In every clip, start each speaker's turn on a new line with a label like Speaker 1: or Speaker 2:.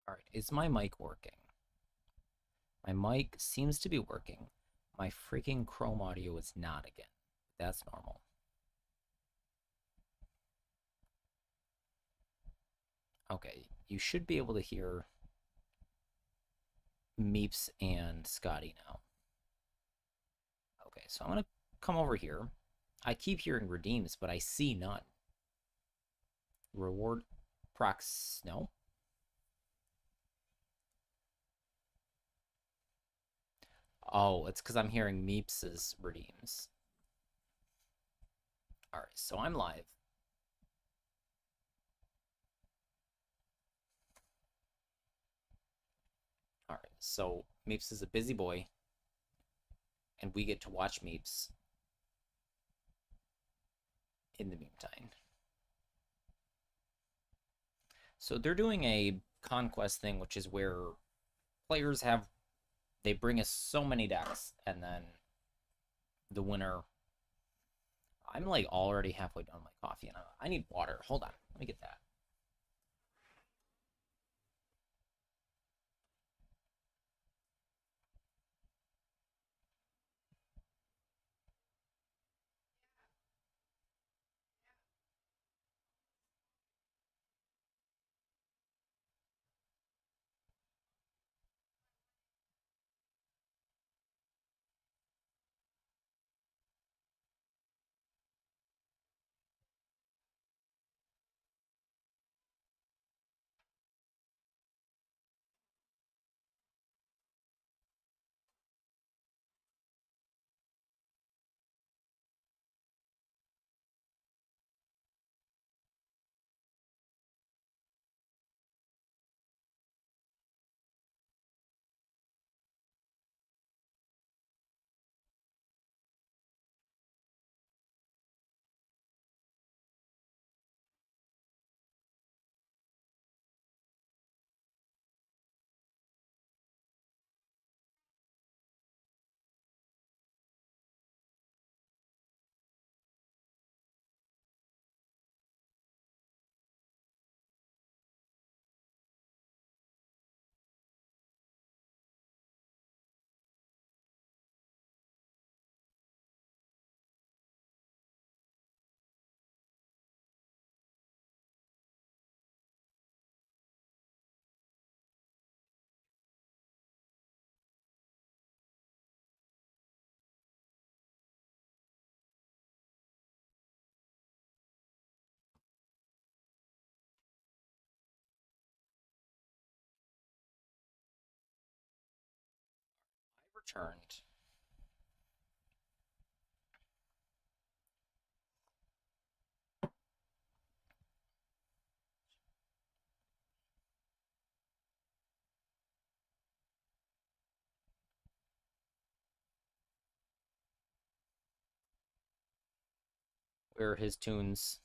Speaker 1: All right, is my mic working? My mic seems to be working. My freaking Chrome audio is not again. That's normal. Okay, you should be able to hear Meeps and Scotty now. Okay, so I'm gonna come over here. I keep hearing redeems, but I see none. Reward prox no. Oh, it's because I'm hearing Meeps's redeems. All right, so I'm live. All right, so Meeps is a busy boy, and we get to watch Meeps in the meantime. So they're doing a conquest thing, which is where players have they bring us so many decks, and then the winner. I'm like already halfway done my coffee, and I need water. Hold on, let me get that. I returned. Where are his tunes?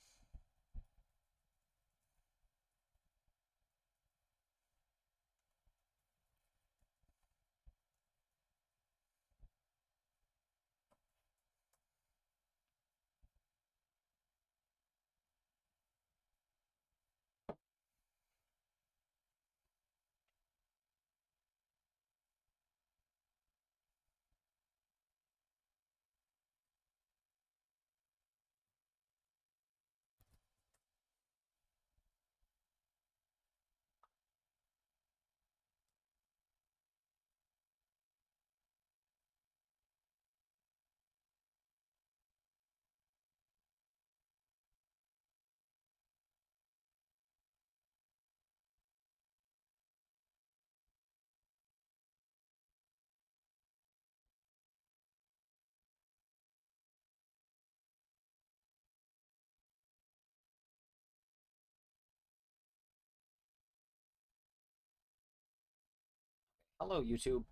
Speaker 1: Hello, YouTube.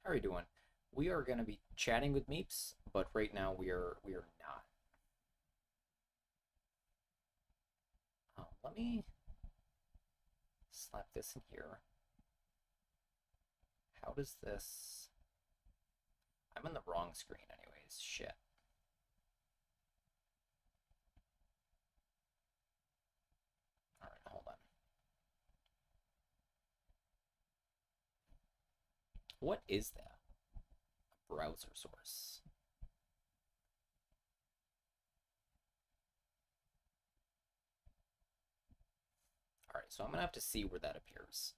Speaker 1: How are you doing? We are going to be chatting with Meeps, but right now we are not. Let me slap this in here. How does this? I'm in the wrong screen, anyways. Shit. All right, hold on. What is that? A browser source. All right, so I'm gonna have to see where that appears.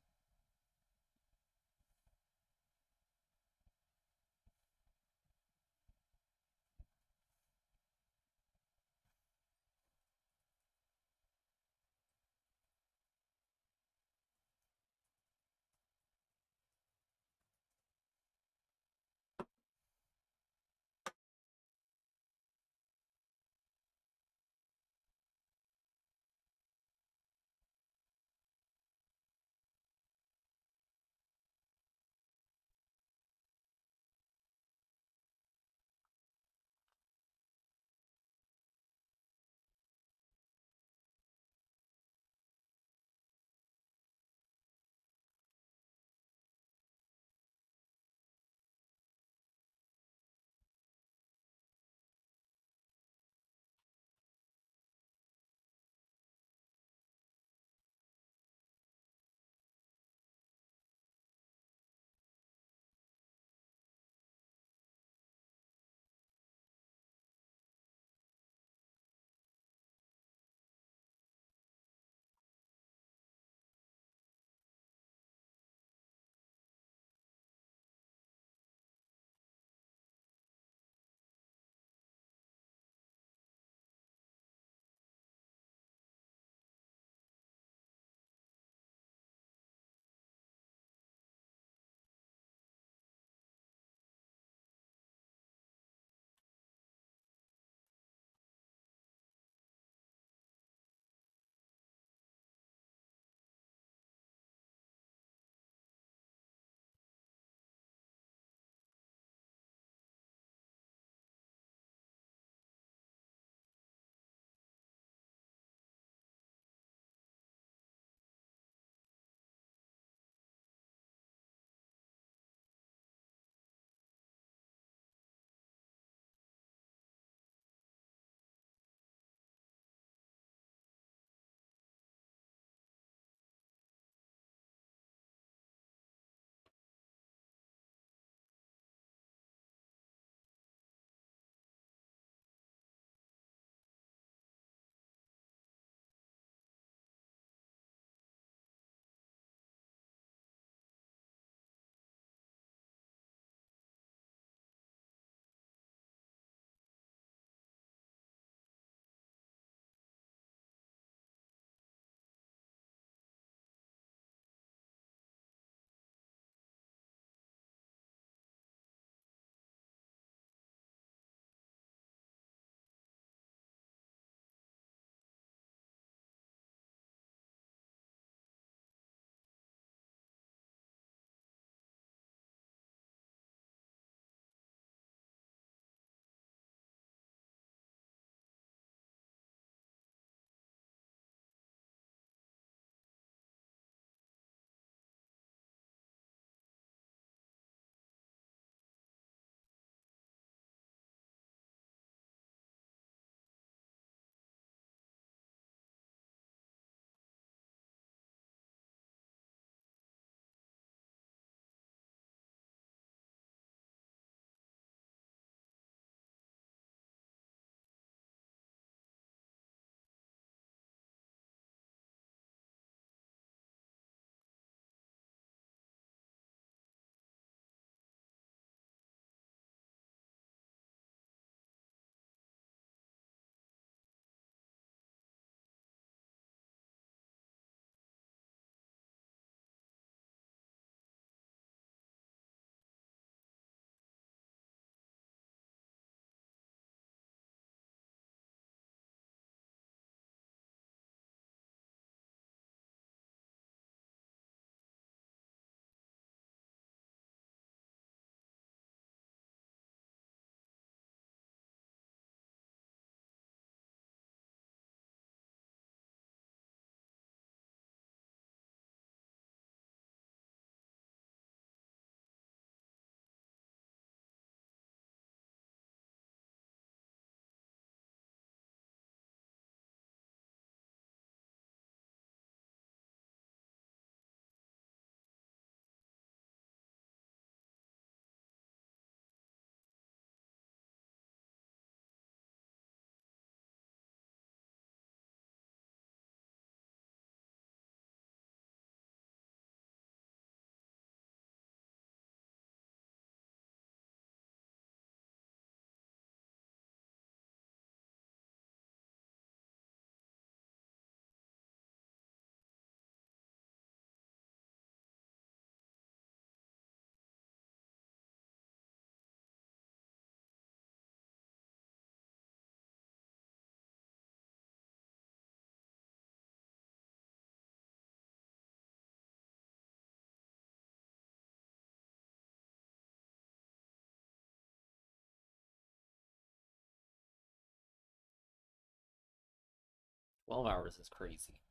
Speaker 1: 12 hours is crazy.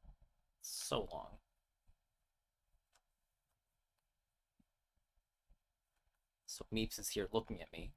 Speaker 1: It's so long. So Meeps is here looking at me.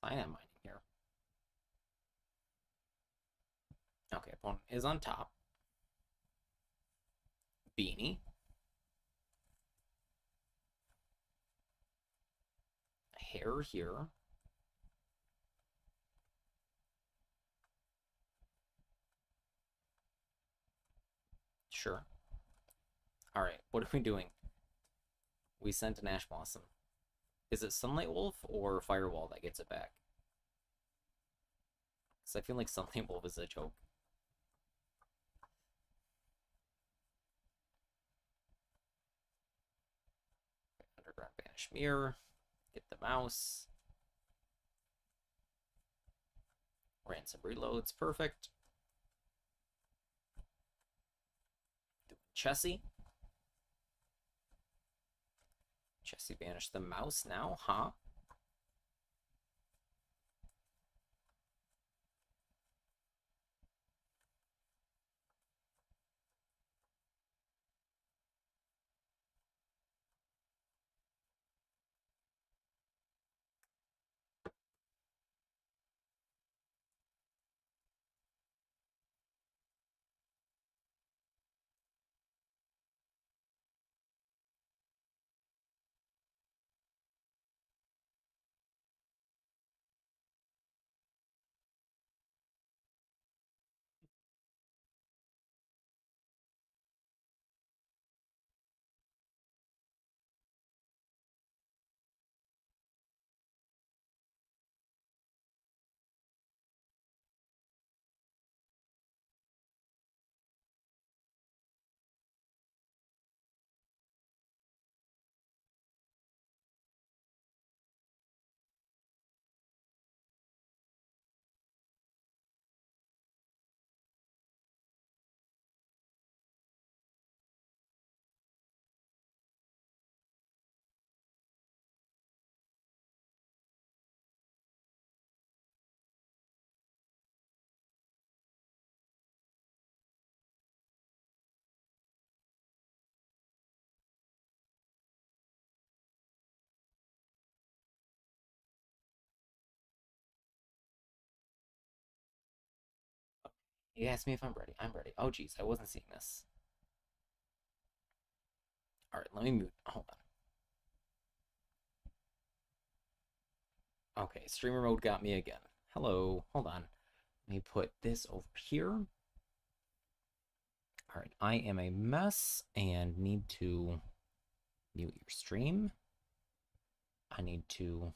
Speaker 1: Cyanide mining here. Okay, opponent is on top. Beanie. Hair here. Sure. Alright, what are we doing? We sent an Ash Blossom. Is it Sunlight Wolf or Firewall that gets it back? Because I feel like Sunlight Wolf is a joke. Underground Banish Mirror. Get the mouse. Ransom reloads. Perfect. Doing Chessie. Chessie banished the mouse now, huh? He asked me if I'm ready. I'm ready. Oh, geez, I wasn't seeing this. All right, let me mute. Hold on. Okay, streamer mode got me again. Hello. Hold on. Let me put this over here. All right, I am a mess and need to mute your stream. I need to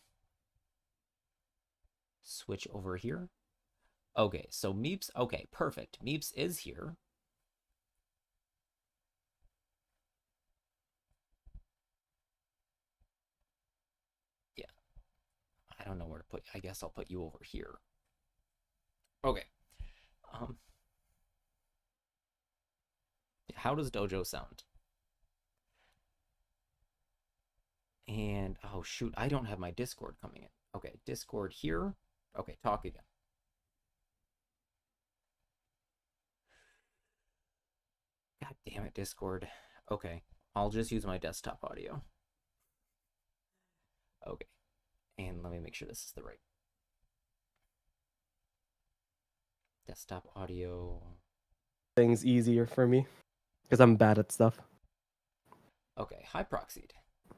Speaker 1: switch over here. Okay, so Meeps. Okay, perfect. Meeps is here. Yeah. I don't know where to put. I guess I'll put you over here. Okay. How does Dojo sound? And oh shoot, I don't have my Discord coming in. Okay, Discord here. Okay, talk again. God damn it, Discord. Okay, I'll just use my desktop audio. Okay, and let me make sure this is the right desktop audio.
Speaker 2: Things easier for me because I'm bad at stuff.
Speaker 1: Okay, hi Proxied.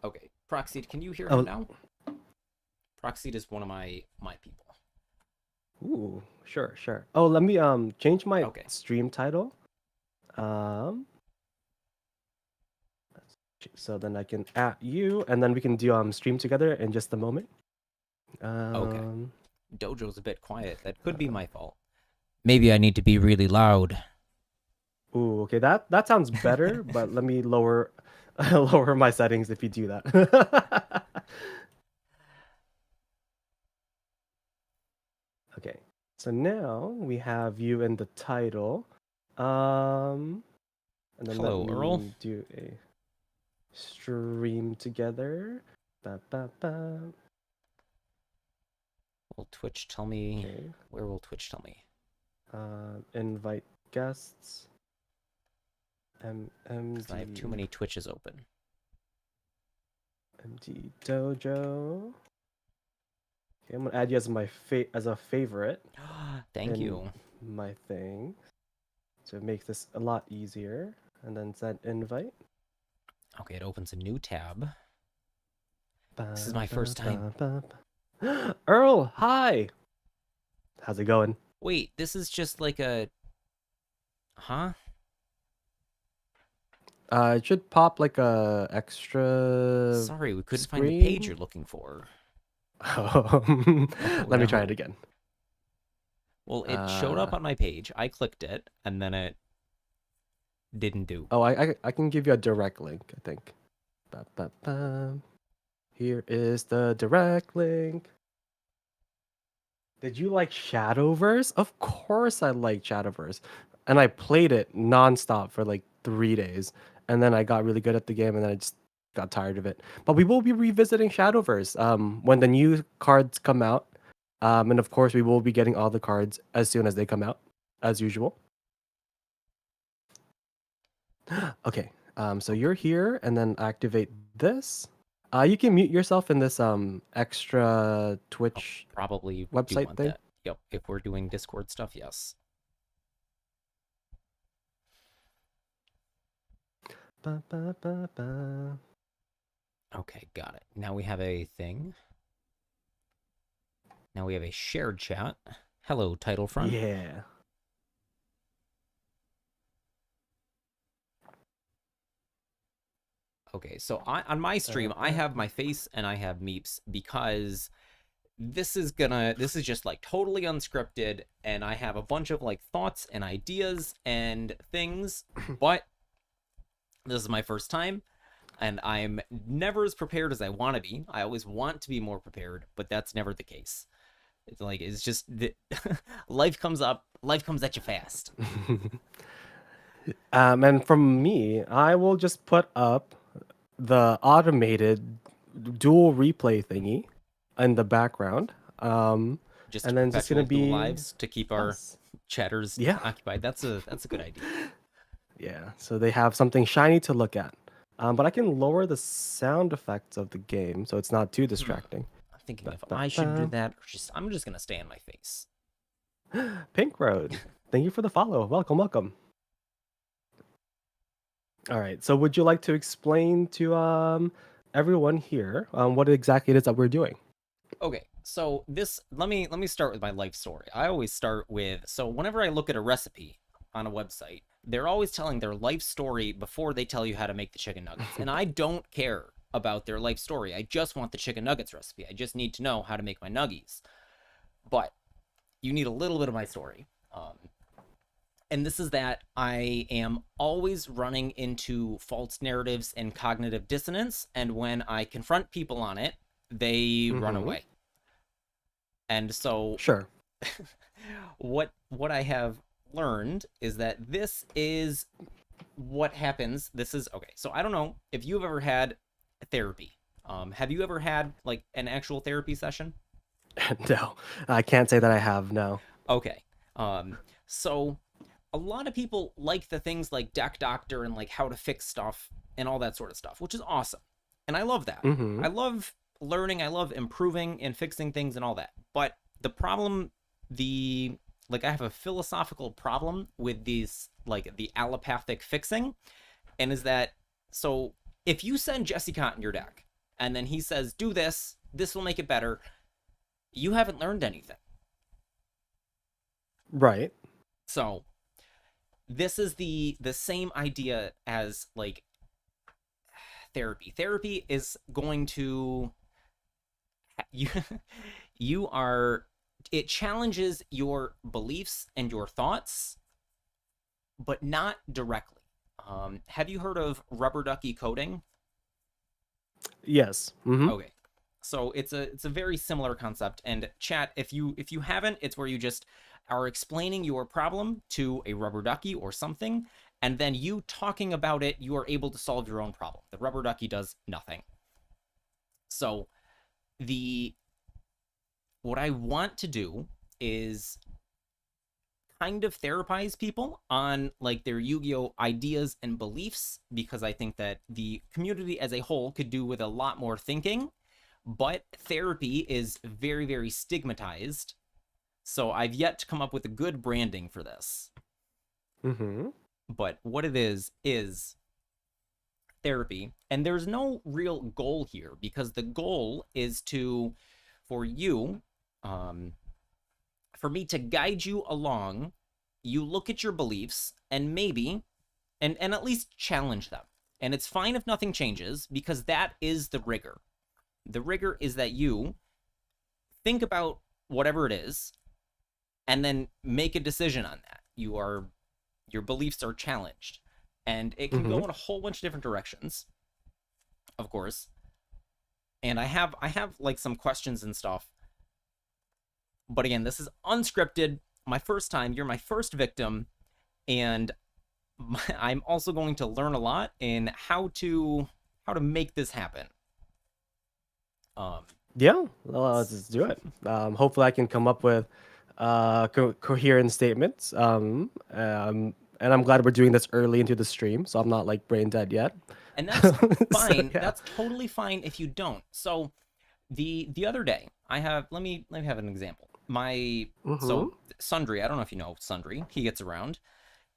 Speaker 1: Okay, Proxy, can you hear him
Speaker 2: Oh,
Speaker 1: now? Proxy is one of my people.
Speaker 2: ooh, sure, sure. Oh, let me change my
Speaker 1: Okay.
Speaker 2: stream title. Um, so then I can at you, and then we can do stream together in just a moment.
Speaker 1: Okay.
Speaker 2: Um,
Speaker 1: Dojo's a bit quiet. That could be my fault. Maybe I need to be really loud.
Speaker 2: ooh, okay, that sounds better, but let me lower lower my settings if you do that. Okay, so now we have you in the title. Um, and then let
Speaker 1: Hello, Earl.
Speaker 2: me do a stream together. Ba, ba, ba.
Speaker 1: Will Twitch tell me?
Speaker 2: Okay.
Speaker 1: Where will Twitch tell me?
Speaker 2: Invite guests.
Speaker 1: Because I have too
Speaker 2: MMD
Speaker 1: many Twitches open.
Speaker 2: MD Dojo. Okay, I'm gonna add you as my as a favorite
Speaker 1: Thank
Speaker 2: in
Speaker 1: you.
Speaker 2: my thing to make this a lot easier. And then send invite.
Speaker 1: Okay, it opens a new tab.
Speaker 2: Ba,
Speaker 1: This is my
Speaker 2: ba,
Speaker 1: first time.
Speaker 2: ba, ba. Earl, hi. How's it going?
Speaker 1: Wait, this is just like a... Huh?
Speaker 2: It should pop like a extra
Speaker 1: Sorry, we couldn't find the page you're
Speaker 2: screen.
Speaker 1: looking for. Oh,
Speaker 2: Let me try
Speaker 1: no.
Speaker 2: it again.
Speaker 1: Well, it showed up on my page. I clicked it, and then it didn't do.
Speaker 2: Oh, I can give you a direct link, I think. Ba, ba, ba. Here is the direct link. Did you like Shadowverse? Of course I like Shadowverse. And I played it nonstop for like 3 days. And then I got really good at the game and then I just got tired of it. But we will be revisiting Shadowverse when the new cards come out. And of course we will be getting all the cards as soon as they come out, as usual. Okay. So you're here and then activate this. You can mute yourself in this extra Twitch
Speaker 1: Probably do
Speaker 2: website
Speaker 1: want
Speaker 2: thing.
Speaker 1: that. Yep, if we're doing Discord stuff, yes.
Speaker 2: Ba, ba, ba, ba.
Speaker 1: Okay, got it. Now we have a thing. Now we have a shared chat. Hello, title front.
Speaker 2: Yeah.
Speaker 1: Okay, so on my stream, I have my face and I have Meeps because this is just like totally unscripted, and I have a bunch of like thoughts and ideas and things, but this is my first time, and I'm never as prepared as I want to be. I always want to be more prepared, but that's never the case. It's just life comes at you fast.
Speaker 2: And from me, I will just put up the automated dual replay thingy in the background.
Speaker 1: Just
Speaker 2: And then it's just gonna
Speaker 1: perpetual dual
Speaker 2: be
Speaker 1: lives to keep our
Speaker 2: us.
Speaker 1: chatters
Speaker 2: Yeah.
Speaker 1: occupied. That's a good idea.
Speaker 2: Yeah. So they have something shiny to look at. But I can lower the sound effects of the game so it's not too distracting.
Speaker 1: I'm thinking
Speaker 2: Ba,
Speaker 1: if
Speaker 2: ba,
Speaker 1: I should do
Speaker 2: ba.
Speaker 1: that, or I'm just gonna stay on my face.
Speaker 2: Pink Road, thank you for the follow. Welcome, welcome. All right. So would you like to explain to everyone here what exactly it is that we're doing?
Speaker 1: Okay, so let me start with my life story. I always start with, so whenever I look at a recipe on a website, they're always telling their life story before they tell you how to make the chicken nuggets. And I don't care about their life story. I just want the chicken nuggets recipe. I just need to know how to make my nuggies. But you need a little bit of my story. And this is that I am always running into false narratives and cognitive dissonance, and when I confront people on it, they run away. And so
Speaker 2: Sure.
Speaker 1: what I have learned is that this is what happens. This is okay. So I don't know if you've ever had therapy. Have you ever had like an actual therapy session?
Speaker 2: No, I can't say that I have. No.
Speaker 1: Okay. So a lot of people like the things like Deck Doctor and like how to fix stuff and all that sort of stuff, which is awesome. And I love that. I love learning, I love improving and fixing things and all that. But the problem, I have a philosophical problem with these, like the allopathic fixing, and is that, so if you send Jesse Cotton your deck, and then he says, do this, this will make it better, you haven't learned anything.
Speaker 2: Right.
Speaker 1: So this is the same idea as like therapy. Therapy is going to you you are it challenges your beliefs and your thoughts, but not directly. Have you heard of rubber ducky coding?
Speaker 2: Yes. Mm-hmm.
Speaker 1: Okay. So it's a very similar concept. And chat, if you haven't, it's where you just are explaining your problem to a rubber ducky or something, and then you talking about it, you are able to solve your own problem. The rubber ducky does nothing. So the what I want to do is kind of therapize people on like their Yu-Gi-Oh ideas and beliefs, because I think that the community as a whole could do with a lot more thinking, but therapy is very, very stigmatized. So I've yet to come up with a good branding for this.
Speaker 2: Mm-hmm.
Speaker 1: But what it is therapy, and there's no real goal here, because the goal is to for you um for me to guide you along. You look at your beliefs and maybe and at least challenge them. And it's fine if nothing changes, because that is the rigor. The rigor is that you think about whatever it is and then make a decision on that. Your beliefs are challenged. And it can
Speaker 2: Mm-hmm.
Speaker 1: go in a whole bunch of different directions, of course. And I have like some questions and stuff. But again, this is unscripted. My first time, you're my first victim, and I'm also going to learn a lot in how to make this happen. Um,
Speaker 2: Yeah. Well, let's just do it. Hopefully, I can come up with coherent statements. And I'm glad we're doing this early into the stream, so I'm not like brain dead yet.
Speaker 1: and that's
Speaker 2: So
Speaker 1: fine.
Speaker 2: yeah.
Speaker 1: That's totally fine if you don't. So the other day, I have let me have an example. My
Speaker 2: Mm-hmm.
Speaker 1: so Sundry, I don't know if you know Sundry. He gets around.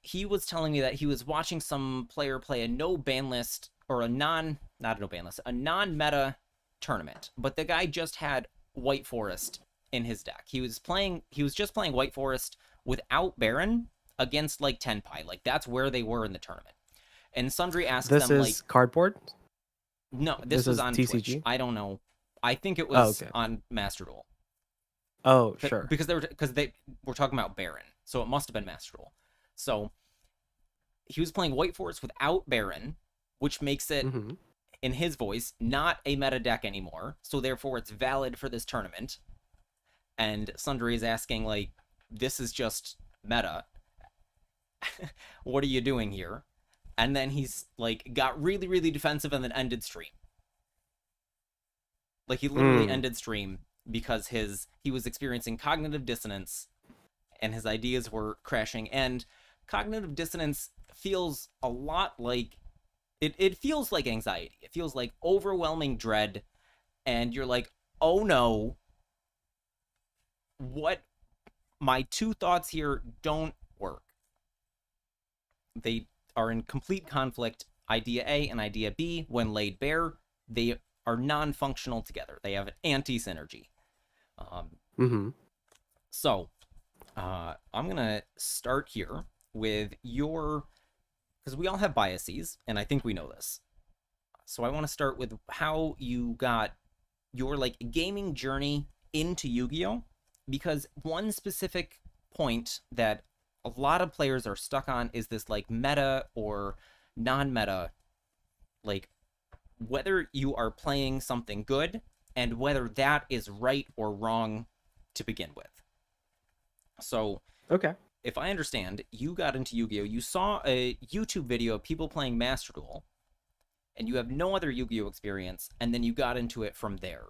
Speaker 1: He was telling me that he was watching some player play a no ban list, or a not a no ban list, a non meta tournament, but the guy just had White Forest in his deck. He was just playing White Forest without Baron against like Tenpai. Like that's where they were in the tournament. And Sundry asked
Speaker 2: This
Speaker 1: them like,
Speaker 2: is cardboard.
Speaker 1: no, this
Speaker 2: This
Speaker 1: was
Speaker 2: is
Speaker 1: on Twitch.
Speaker 2: TCG.
Speaker 1: I don't know. I think it
Speaker 2: Oh,
Speaker 1: was
Speaker 2: okay.
Speaker 1: on Master Duel.
Speaker 2: Oh, sure.
Speaker 1: Because they were talking about Baron, so it must have been Master Duel. So he was playing White Forest without Baron, which makes it,
Speaker 2: Mm-hmm.
Speaker 1: in his voice, not a meta deck anymore. So therefore, it's valid for this tournament. And Sundry is asking like, "This is just meta. What are you doing here?" And then he's like, got really, really defensive, and then ended stream. Like he literally
Speaker 2: Mm.
Speaker 1: ended stream because he was experiencing cognitive dissonance, and his ideas were crashing. And cognitive dissonance feels a lot like it feels like anxiety. It feels like overwhelming dread, and you're like, oh no, what my two thoughts here don't work. They are in complete conflict. Idea A and idea B, when laid bare, they are non-functional together. They have an anti-synergy. Um,
Speaker 2: Mm-hmm.
Speaker 1: so I'm gonna start here with your, because we all have biases, and I think we know this. So I want to start with how you got your like gaming journey into Yu-Gi-Oh, because one specific point that a lot of players are stuck on is this like meta or non-meta, like whether you are playing something good and whether that is right or wrong to begin with. So
Speaker 2: Okay.
Speaker 1: if I understand, you got into Yu-Gi-Oh, you saw a YouTube video of people playing Master Duel, and you have no other Yu-Gi-Oh experience, and then you got into it from there.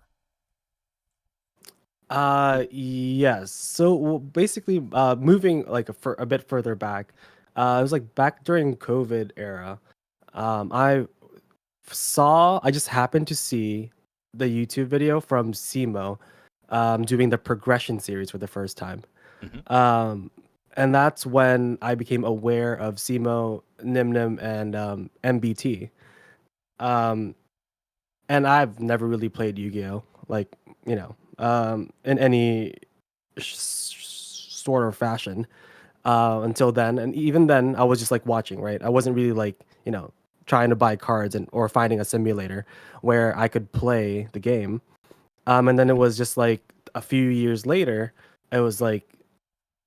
Speaker 2: Yes. So well, basically, moving like a bit further back, it was like back during COVID era. I just happened to see the YouTube video from Simo, doing the progression series for the first time.
Speaker 1: Mm-hmm.
Speaker 2: Um, and that's when I became aware of Simo, Nim Nim, and MBT. Um, and I've never really played Yu-Gi-Oh, like, in any sort of fashion until then. And even then, I was just like watching, right? I wasn't really like, trying to buy cards and or finding a simulator where I could play the game. And then it was just like a few years later, I was like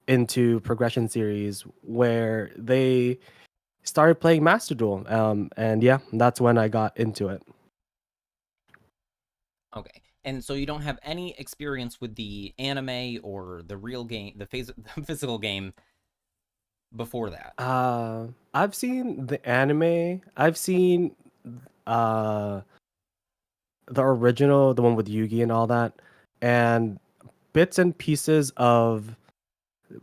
Speaker 2: into Progression Series where they started playing Master Duel. And yeah, that's when I got into it.
Speaker 1: Okay. And so you don't have any experience with the anime or the real game, the physical game before that.
Speaker 2: I've seen the anime. I've seen uh the original, the one with Yugi and all that, and bits and pieces of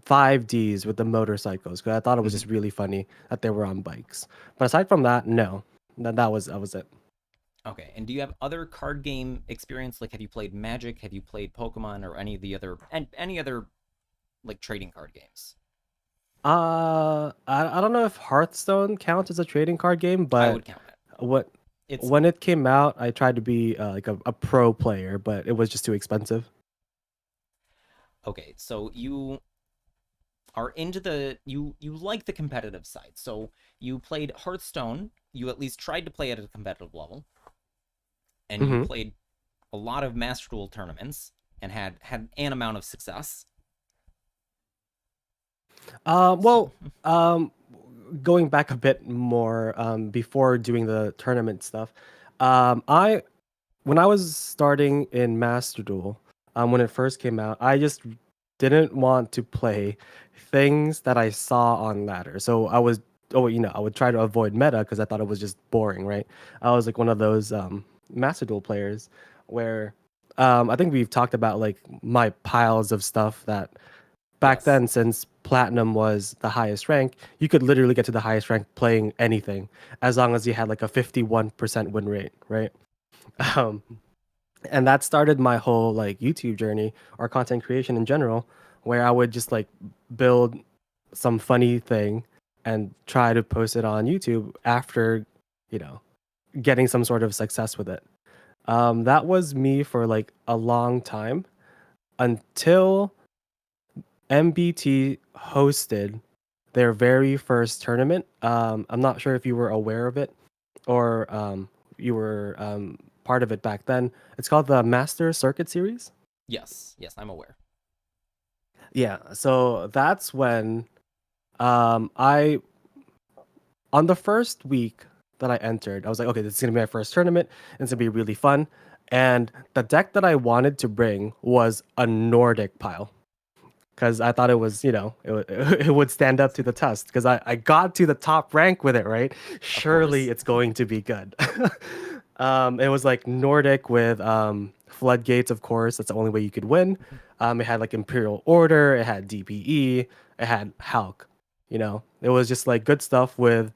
Speaker 2: 5Ds with the motorcycles because I thought it was
Speaker 1: Mhm.
Speaker 2: just really funny that they were on bikes. But aside from that, no, that was it.
Speaker 1: Okay. And do you have other card game experience? Like, have you played Magic? Have you played Pokemon or any of the other and any other like trading card games?
Speaker 2: I don't know if Hearthstone counts as a trading card game,
Speaker 1: I
Speaker 2: but
Speaker 1: would count it.
Speaker 2: what
Speaker 1: It's
Speaker 2: when it came out, I tried to be like a pro player, but it was just too expensive.
Speaker 1: okay. So you are into you like the competitive side. So you played Hearthstone. You at least tried to play it at a competitive level, and you
Speaker 2: hmm
Speaker 1: played a lot of Master Duel tournaments and had an amount of success. So,
Speaker 2: Well, um, going back a bit more, before doing the tournament stuff, I when I was starting in Master Duel, when it first came out, I just didn't want to play things that I saw on ladder. So I would try to avoid meta because I thought it was just boring, right? I was like one of those Master Duel players where I think we've talked about like my piles of stuff that back
Speaker 1: yes,
Speaker 2: then, since platinum was the highest rank, you could literally get to the highest rank playing anything as long as you had like a 51% win rate, right?
Speaker 1: mhm,
Speaker 2: Um, and that started my whole like YouTube journey or content creation in general, where I would just like build some funny thing and try to post it on YouTube after, you know, getting some sort of success with it. That was me for like a long time until MBT hosted their very first tournament. I'm not sure if you were aware of it or you were part of it back then. It's called the Master Circuit Series.
Speaker 1: yes, I'm aware.
Speaker 2: Yeah, so that's when I on the first week that I entered, I was like, okay, this is gonna be my first tournament. And it's gonna be really fun. And the deck that I wanted to bring was a Nordic pile because I thought it was, it would stand up to the test because I got to the top rank with it, right?
Speaker 1: Of
Speaker 2: Surely
Speaker 1: course.
Speaker 2: it's going to be good. It was like Nordic with floodgates, of course. That's the only way you could win. It had like Imperial Order, it had DPE, it had Hulk. It was just like good stuff with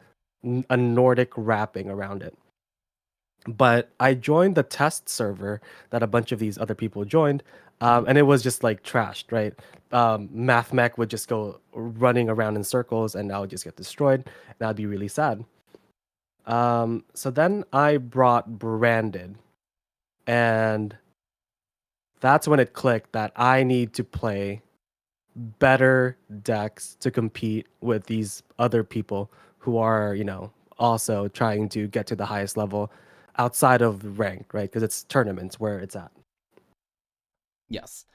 Speaker 2: a Nordic wrapping around it. But I joined the test server that a bunch of these other people joined,
Speaker 1: Mhm.
Speaker 2: and it was just like trashed, right? Math Mech would just go running around in circles, and I would just get destroyed, and I'd be really sad. So then I brought Branded, and that's when it clicked that I need to play better decks to compete with these other people who are, also trying to get to the highest level outside of ranked, right? Because it's tournaments where it's at.
Speaker 1: Yes.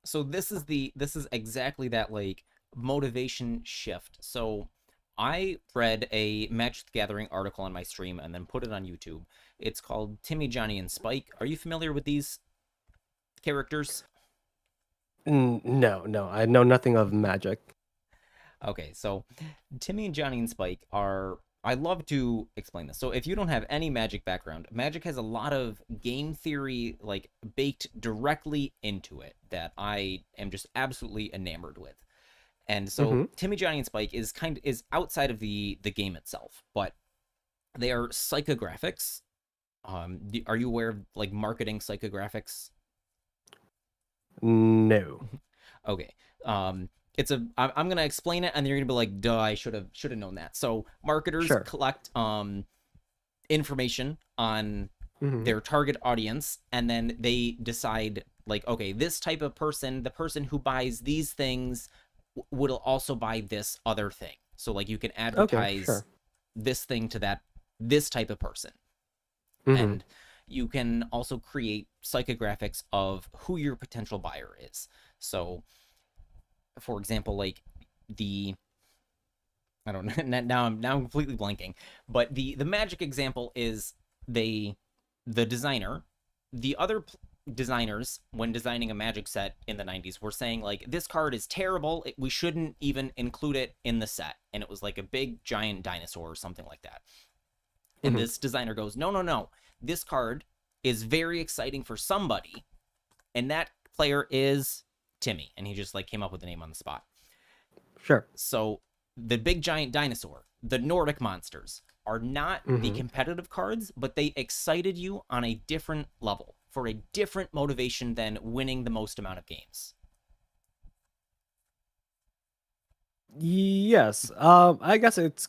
Speaker 1: So this is exactly that like motivation shift. So I read a Magic the Gathering article on my stream and then put it on YouTube. It's called Timmy, Johnny, and Spike. Are you familiar with these characters?
Speaker 2: No, no, I know nothing of Magic.
Speaker 1: Okay, so Timmy and Johnny and Spike are. I love to explain this. So if you don't have any Magic background, Magic has a lot of game theory like baked directly into it that I am just absolutely enamored with. And so
Speaker 2: Mm-hmm.
Speaker 1: Timmy, Johnny, and Spike is outside of the game itself, but they are psychographics. Are you aware of like marketing psychographics?
Speaker 2: No.
Speaker 1: Okay. It's I'm gonna explain it, and you're gonna be like, "Duh, I should have known that." So marketers
Speaker 2: Sure.
Speaker 1: collect information on
Speaker 2: Hmm.
Speaker 1: their target audience, and then they decide like, okay, this type of person, the person who buys these things would also buy this other thing. So like you can
Speaker 2: Okay,
Speaker 1: advertise
Speaker 2: sure.
Speaker 1: this thing to that this type of person.
Speaker 2: Hmm.
Speaker 1: And you can also create psychographics of who your potential buyer is. So for example, like the I don't know. Now I'm completely blanking. But the magic example is they the designer, the other designers when designing a magic set in the 90s were saying like this card is terrible. We shouldn't even include it in the set. And it was like a big giant dinosaur or something like that. And
Speaker 2: Hmm.
Speaker 1: this designer goes, "No, no, no. This card is very exciting for somebody, and that player is Timmy." And he just like came up with the name on the spot.
Speaker 2: Sure.
Speaker 1: So the big giant dinosaur, the Nordic monsters, are not the
Speaker 2: Hmm.
Speaker 1: competitive cards, but they excited you on a different level for a different motivation than winning the most amount of games.
Speaker 2: Yes. I guess it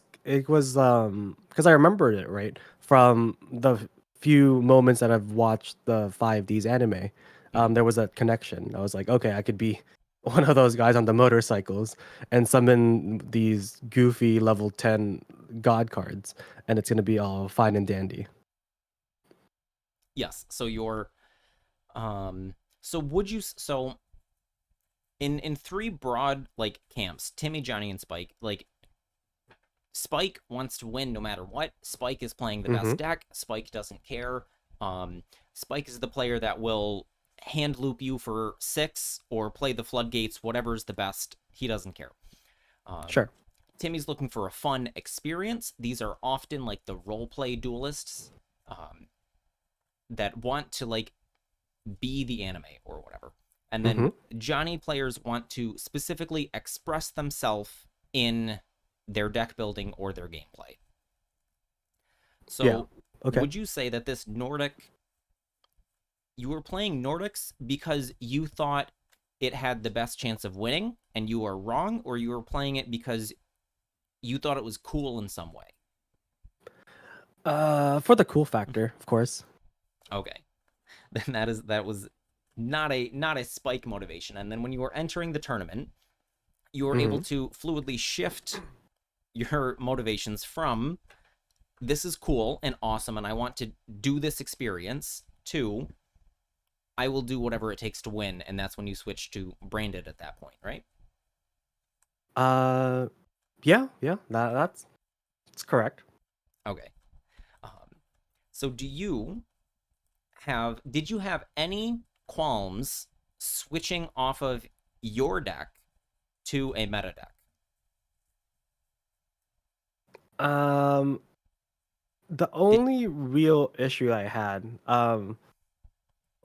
Speaker 2: was because I remembered it right from the few moments that I've watched the 5D's anime.
Speaker 1: Mhm.
Speaker 2: There was a connection. I was like, okay, I could be one of those guys on the motorcycles and summon these goofy level 10 god cards, and it's gonna be all fine and dandy.
Speaker 1: Yes. So you're so would you so in three broad like camps, Timmy, Johnny, and Spike, like Spike wants to win no matter what. Spike is playing the
Speaker 2: Mm-hmm.
Speaker 1: best deck. Spike doesn't care. Spike is the player that will hand loop you for 6 or play the floodgates, whatever's the best. He doesn't care. Um,
Speaker 2: Sure.
Speaker 1: Timmy's looking for a fun experience. These are often like the role play duelists um, that want to like be the anime or whatever. And then
Speaker 2: Mm-hmm.
Speaker 1: Johnny players want to specifically express themselves in their deck building or their gameplay.
Speaker 2: Yeah.
Speaker 1: So,
Speaker 2: Okay.
Speaker 1: would you say that this Nordic, you were playing Nordics because you thought it had the best chance of winning and you are wrong, or you were playing it because you thought it was cool in some way?
Speaker 2: For the cool factor, of course.
Speaker 1: Okay. Then that was not a spike motivation. And then when you were entering the tournament, you were able
Speaker 2: Mm-hmm.
Speaker 1: to fluidly shift your motivations from this is cool and awesome and I want to do this experience to I will do whatever it takes to win, and that's when you switch to branded at that point, right?
Speaker 2: Uh, yeah, yeah. That's correct.
Speaker 1: Okay. Um, so did you have any qualms switching off of your deck to a meta deck?
Speaker 2: Um, the
Speaker 1: Did
Speaker 2: only real issue I had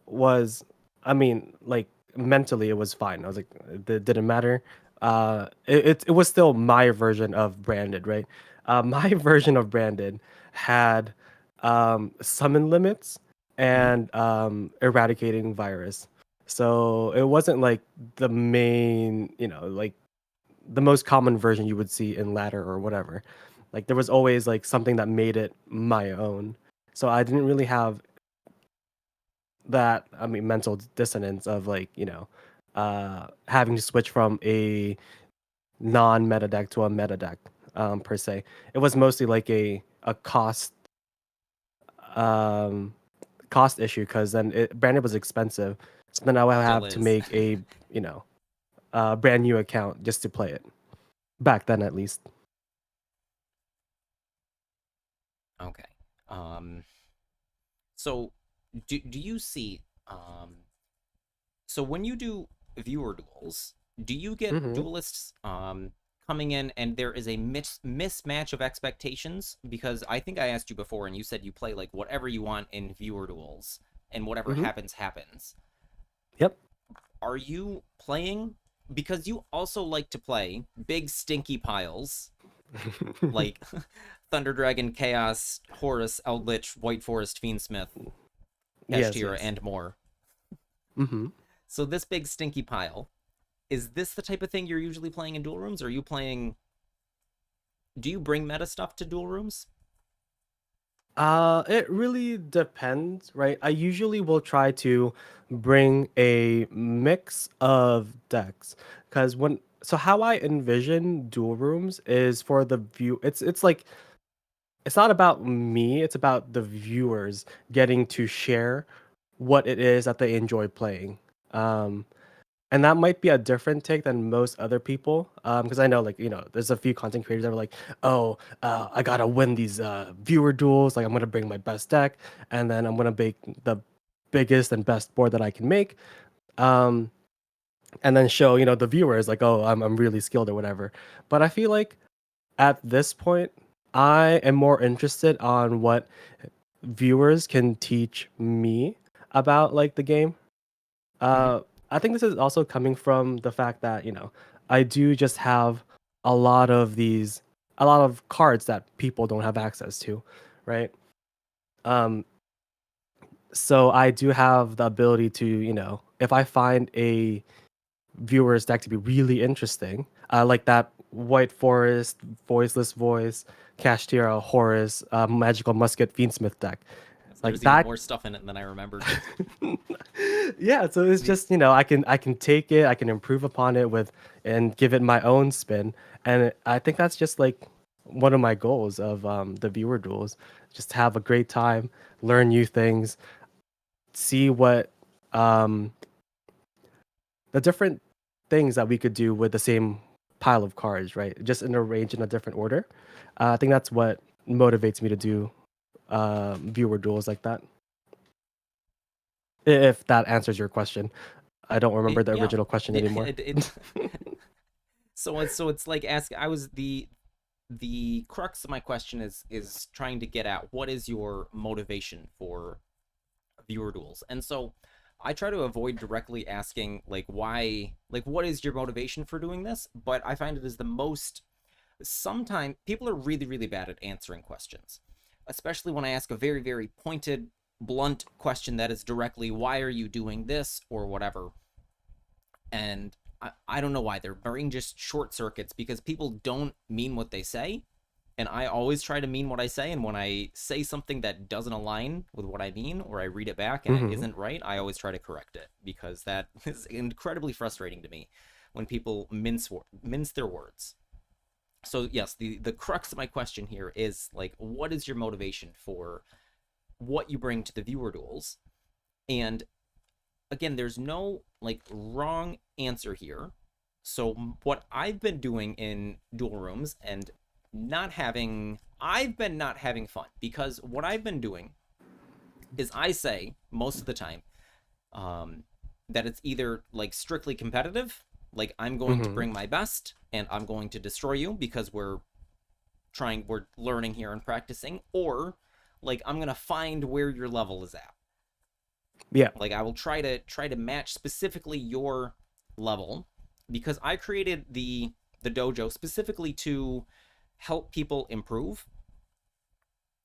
Speaker 2: was, I mean, like mentally it was fine. I was like, it didn't matter. It was still my version of branded, right? My version of branded had summon limits
Speaker 1: Mhm.
Speaker 2: and eradicating virus. So it wasn't like the main, like the most common version you would see in ladder or whatever. Like there was always like something that made it my own. So I didn't really have that, I mean, mental dissonance of like, having to switch from a non-meta deck to a meta deck, per se. It was mostly like a um cost issue because then branded was expensive. So then I would
Speaker 1: Still
Speaker 2: have to
Speaker 1: is.
Speaker 2: make a, you know, brand new account just to play it. Back then at least.
Speaker 1: Okay. Um, so do you see so when you do viewer duels, do you get
Speaker 2: Mm-hmm.
Speaker 1: duelists coming in and there is a mismatch of expectations? Because I think I asked you before and you said you play like whatever you want in viewer duels and whatever
Speaker 2: Mm-hmm.
Speaker 1: happens happens.
Speaker 2: Yep.
Speaker 1: Are you playing because you also like to play big stinky piles like Thunder Dragon, Chaos, Horus, Eldritch, White Forest, Fiendsmith,
Speaker 2: Yes,
Speaker 1: Kashtira,
Speaker 2: yes.
Speaker 1: and more?
Speaker 2: Mm-hmm.
Speaker 1: So this big stinky pile, is this the type of thing you're usually playing in duel rooms? Or are you playing? Do you bring meta stuff to duel rooms?
Speaker 2: It really depends, right? I usually will try to bring a mix of decks because how I envision dual rooms is for the view. It's like it's not about me, it's about the viewers getting to share what it is that they enjoy playing. Um, and that might be a different take than most other people. Because I know, like, there's a few content creators that are like, oh, I gotta win these viewer duels. Like, I'm gonna bring my best deck, and then I'm gonna make the biggest and best board that I can make. Um, and then show, the viewers like, oh, I'm really skilled or whatever. But I feel like at this point, I am more interested on what viewers can teach me about like the game.
Speaker 1: Hmm.
Speaker 2: uh, I think this is also coming from the fact that, I do just have a lot of cards that people don't have access to, right? Um, so I do have the ability to, if I find a viewer's deck to be really interesting, like that White Forest, Voiceless Voice, Kashtira, Horus, Magical Musket, Fiendsmith deck,
Speaker 1: There's
Speaker 2: like
Speaker 1: even
Speaker 2: that.
Speaker 1: more stuff in it than I remembered.
Speaker 2: Yeah, so it's
Speaker 1: The
Speaker 2: just, I can take it, I can improve upon it with and give it my own spin. And I think that's just like one of my goals of the viewer duels. Just have a great time, learn new things, see what um the different things that we could do with the same pile of cards, right? Just in arrange in a different order. I think that's what motivates me to do viewer duels like that. If that answers your question. I don't remember the
Speaker 1: yeah,
Speaker 2: original question anymore.
Speaker 1: it so it's like ask. I was the crux of my question is trying to get at what is your motivation for viewer duels. And so I try to avoid directly asking like why, like what is your motivation for doing this, but I find it is the most, sometimes people are really really bad at answering questions, especially when I ask a very very pointed blunt question that is directly why are you doing this or whatever. And I don't know why their brain just short circuits because people don't mean what they say, and I always try to mean what I say. And when I say something that doesn't align with what I mean, or I read it back and it
Speaker 2: Hmm.
Speaker 1: isn't right, I always try to correct it because that is incredibly frustrating to me when people mince their words. So yes, the crux of my question here is like, what is your motivation for what you bring to the viewer duels? And again, there's no like wrong answer here. So what I've been doing in dual rooms and not having I've been not having fun because what I've been doing is I say most of the time um, that it's either like strictly competitive, like I'm going to
Speaker 2: Hmm.
Speaker 1: bring my best and I'm going to destroy you because we're learning here and practicing, or like I'm gonna find where your level is at.
Speaker 2: Yeah.
Speaker 1: Like I will try to match specifically your level because I created the dojo specifically to help people improve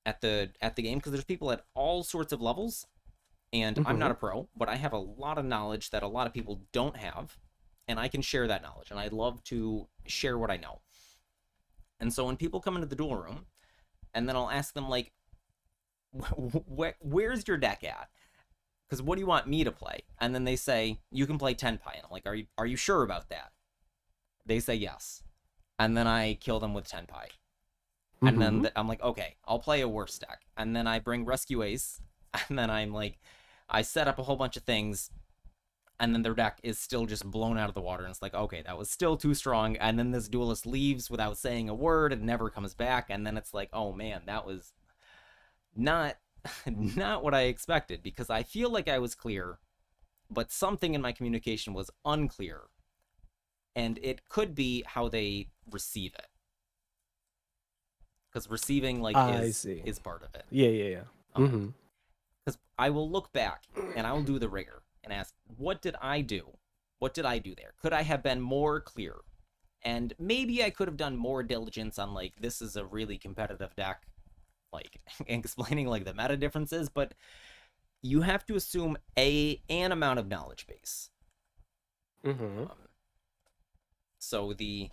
Speaker 1: at the game because there's people at all sorts of levels, and I'm not
Speaker 2: Hmm.
Speaker 1: a pro, but I have a lot of knowledge that a lot of people don't have, and I can share that knowledge, and I love to share what I know. And so when people come into the duel room, and then I'll ask them like, where's your deck at? Because what do you want me to play? And then they say you can play Tenpai, and I'm like, are you sure about that? They say yes, and then I kill them with Tenpai, and then
Speaker 2: Hmm.
Speaker 1: I'm like, okay, I'll play a worse deck, and then I bring Rescue Ace, and then I'm like, I set up a whole bunch of things, and then their deck is still just blown out of the water, and it's like, okay, that was still too strong, and then this duelist leaves without saying a word and never comes back, and then it's like, oh man, that was not not what I expected because I feel like I was clear, but something in my communication was unclear, and it could be how they receive it because receiving like
Speaker 2: I
Speaker 1: is
Speaker 2: see.
Speaker 1: is part of it.
Speaker 2: Yeah, yeah, yeah.
Speaker 1: um
Speaker 2: Hmm.
Speaker 1: because I will look back and I will do the rigor and ask, what did I do there? Could I have been more clear? And maybe I could have done more diligence on like, this is a really competitive deck, like explaining like the meta differences, but you have to assume an amount of knowledge base.
Speaker 2: Hmm.
Speaker 1: um, so the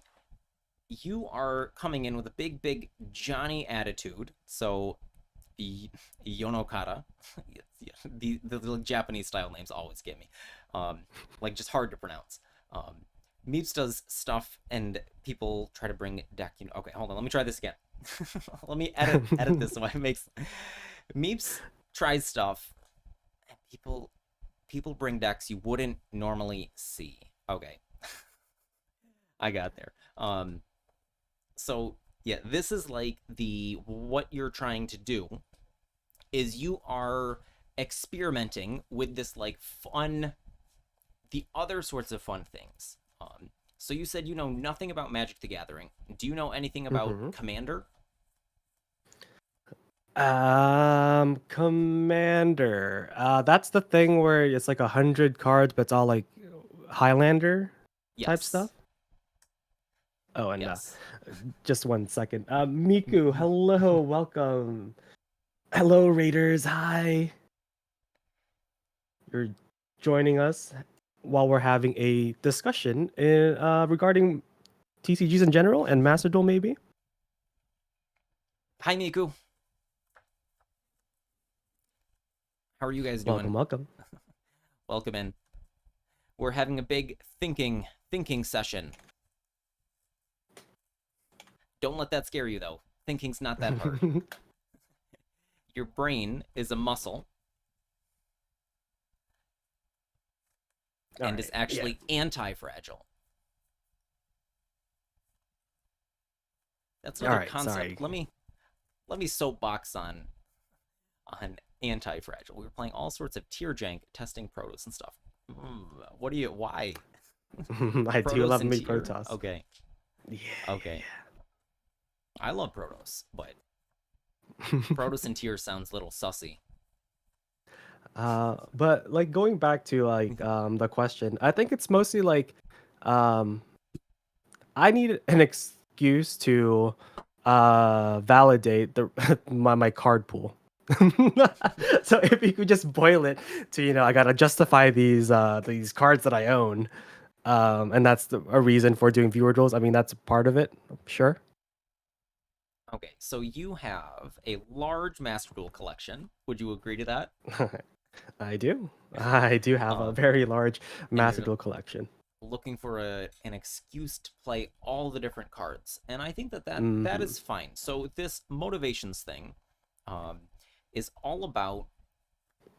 Speaker 1: you are coming in with a big Johnny attitude. So Yonokata. The Japanese style names always get me, like just hard to pronounce. Meeps does stuff, and people try to bring deck. Okay, hold on. Let me try this again. Let me edit this so it makes Meeps tries stuff, and people bring decks you wouldn't normally see. Okay, I got there. So yeah, this is like what you're trying to do is you are experimenting with this like fun, the other sorts of fun things. So you said you know nothing about Magic the Gathering. Do you know anything about Commander?
Speaker 2: Commander. That's the thing where it's like 100 cards, but it's all like Highlander type
Speaker 1: Yes.
Speaker 2: stuff. Oh, and
Speaker 1: Yes.
Speaker 2: just 1 second. Miku, hello, welcome. Hello, Raiders. Hi. You're joining us while we're having a discussion regarding TCGs in general and Master Duel, maybe.
Speaker 1: Hi, Miku. How are you guys doing?
Speaker 2: Welcome.
Speaker 1: Welcome in. We're having a big thinking session. Don't let that scare you, though. Thinking's not that hard. Your brain is a muscle, and is actually anti-fragile. That's another concept.
Speaker 2: Sorry.
Speaker 1: Let me soapbox on anti-fragile. We were playing all sorts of tier jank, testing Protoss and stuff. What do you? Why?
Speaker 2: I do love me
Speaker 1: tier?
Speaker 2: Protoss.
Speaker 1: Okay.
Speaker 2: Yeah.
Speaker 1: Okay. I love Protoss, but Protoss and tier sounds a little sussy.
Speaker 2: But like going back to like the question, I think it's mostly like I need an excuse to validate my card pool. So if you could just boil it to, I gotta justify these cards that I own, and that's a reason for doing viewer duels. I mean, that's part of it, sure.
Speaker 1: Okay, so you have a large Master Duel collection. Would you agree to that?
Speaker 2: I do. I do have a very large Master Duel collection.
Speaker 1: Looking for an excuse to play all the different cards, and I think that is fine. So this motivations thing is all about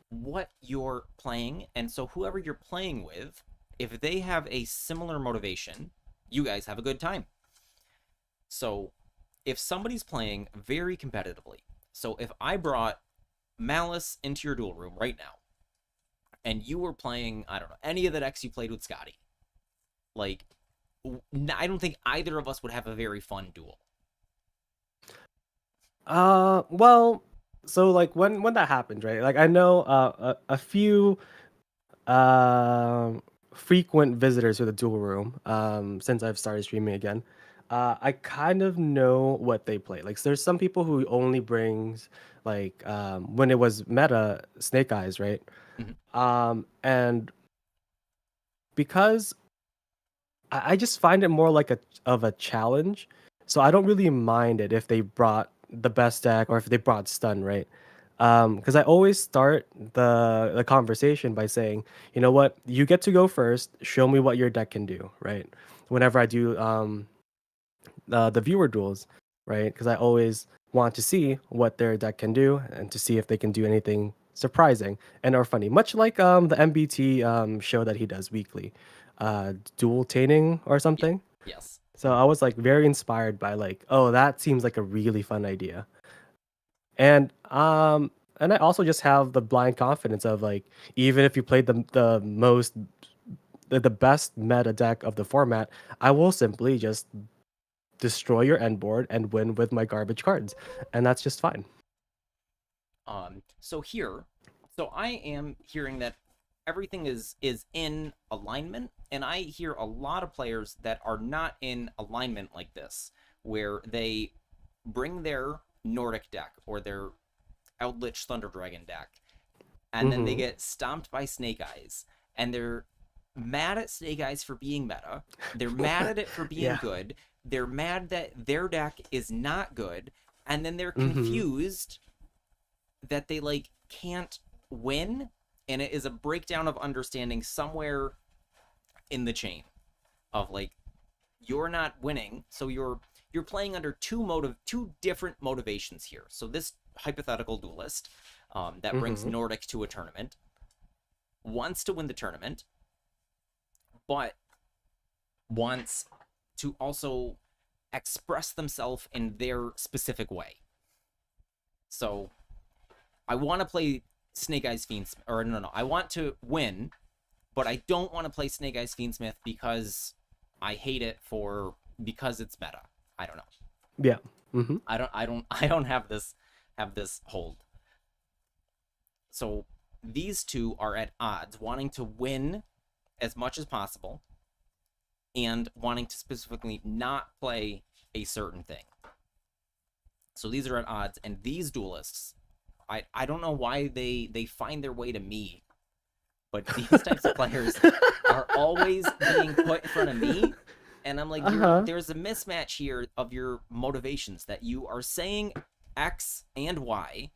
Speaker 1: what you're playing, and so whoever you're playing with, if they have a similar motivation, you guys have a good time. So if somebody's playing very competitively, so if I brought Malice into your duel room right now, and you were playing, I don't know, any of the decks you played with Scotty, like, I don't think either of us would have a very fun duel.
Speaker 2: Well, so like when that happened, right? Like I know a few frequent visitors to the duel room since I've started streaming again. I kind of know what they play. Like there's some people who only brings like when it was meta Snake Eyes, right? And because I just find it more like of a challenge, so I don't really mind it if they brought the best deck or if they brought stun, right? Because I always start the conversation by saying, you know what, you get to go first. Show me what your deck can do, right? Whenever I do the viewer duels, right? Because I always want to see what their deck can do and to see if they can do anything surprising and or funny, much like the MBT show that he does weekly, dual tainting or something.
Speaker 1: Yes.
Speaker 2: So I was like very inspired by like, oh, that seems like a really fun idea. And I also just have the blind confidence of like, even if you played the best meta deck of the format, I will simply just destroy your end board and win with my garbage cards, and that's just fine.
Speaker 1: So I am hearing that everything is in alignment, and I hear a lot of players that are not in alignment like this, where they bring their Nordic deck or their Eldritch Thunder Dragon deck, and then they get stomped by Snake Eyes, and they're mad at Snake Eyes for being meta. They're mad at it for being good. They're mad that their deck is not good, and then they're confused that they like can't win, and it is a breakdown of understanding somewhere in the chain of like you're not winning, so you're playing under two different motivations here. So this hypothetical duelist that brings
Speaker 2: Mm-hmm.
Speaker 1: Nordic to a tournament wants to win the tournament, but wants to also express themselves in their specific way. So I want to play Snake Eyes Fiendsmith, or no, I want to win, but I don't want to play Snake Eyes Fiendsmith because I hate it because it's meta. I don't know.
Speaker 2: Yeah. Mm-hmm.
Speaker 1: I don't have this hold. So these two are at odds, wanting to win as much as possible and wanting to specifically not play a certain thing. So these are at odds, and these duelists, I don't know why they find their way to me, but these types of players are always being put in front of me, and I'm like,
Speaker 2: Uh-huh.
Speaker 1: there's a mismatch here of your motivations that you are saying X and Y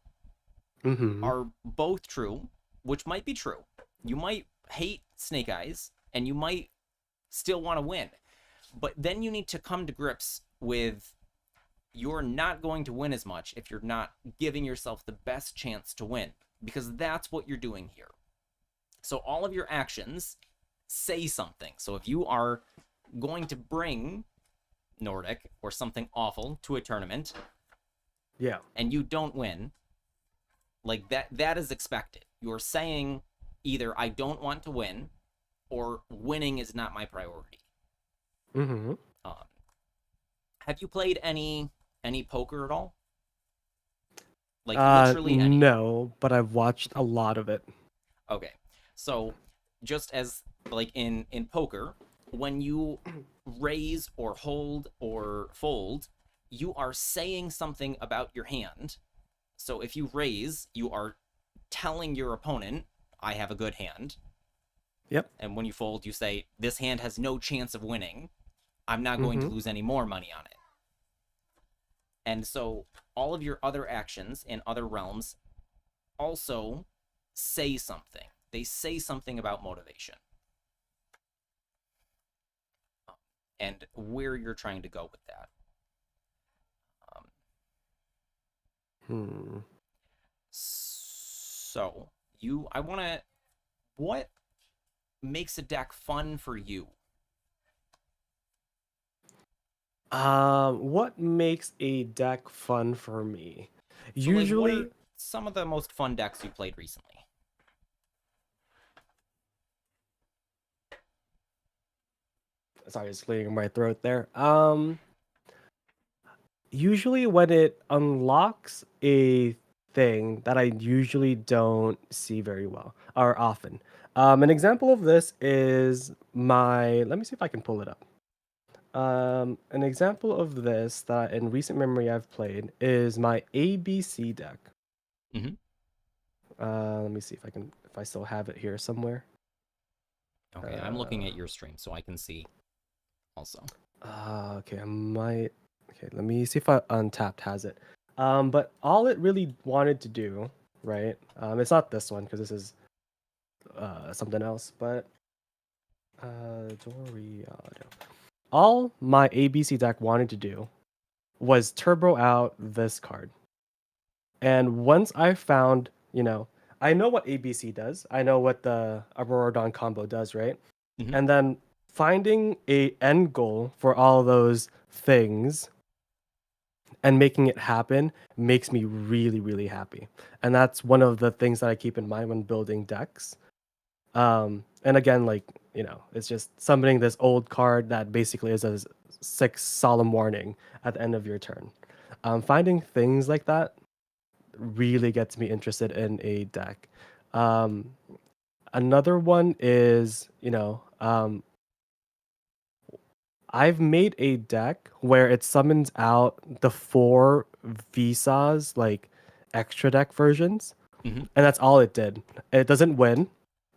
Speaker 2: Mm-hmm.
Speaker 1: are both true, which might be true. You might hate Snake Eyes, and you might still want to win, but then you need to come to grips with you're not going to win as much if you're not giving yourself the best chance to win, because that's what you're doing here. So all of your actions say something. So if you are going to bring Nordic or something awful to a tournament
Speaker 2: Yeah.
Speaker 1: and you don't win, like that is expected. You're saying either I don't want to win or winning is not my priority.
Speaker 2: Mm-hmm.
Speaker 1: Um, have you played any poker at all? Like literally any?
Speaker 2: No, but I've watched a lot of it.
Speaker 1: Okay. So just as like in poker, when you raise or hold or fold, you are saying something about your hand. So if you raise, you are telling your opponent, I have a good hand.
Speaker 2: Yep.
Speaker 1: And when you fold, you say, this hand has no chance of winning. I'm not going to
Speaker 2: Mm-hmm.
Speaker 1: lose any more money on it. And so all of your other actions in other realms also say something. They say something about motivation and where you're trying to go with that. Um,
Speaker 2: Hmm.
Speaker 1: so I want to. What makes a deck fun for you?
Speaker 2: What makes a deck fun for me?
Speaker 1: So like, what are
Speaker 2: Usually,
Speaker 1: some of the most fun decks you played recently?
Speaker 2: sorry, it's clearing my throat there. Usually when it unlocks a thing that I usually don't see very well or often. An example of this is let me see if I can pull it up. An example of this that in recent memory I've played is my ABC deck.
Speaker 1: Mm-hmm.
Speaker 2: Let me see if I still have it here somewhere.
Speaker 1: Okay, I'm looking
Speaker 2: Uh,
Speaker 1: at your stream so I can see also.
Speaker 2: okay, I might. Okay, let me see if Untapped has it. But all it really wanted to do, right? It's not this one because this is something else, but Doriado. All my ABC deck wanted to do was turbo out this card. And once I found, I know what ABC does. I know what the Aurora Dawn combo does, right?
Speaker 1: Mm-hmm.
Speaker 2: And then finding a end goal for all those things and making it happen makes me really, really happy. And that's one of the things that I keep in mind when building decks. And again, like, it's just summoning this old card that basically is a six solemn warning at the end of your turn. Finding things like that really gets me interested in a deck. Um, Another one is, I've made a deck where it summons out the four Visas, like extra deck versions,
Speaker 1: Mm-hmm.
Speaker 2: and that's all it did. It doesn't win,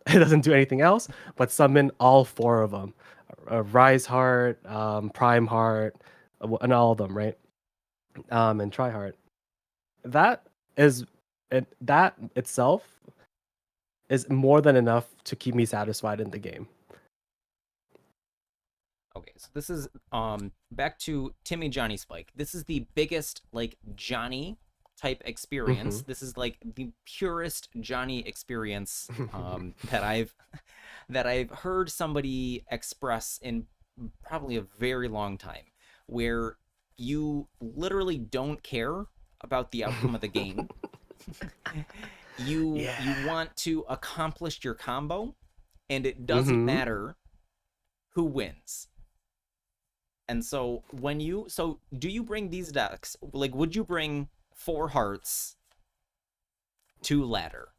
Speaker 2: it doesn't do anything else, but summon all four of them, Rise Heart, Prime Heart, and all of them, right? And Try Heart. That is And that itself is more than enough to keep me satisfied in the game.
Speaker 1: Okay, so this is back to Timmy Johnny Spike. This is the biggest like Johnny type experience.
Speaker 2: Hmm.
Speaker 1: This is like the purest Johnny experience that I've heard somebody express in probably a very long time, where you literally don't care about the outcome of the game. You
Speaker 2: Yeah.
Speaker 1: want to accomplish your combo, and it doesn't
Speaker 2: Hmm.
Speaker 1: matter who wins. And so do you bring these decks? Like, would you bring 4 hearts to ladder?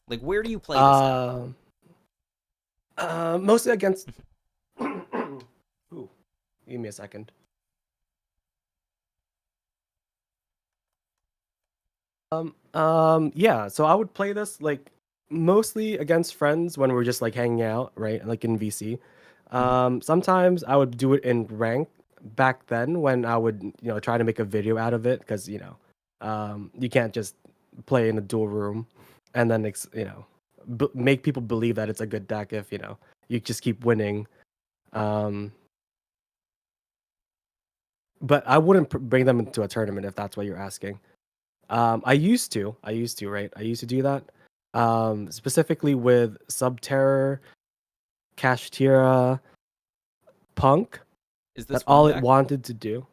Speaker 1: Like, where do you play this deck?
Speaker 2: Um, Mostly against. Ooh, give me a second. Yeah. So I would play this like mostly against friends when we're just like hanging out, right? Like in VC.
Speaker 1: Mhm.
Speaker 2: Sometimes I would do it in rank back then when I would, try to make a video out of it because, you can't just play in a dual room and then, make people believe that it's a good deck if, you just keep winning. Um, but I wouldn't bring them into a tournament if that's what you're asking. Right? I used to do that. Specifically with Subterror, Kashtira, Punk.
Speaker 1: Is
Speaker 2: That
Speaker 1: this one
Speaker 2: all it
Speaker 1: deck?
Speaker 2: wanted to do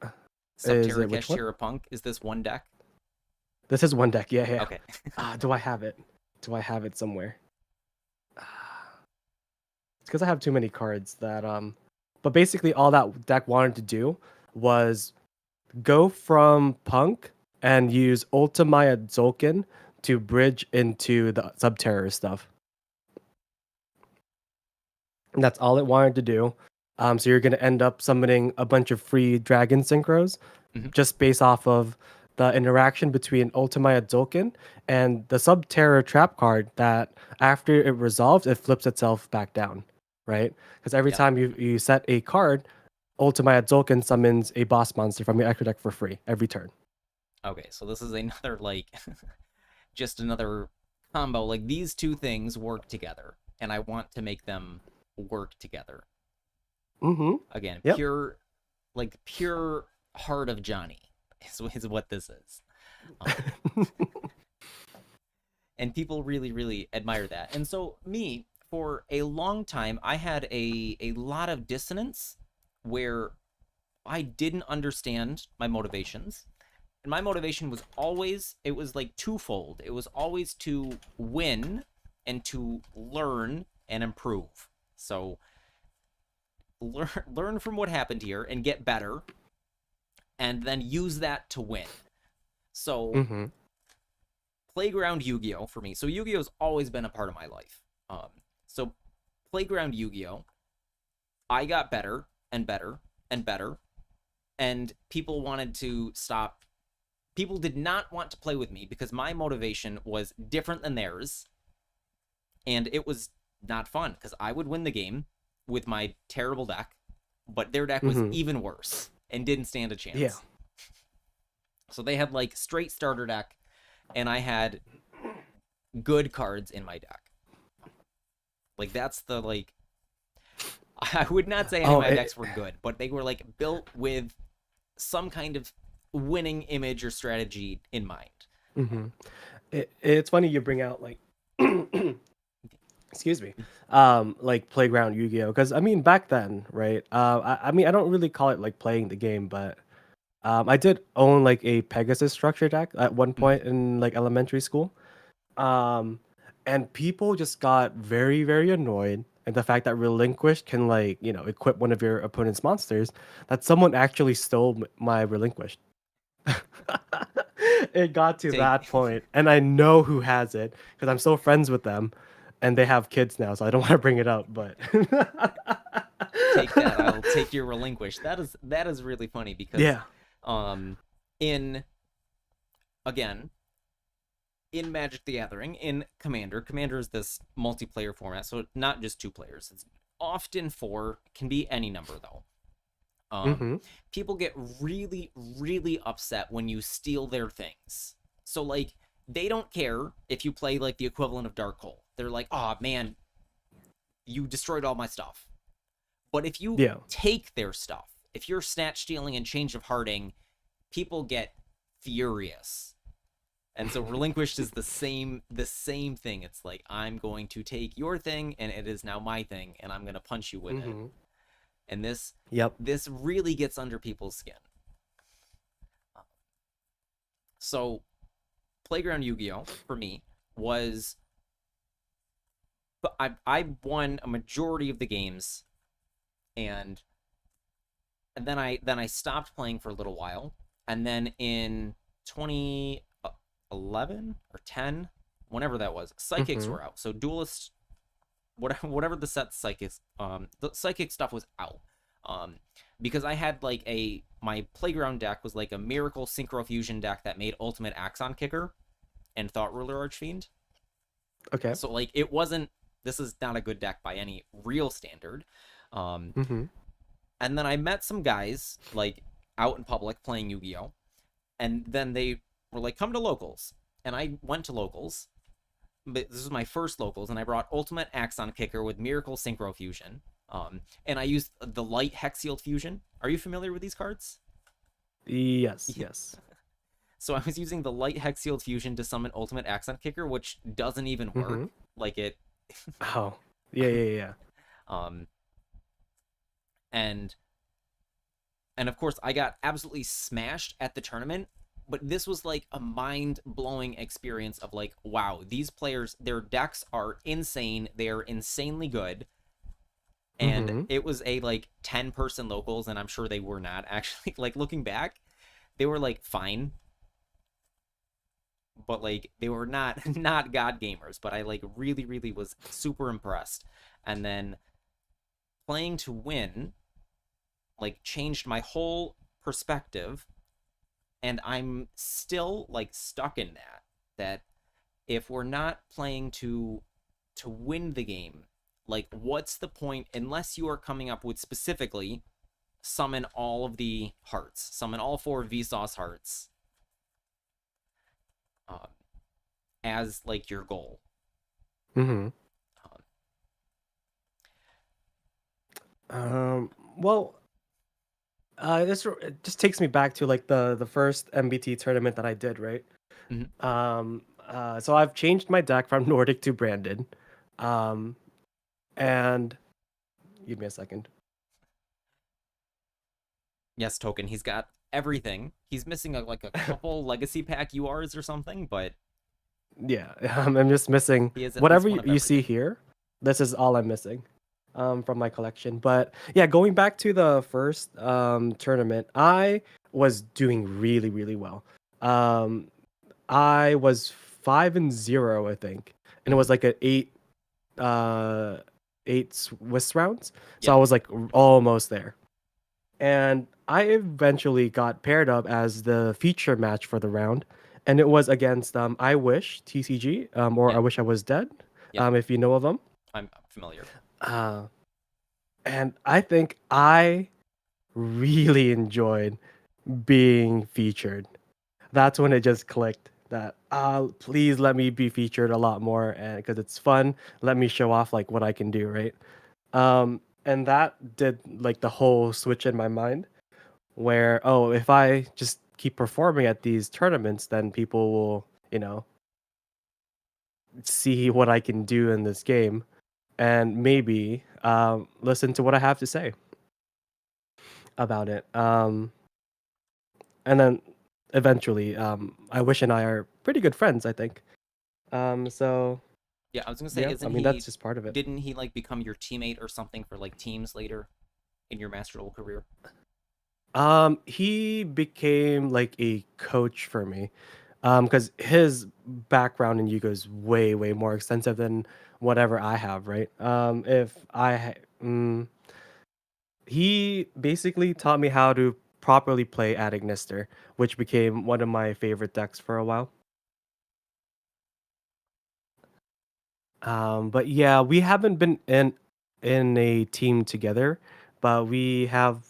Speaker 2: is
Speaker 1: Subterra
Speaker 2: it which one?
Speaker 1: Kashtira Punk? Is this one deck?
Speaker 2: This is one deck. Yeah, yeah.
Speaker 1: Okay.
Speaker 2: Do I have it? Do I have it somewhere? Ah, it's because I have too many cards that But basically, all that deck wanted to do was go from Punk and use Ultimaya Zolkin to bridge into the Subterror stuff. And that's all it wanted to do. So you're going to end up summoning a bunch of free dragon synchros
Speaker 1: Mhm.
Speaker 2: just based off of the interaction between Ultimaya Dzolkin and the Subterror trap card that after it resolves, it flips itself back down, right? Because every
Speaker 1: Yep.
Speaker 2: time you set a card, Ultimaya Dzolkin summons a boss monster from your extra deck for free every turn.
Speaker 1: Okay, so this is another like just another combo. Like these two things work together, and I want to make them work together.
Speaker 2: Mm-hmm.
Speaker 1: Again,
Speaker 2: Yep.
Speaker 1: pure heart of Johnny is what this is. Um, and people really really admire that. And so me, for a long time, I had a lot of dissonance where I didn't understand my motivations. And my motivation was always, it was like twofold. It was always to win and to learn and improve. So learn from what happened here and get better, and then use that to win. So
Speaker 2: Mm-hmm.
Speaker 1: Playground Yu-Gi-Oh for me. So Yu-Gi-Oh's always been a part of my life. So Playground Yu-Gi-Oh, I got better and better and better, and people wanted to stop. People did not want to play with me because my motivation was different than theirs, and it was not fun because I would win the game with my terrible deck, but their deck was
Speaker 2: Mm-hmm.
Speaker 1: even worse and didn't stand a
Speaker 2: Yeah.
Speaker 1: chance. So they had like straight starter deck, and I had good cards in my deck. Like that's the like I would not say any of
Speaker 2: Oh,
Speaker 1: my decks were good, but they were like built with some kind of winning image or strategy in mind.
Speaker 2: mm-hmm. It's funny you bring out like excuse me, like playground Yu-Gi-Oh, because I mean back then, right? I mean I don't really call it like playing the game, but I did own like a Pegasus structure deck at one
Speaker 1: Mhm.
Speaker 2: point in like elementary school. um and people just got very very annoyed at the fact that Relinquish can like equip one of your opponent's monsters, that someone actually stole my Relinquish. It got to
Speaker 1: Take
Speaker 2: that point, and I know who has it because I'm still friends with them, and they have kids now, so I don't want to bring it up. But
Speaker 1: take that. I'll take your relinquish. That is really funny because
Speaker 2: yeah.
Speaker 1: um in again in Magic the Gathering, in Commander is this multiplayer format, so not just 2 players. It's often 4, can be any number though. Um
Speaker 2: Mm-hmm.
Speaker 1: People get really really upset when you steal their things. So like they don't care if you play like the equivalent of Dark Hole. They're like, oh man, you destroyed all my stuff. But if you
Speaker 2: Yeah.
Speaker 1: take their stuff, if you're snatch stealing and change of hearting, people get furious. And so relinquished is the same thing. It's like I'm going to take your thing and it is now my thing and I'm going to punch you with it.
Speaker 2: Mm-hmm.
Speaker 1: And this
Speaker 2: Yep.
Speaker 1: this really gets under people's skin. So Playground Yu-Gi-Oh for me was but I won a majority of the games and then I stopped playing for a little while and then in 2011 or 10 whenever that was psychics
Speaker 2: Mm-hmm.
Speaker 1: were out so duelist whatever the set psychics the psychic stuff was out um because I had like a my playground deck was like a miracle synchro fusion deck that made ultimate axon kicker and thought ruler archfiend.
Speaker 2: Okay.
Speaker 1: So like it wasn't this is not a good deck by any real standard. um
Speaker 2: Mm-hmm.
Speaker 1: and then I met some guys like out in public playing Yu-Gi-Oh, and then they were like, "Come to locals," and I went to locals. But this was my first locals, and I brought Ultimate Axon Kicker with Miracle Synchro Fusion. And I used the Light Hexial Fusion. Are you familiar with these cards?
Speaker 2: Yes. Yes.
Speaker 1: So I was using the Light Hexial Fusion to summon Ultimate Axon Kicker, which doesn't even work.
Speaker 2: Mm-hmm.
Speaker 1: Like it.
Speaker 2: Oh. Yeah. Yeah. Yeah.
Speaker 1: Um, and and of course I got absolutely smashed at the tournament, but this was like a mind-blowing experience of like, wow, these players, their decks are insane, they're insanely good. And
Speaker 2: Mm-hmm.
Speaker 1: it was a like 10-person locals, and I'm sure they were not actually like looking back, they were like fine, but like they were not not god gamers, but I like really really was super impressed. And then playing to win like changed my whole perspective, and I'm still like stuck in that if we're not playing to win the game, like what's the point unless you are coming up with specifically summon all of the hearts, summon all 4 Vsauce hearts um, as like your goal.
Speaker 2: Mm-hmm.
Speaker 1: um,
Speaker 2: Well, it just takes me back to like the first MBT tournament that I did, right?
Speaker 1: mhm.
Speaker 2: So I've changed my deck from Nordic to Branded, um, and give me a second.
Speaker 1: Yes, token, he's got everything. He's missing like a couple legacy pack URs or something, but
Speaker 2: Yeah, I'm just missing
Speaker 1: he has at least
Speaker 2: whatever
Speaker 1: one of
Speaker 2: you see
Speaker 1: everything.
Speaker 2: here. This is all I'm missing, from my collection. But yeah, going back to the first tournament, I was doing really, really well. Um, I was 5-0, I think, and it
Speaker 1: Mhm.
Speaker 2: was like an uh, eight Swiss rounds. So I
Speaker 1: Yep.
Speaker 2: was like almost there, and I eventually got paired up as the feature match for the round, and it was against I Wish TCG, or I
Speaker 1: Yep.
Speaker 2: Wish I Was Dead,
Speaker 1: Yep.
Speaker 2: if you know of them.
Speaker 1: I'm familiar.
Speaker 2: Uh, and I think I really enjoyed being featured. That's when it just clicked that please let me be featured a lot more, and because it's fun, let me show off like what I can do, right? And that did like the whole switch in my mind where, oh, if I just keep performing at these tournaments, then people will, see what I can do in this game and maybe listen to what I have to say about it. And then eventually, I Wish and I are pretty good friends, I think. So
Speaker 1: Yeah, I was gonna say,
Speaker 2: yeah, I
Speaker 1: isn't
Speaker 2: mean that's
Speaker 1: he?
Speaker 2: just part of it.
Speaker 1: Didn't he like become your teammate or something for like teams later in your Master Duel career?
Speaker 2: He became like a coach for me, because his background in Yugo is way, way more extensive than whatever I have, right? He basically taught me how to properly play Adignister, which became one of my favorite decks for a while. But yeah, we haven't been in a team together, but we have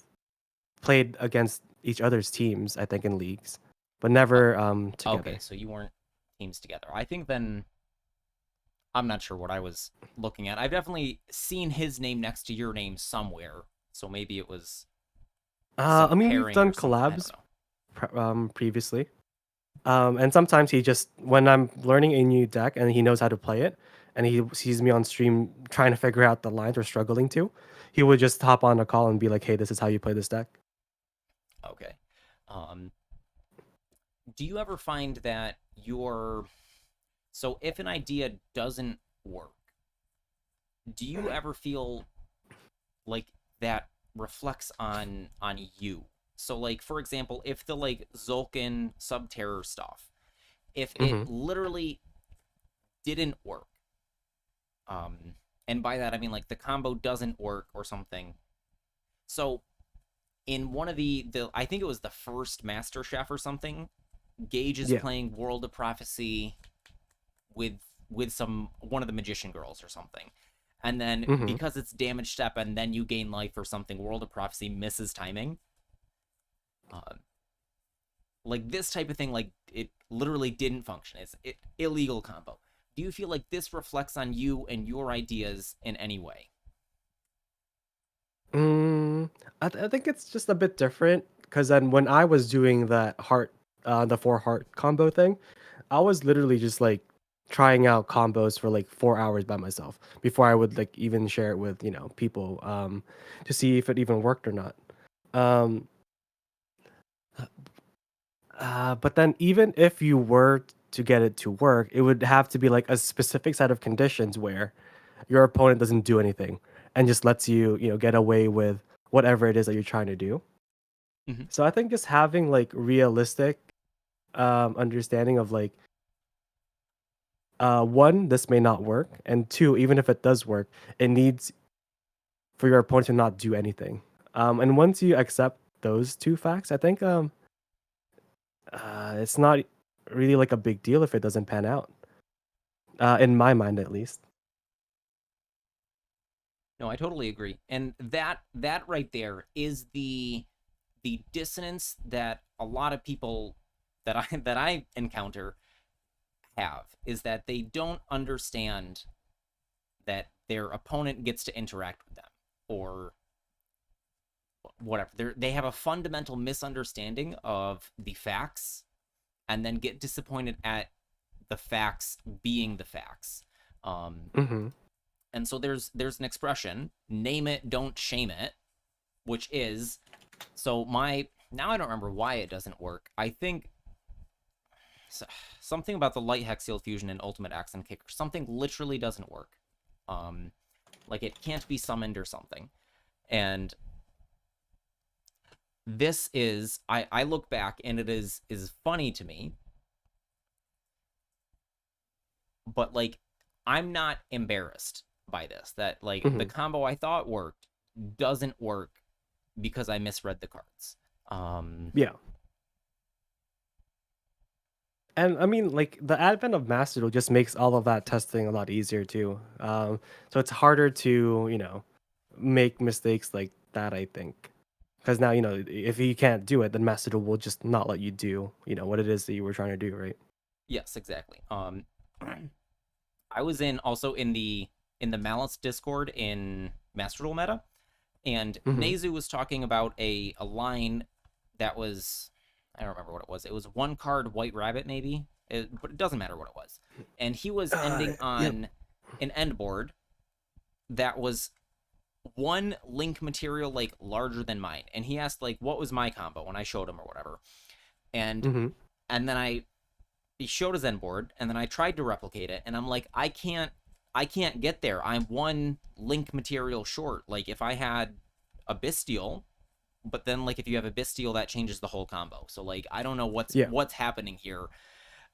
Speaker 2: played against each other's teams, I think, in leagues. but never
Speaker 1: Okay,
Speaker 2: together.
Speaker 1: so you weren't teams together. I think then I'm not sure what I was looking at. I've definitely seen his name next to your name somewhere, so maybe it was some
Speaker 2: I mean, we've
Speaker 1: pairing
Speaker 2: done
Speaker 1: or something. I don't
Speaker 2: collabs
Speaker 1: know.
Speaker 2: previously. And sometimes he just when I'm learning a new deck and he knows how to play it, and he sees me on stream trying to figure out the lines or struggling to, he would just hop on a call and be like, "Hey, this is how you play this deck."
Speaker 1: Okay. Um, do you ever find that your so if an idea doesn't work, do you ever feel like that reflects on you? So like for example, if the like Zulkin Subterror stuff, if it
Speaker 2: Hmm.
Speaker 1: literally didn't work, um, and by that I mean like the combo doesn't work or something. So in one of the I think it was the first Master Chef or something, Gage is
Speaker 2: Yeah.
Speaker 1: playing World of Prophecy with some one of the magician girls or something. And then
Speaker 2: Hmm.
Speaker 1: because it's damage step and then you gain life or something, World of Prophecy misses timing. Uh, like this type of thing, like it literally didn't function. It's illegal combo. Do you feel like this reflects on you and your ideas in any way?
Speaker 2: Mm, I think it's just a bit different because then when I was doing that heart, the four heart combo thing, I was literally just like trying out combos for like 4 hours by myself before I would like even share it with people to see if it even worked or not. Um, but then even if you were to get it to work, it would have to be like a specific set of conditions where your opponent doesn't do anything and just lets you get away with whatever it is that you're trying to do.
Speaker 1: Mm-hmm.
Speaker 2: So I think just having like realistic understanding of like one, this may not work, and two, even if it does work, it needs for your opponent to not do anything. And once you accept those two facts, I think it's not really like a big deal if it doesn't pan out. In my mind, at least.
Speaker 1: No, I totally agree. And that right there is the dissonance that a lot of people that I encounter have is that they don't understand that their opponent gets to interact with them or whatever. They have a fundamental misunderstanding of the facts and then get disappointed at the facts being the facts. Um,
Speaker 2: Mm-hmm.
Speaker 1: and so there's an expression, name it, don't shame it, which is so my now I don't remember why it doesn't work. I think something about the light Hexial fusion and ultimate axe and kicker. Something literally doesn't work. Um, like it can't be summoned or something. And this is I look back and it is funny to me, but like I'm not embarrassed by this. That like the
Speaker 2: Mm-hmm.
Speaker 1: combo I thought worked doesn't work because I misread the cards. Um,
Speaker 2: Yeah. And I mean, like the advent of Master Duel just makes all of that testing a lot easier too. So it's harder to, make mistakes like that, I think. Because now, if you can't do it, then Master Duel will just not let you do, what it is that you were trying to do, right?
Speaker 1: yes, exactly. I was in also in the Malice Discord in Master Duel Meta, and
Speaker 2: Mm-hmm.
Speaker 1: Nezu was talking about a line that was I don't remember what it was. It was one card White Rabbit maybe, but it doesn't matter what it was. And he was ending
Speaker 2: Yep.
Speaker 1: on an end board that was one link material like larger than mine, and he asked like what was my combo when I showed him or whatever, and
Speaker 2: Mm-hmm.
Speaker 1: then he showed his end board, and then I tried to replicate it, and I'm like I can't get there. I'm one link material short. Like if I had a Bestial, but then like if you have a Bestial, that changes the whole combo. So like I don't know
Speaker 2: Yeah.
Speaker 1: what's happening here.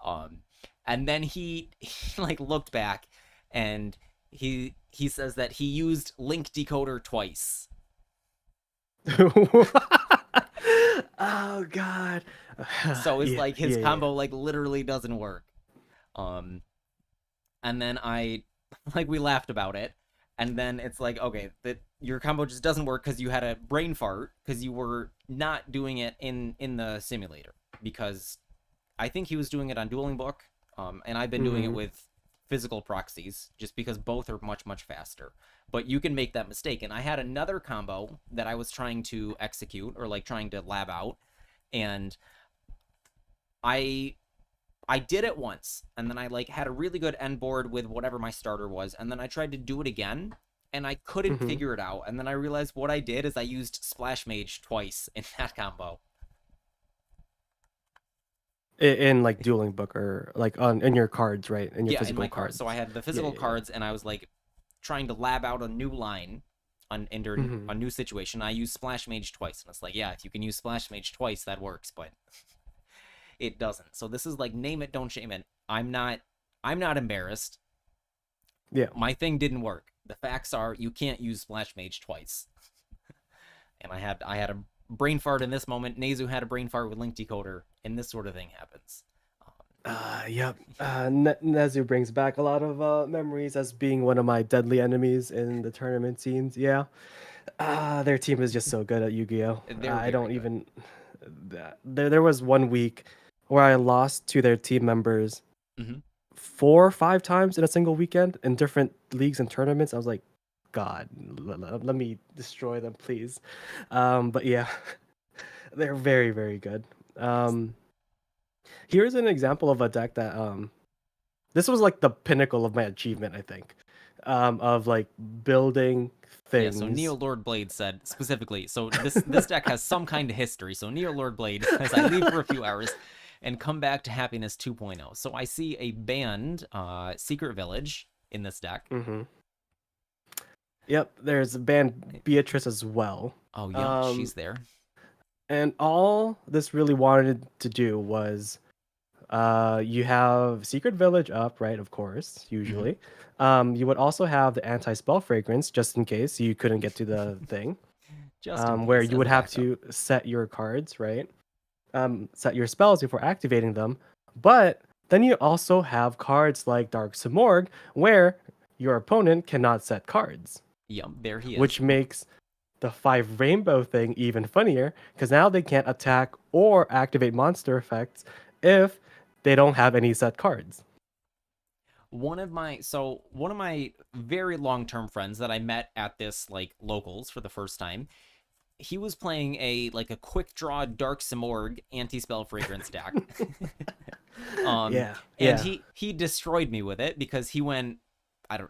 Speaker 1: Um, and then he like looked back, and he says that he used link decoder twice.
Speaker 2: Oh God.
Speaker 1: So it's
Speaker 2: Yeah.
Speaker 1: like his
Speaker 2: Yeah. Yeah.
Speaker 1: combo like literally doesn't work. Um, and then I like we laughed about it, and then it's like okay that your combo just doesn't work because you had a brain fart because you were not doing it in the simulator because I think he was doing it on Dueling Book, and I've been doing it
Speaker 2: Mm-hmm.
Speaker 1: with physical proxies, just because both are much much faster. But you can make that mistake, and I had another combo that I was trying to execute or like trying to lab out, and I I did it once, and then I like had a really good end board with whatever my starter was, and then I tried to do it again, and I couldn't
Speaker 2: Mm-hmm.
Speaker 1: figure it out. And then I realized what I did is I used Splash Mage twice in that combo.
Speaker 2: In like dueling book or like on in your cards, right? In your
Speaker 1: Yeah, in my
Speaker 2: physical
Speaker 1: cards. So I
Speaker 2: cards.
Speaker 1: had the
Speaker 2: Yeah,
Speaker 1: physical
Speaker 2: yeah, yeah.
Speaker 1: cards, and I was like trying to lab out a new line under
Speaker 2: Mm-hmm.
Speaker 1: a new situation. I used Splash Mage twice, and it's like, yeah, if you can use Splash Mage twice, that works, but it doesn't. So this is like name it, don't shame it. I'm not embarrassed.
Speaker 2: Yeah.
Speaker 1: My thing didn't work. The facts are you can't use Splash Mage twice. And I had a brain fart in this moment. Nezu had a brain fart with Link Decoder, and this sort of thing happens. Um,
Speaker 2: Yep. Nezu brings back a lot of memories as being one of my deadly enemies in the tournament scenes. Yeah. Their team is just so good at Yu-Gi-Oh.
Speaker 1: they're
Speaker 2: I
Speaker 1: very
Speaker 2: don't
Speaker 1: good.
Speaker 2: even. There was one week where I lost to their team members
Speaker 1: Hmm.
Speaker 2: 4 or 5 times in a single weekend in different leagues and tournaments. I was like, God, let me destroy them, please. But yeah, they're very, very good. Um, Here's an example of a deck that this was like the pinnacle of my achievement, I think, of like building
Speaker 1: Yeah, so Neo
Speaker 2: things.
Speaker 1: Lord Blade said specifically. So this deck has some kind of history. So Neo Lord Blade says I leave for a few hours and come back to Happiness 2.0. So I see a banned Secret Village in this deck.
Speaker 2: Hmm. Yep, there's a band Beatrice as well.
Speaker 1: Oh, yep,
Speaker 2: Um,
Speaker 1: she's there.
Speaker 2: and all this really wanted to do was you have Secret Village up, right? Of course,
Speaker 1: Hmm.
Speaker 2: usually. You would also have the anti-spell fragrance just in case you couldn't get to the thing,
Speaker 1: Just in
Speaker 2: where
Speaker 1: case,
Speaker 2: you
Speaker 1: as
Speaker 2: would
Speaker 1: a
Speaker 2: have
Speaker 1: backup.
Speaker 2: to set your cards, right? Set your spells before activating them. But then you also have cards like Dark Simorg, where your opponent cannot set cards,
Speaker 1: Yep, there he is.
Speaker 2: which makes the five rainbow thing even funnier because now they can't attack or activate monster effects if they don't have any set cards.
Speaker 1: One of my very long-term friends that I met at this like locals for the first time, he was playing a quick draw Dark Simorg anti-spell fragrance deck. um
Speaker 2: Yeah,
Speaker 1: and
Speaker 2: yeah.
Speaker 1: he destroyed me with it because he went,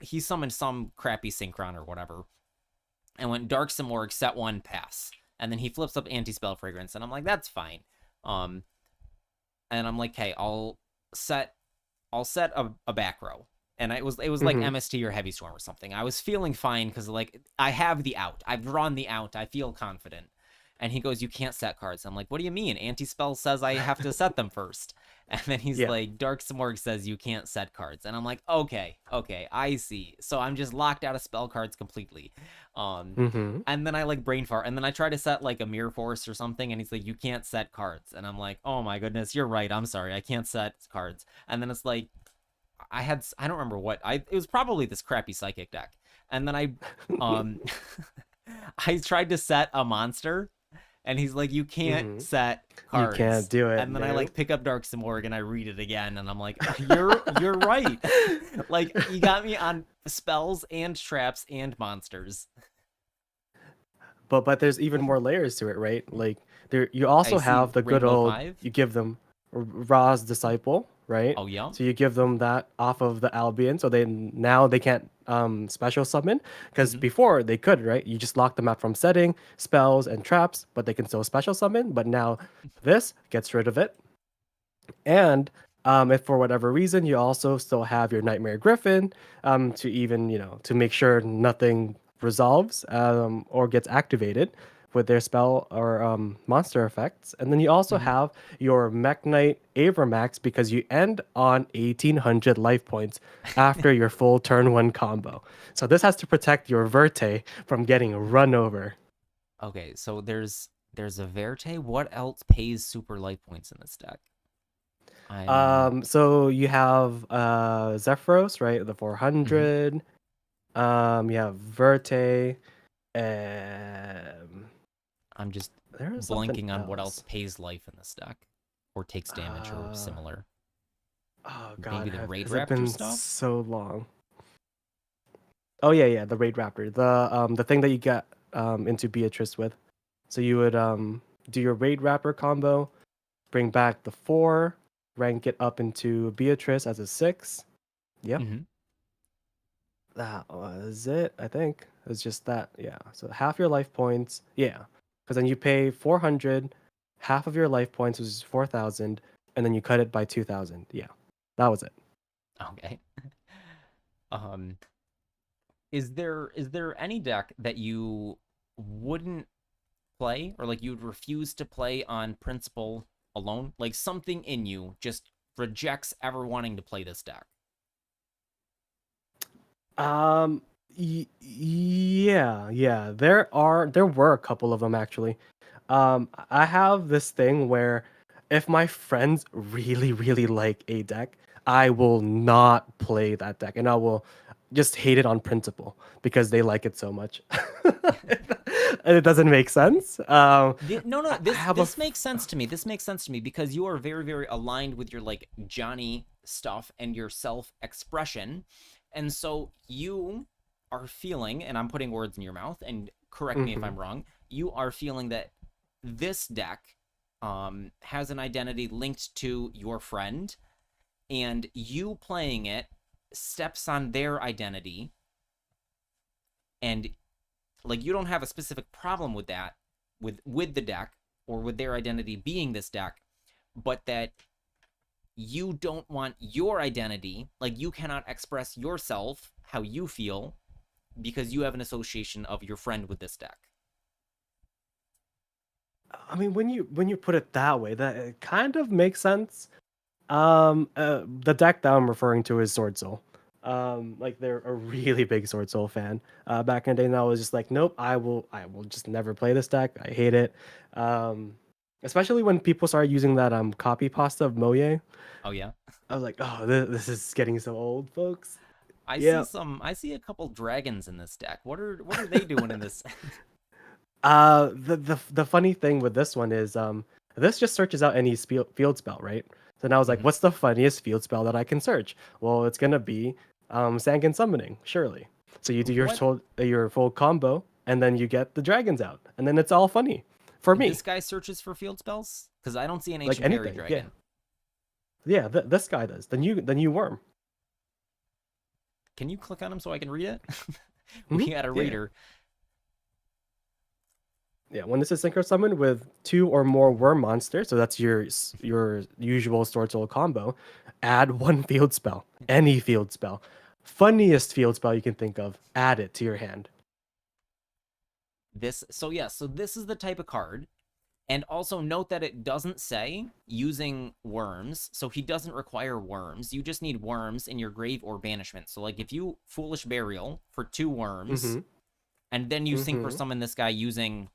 Speaker 1: he summoned some crappy synchron or whatever and went Dark Simorg set one pass. And then he flips up anti-spell fragrance and I'm like, that's fine. Um and I'm like, hey, set I'll set a back row. And it was like
Speaker 2: Hmm.
Speaker 1: MST or Heavy Storm or something. I was feeling fine because like I have the out. I've drawn the out. I feel confident. And he goes, "You can't set cards." I'm like, "What do you mean? Anti-spell says I have to set them first." And then he's
Speaker 2: Yeah.
Speaker 1: like, "Dark Smorg says you can't set cards." And I'm like, "Okay, okay, I see." So I'm just locked out of spell cards completely. Um,
Speaker 2: Hmm.
Speaker 1: and then I like brain fart, and then I try to set like a Mirror Force or something, and he's like, "You can't set cards." And I'm like, "Oh my goodness, you're right. I'm sorry, I can't set cards." And then it's like I don't remember what it was, probably this crappy psychic deck. And then um I tried to set a monster and he's like, you can't
Speaker 2: Hmm.
Speaker 1: set
Speaker 2: You can't
Speaker 1: cards.
Speaker 2: do it,
Speaker 1: And then I
Speaker 2: no.
Speaker 1: like pick up Dark Simorg and I read it again and I'm like, you're right. Like you got me on spells and traps and monsters.
Speaker 2: But there's even more layers to it, right? Like there, you
Speaker 1: I
Speaker 2: also
Speaker 1: see
Speaker 2: have the good
Speaker 1: Rainbow
Speaker 2: old.
Speaker 1: 5.
Speaker 2: You give them Ra's disciple, right?
Speaker 1: Oh yeah.
Speaker 2: So you give them that off of the Albion, so they now they can't special summon because
Speaker 1: Hmm.
Speaker 2: before they could, right? You just lock them out from setting spells and traps, but they can still special summon. But now this gets rid of it, and if for whatever reason you also still have your Nightmare Griffin, to even to make sure nothing resolves or gets activated with their spell or monster effects, and then you also
Speaker 1: Hmm.
Speaker 2: have your Mech Knight Avermax because you end on 1800 life points after your full turn one combo. So this has to protect your Verte from getting run over.
Speaker 1: Okay, so there's a Verte. What else pays super life points in this deck? I'm
Speaker 2: So you have Zephyros, right? The
Speaker 1: mhm.
Speaker 2: 400. You have Verte. Um,
Speaker 1: I'm just
Speaker 2: there is something
Speaker 1: blanking on what else
Speaker 2: else.
Speaker 1: pays life in this deck or takes damage or
Speaker 2: Uh,
Speaker 1: similar?
Speaker 2: oh
Speaker 1: Maybe
Speaker 2: God,
Speaker 1: the Raid
Speaker 2: has it
Speaker 1: Raptor
Speaker 2: been
Speaker 1: stuff?
Speaker 2: so long? Oh yeah, the Raid Raptor, the thing that you get into Beatrice with. So you would do your Raid Raptor combo, bring back the 4, rank it up into Beatrice as a 6. Yep,
Speaker 1: Hmm.
Speaker 2: that was it. I think it was just that. Yeah. So half your life points. Yeah, because then you pay 400, half of your life points was 4,000, and then you cut it by 2,000. Yeah, that was it.
Speaker 1: Okay. Um, is there any deck that you wouldn't play or like you'd refuse to play on principle alone? Like something in you just rejects ever wanting to play this deck.
Speaker 2: Um, yeah. There were a couple of them actually. I have this thing where if my friends really, really like a deck, I will not play that deck, and I will just hate it on principle because they like it so much. And it doesn't make sense.
Speaker 1: No, no,
Speaker 2: I
Speaker 1: this
Speaker 2: have a
Speaker 1: this makes sense to me. This makes sense to me because you are very, very aligned with your like Johnny stuff and your self-expression. And so you are feeling, and I'm putting words in your mouth, and correct me if
Speaker 2: Mhm.
Speaker 1: I'm wrong, you are feeling that this deck has an identity linked to your friend, and you playing it steps on their identity, and like you don't have a specific problem with that with the deck or with their identity being this deck, but that you don't want your identity, like you cannot express yourself how you feel because you have an association of your friend with this deck.
Speaker 2: I mean, when you put it that way, that it kind of makes sense. The deck that I'm referring to is Sword Soul. Like they're a really big Sword Soul fan. Back in the day, and I was just like, nope, I will just never play this deck. I hate it. Um, Especially when people started using that copy pasta of Moye.
Speaker 1: Oh yeah.
Speaker 2: I was like, oh, this is getting so old, folks. Yeah.
Speaker 1: I see a couple dragons in this deck. What are they doing in this?
Speaker 2: The funny thing with this one is this just searches out any field spell, right? So now I was like,
Speaker 1: Mhm.
Speaker 2: what's the funniest field spell that I can search? Well, it's gonna be Sangan summoning, surely. So you do
Speaker 1: What
Speaker 2: your full combo, and then you get the dragons out, and then it's all funny for me.
Speaker 1: this guy searches for field spells? Because I don't see an
Speaker 2: Like
Speaker 1: ancient fairy
Speaker 2: anything, yeah,
Speaker 1: dragon.
Speaker 2: yeah. This guy does. The new worm.
Speaker 1: Can you click on him so I can read it? We
Speaker 2: Hmm.
Speaker 1: got a
Speaker 2: Yeah,
Speaker 1: reader.
Speaker 2: yeah. When this is synchro summon with 2 or more worm monsters, so that's your usual sword soul combo. Add one field spell, any field spell, funniest field spell you can think of. Add it to your hand.
Speaker 1: So this is the type of card. And also note that it doesn't say using worms, so he doesn't require worms. You just need worms in your grave or banishment. So like if you Foolish Burial for 2 worms,
Speaker 2: Mm-hmm.
Speaker 1: and then you synchro
Speaker 2: Mm-hmm.
Speaker 1: summon this guy using,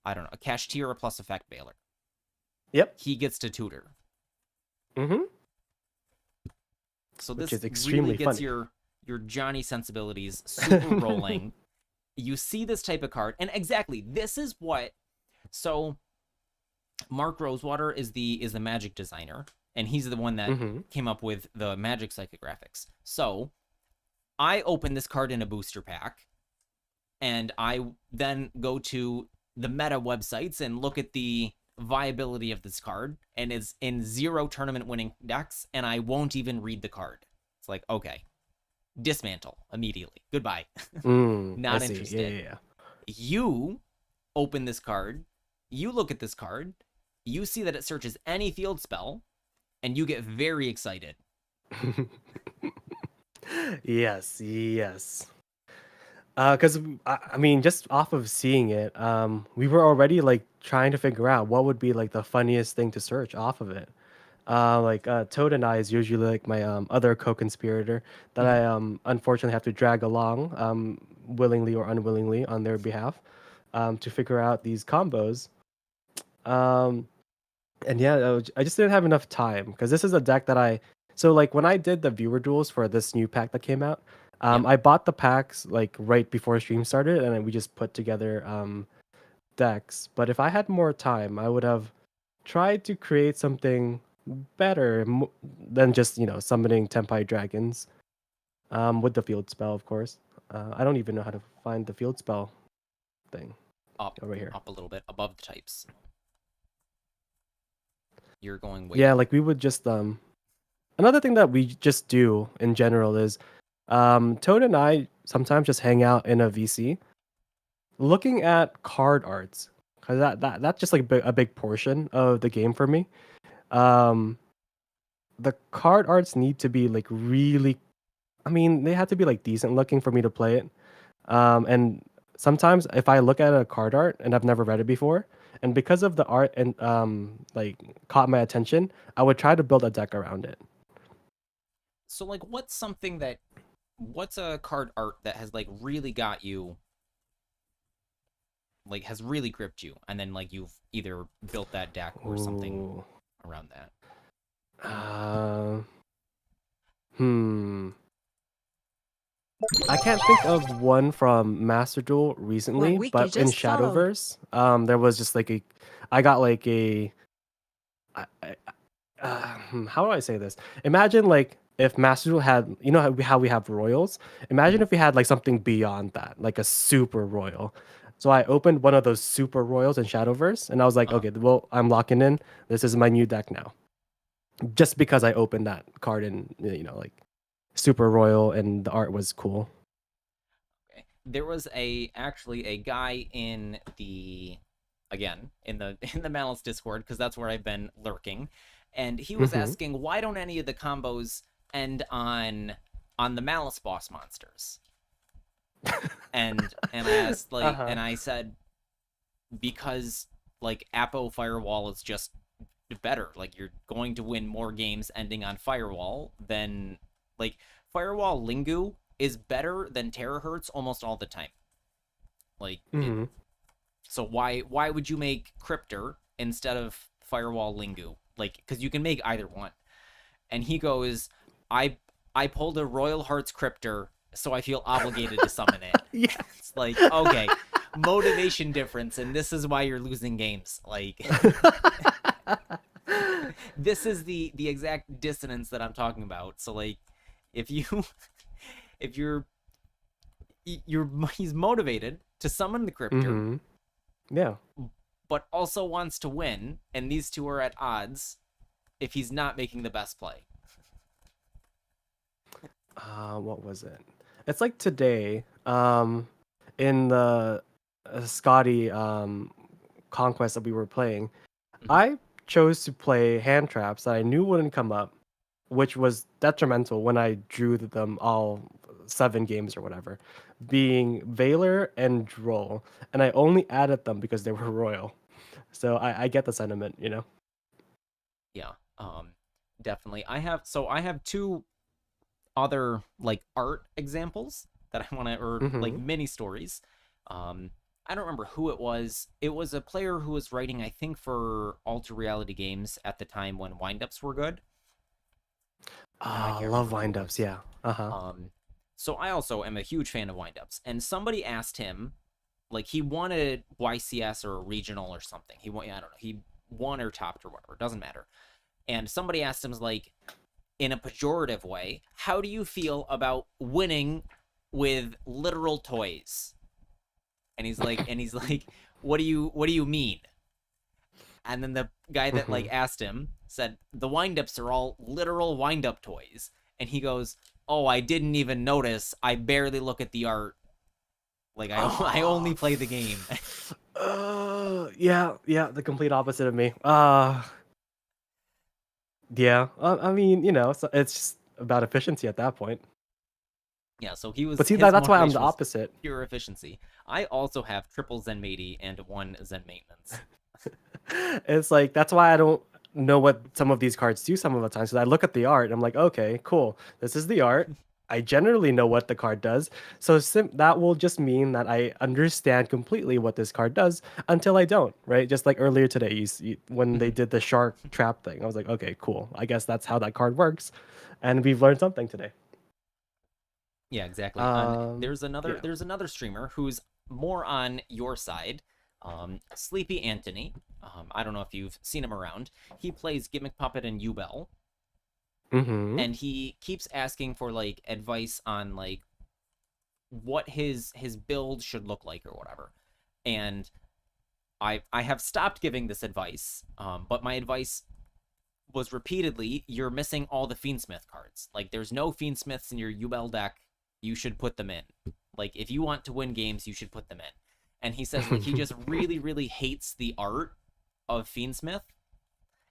Speaker 1: I don't know, a Kashtira plus Effect Veiler,
Speaker 2: Yep.
Speaker 1: he gets to tutor.
Speaker 2: Mm-hmm.
Speaker 1: So
Speaker 2: Which
Speaker 1: this
Speaker 2: is
Speaker 1: really
Speaker 2: extremely
Speaker 1: gets
Speaker 2: funny.
Speaker 1: your Johnny sensibilities super rolling. You see this type of card, and exactly this is what. So Mark Rosewater is the magic designer, and he's the one that
Speaker 2: Mm-hmm.
Speaker 1: came up with the magic psychographics. So I open this card in a booster pack, and I then go to the meta websites and look at the viability of this card, and it's in 0 tournament winning decks, and I won't even read the card. It's like, okay, dismantle immediately. Goodbye.
Speaker 2: I
Speaker 1: Not
Speaker 2: see. Yeah,
Speaker 1: interested.
Speaker 2: yeah,
Speaker 1: You open this card, you look at this card, you see that it searches any field spell, and you get very excited.
Speaker 2: yeah. Yes, yes. Because I mean, just off of seeing it, we were already like trying to figure out what would be like the funniest thing to search off of it. Toad and I is usually like my other co-conspirator that
Speaker 1: Mhm.
Speaker 2: I unfortunately have to drag along willingly or unwillingly on their behalf to figure out these combos. Um, and yeah, I just didn't have enough time because this is a deck that so like when I did the viewer duels for this new pack that came out,
Speaker 1: Yep.
Speaker 2: I bought the packs like right before stream started, and then we just put together decks. But if I had more time, I would have try to create something better than just summoning Tenpai dragons. With the field spell, of course. I don't even know how to find the field spell thing
Speaker 1: Up,
Speaker 2: over here.
Speaker 1: up a little bit above the types. You're going way
Speaker 2: Yeah,
Speaker 1: up.
Speaker 2: like we would just another thing that we just do in general is Toad and I sometimes just hang out in a VC looking at card arts because that's just like a big portion of the game for me. Um, the card arts need to be like really, I mean, they have to be like decent looking for me to play it. And sometimes if I look at a card art and I've never read it before, and because of the art and like caught my attention, I would try to build a deck around it.
Speaker 1: So like, what's a card art that has like really got you, like has really gripped you, and then like you've either built that deck or something
Speaker 2: Ooh.
Speaker 1: around that?
Speaker 2: Uh, hmm. I can't think of one from Master Duel
Speaker 3: What
Speaker 2: recently,
Speaker 3: wiki
Speaker 2: but in
Speaker 3: just followed?
Speaker 2: Shadowverse, there was just like I got like I, how do I say this? Imagine like if Master Duel had, how we have royals. Imagine if we had like something beyond that, like a super royal. So I opened one of those super royals in Shadowverse, and I was like,
Speaker 1: Uh-huh.
Speaker 2: okay, well, I'm locking in. This is my new deck now, just because I opened that card in, like super royal, and the art was cool.
Speaker 1: Okay. There was actually a guy in the, again, in the in the Malice Discord, because that's where I've been lurking, and he was
Speaker 2: Hmm.
Speaker 1: asking why don't any of the combos end on the Malice boss monsters? And I asked like,
Speaker 2: Uh-huh.
Speaker 1: and I said because like Apo Firewall is just better. Like you're going to win more games ending on Firewall than like Firewall Lingu is better than Terahertz almost all the time. Like it,
Speaker 2: Hmm.
Speaker 1: so why would you make Cryptor instead of Firewall Lingu? Like because you can make either one. And he goes, I I pulled a Royal Hearts Cryptor, so I feel obligated to summon it.
Speaker 2: Yeah.
Speaker 1: It's like okay, motivation difference, and this is why you're losing games. Like this is the exact dissonance that I'm talking about. So like if you if you're he's motivated to summon the Cryptor,
Speaker 2: Hmm. Yeah.
Speaker 1: but also wants to win, and these two are at odds if he's not making the best play.
Speaker 2: What was it? It's like today, in the Scotty conquest that we were playing,
Speaker 1: Mhm.
Speaker 2: I chose to play hand traps that I knew wouldn't come up, which was detrimental when I drew them all 7 games or whatever, being Valor and Droll, and I only added them because they were royal. So I get the sentiment.
Speaker 1: Yeah, definitely. I have two other like art examples that I want to, or like
Speaker 2: Mm-hmm.
Speaker 1: mini stories. Um, I don't remember who it was. It was a player who was writing, I think, for Alter Reality Games at the time when windups were good. Now I
Speaker 2: Ah,
Speaker 1: can't
Speaker 2: love
Speaker 1: remember who it
Speaker 2: windups.
Speaker 1: was.
Speaker 2: Yeah. Uh-huh.
Speaker 1: Um, so I also am a huge fan of windups, and somebody asked him, like he wanted YCS or a regional or something. He won, I don't know, he won or topped or whatever. It doesn't matter. And somebody asked him, like, in a pejorative way, how do you feel about winning with literal toys? And he's like, what do you mean? And then the guy that
Speaker 2: Mm-hmm.
Speaker 1: like asked him said the windups are all literal windup toys. And he goes, "Oh, I didn't even notice. I barely look at the art. Like I only
Speaker 2: Oh,
Speaker 1: play the game."
Speaker 2: yeah, yeah, the complete opposite of me. Yeah. I mean, so it's just about efficiency at that point.
Speaker 1: Yeah, so he was
Speaker 2: But see,
Speaker 1: his
Speaker 2: that's why I'm the
Speaker 1: motivation was
Speaker 2: opposite.
Speaker 1: pure efficiency. I also have triple Zen Matey and one Zen maintenance.
Speaker 2: It's like that's why I don't know what some of these cards do some of the time. So I look at the art, and I'm like, okay, cool. This is the art. I generally know what the card does. So that will just mean that I understand completely what this card does until I don't, right? Just like earlier today, when they did the shark trap thing, I was like, okay, cool. I guess that's how that card works. And we've learned something today.
Speaker 1: Yeah, exactly. And
Speaker 2: Yeah.
Speaker 1: there's another streamer who's more on your side. Sleepy Anthony. I don't know if you've seen him around. He plays Gimmick Puppet and Ubel,
Speaker 2: Mm-hmm.
Speaker 1: and he keeps asking for like advice on like what his build should look like or whatever. And I have stopped giving this advice, but my advice was repeatedly, you're missing all the Fiendsmith cards. Like, there's no Fiendsmiths in your UL deck. You should put them in. Like, if you want to win games, you should put them in. And he says, like, he just really, really hates the art of Fiendsmith.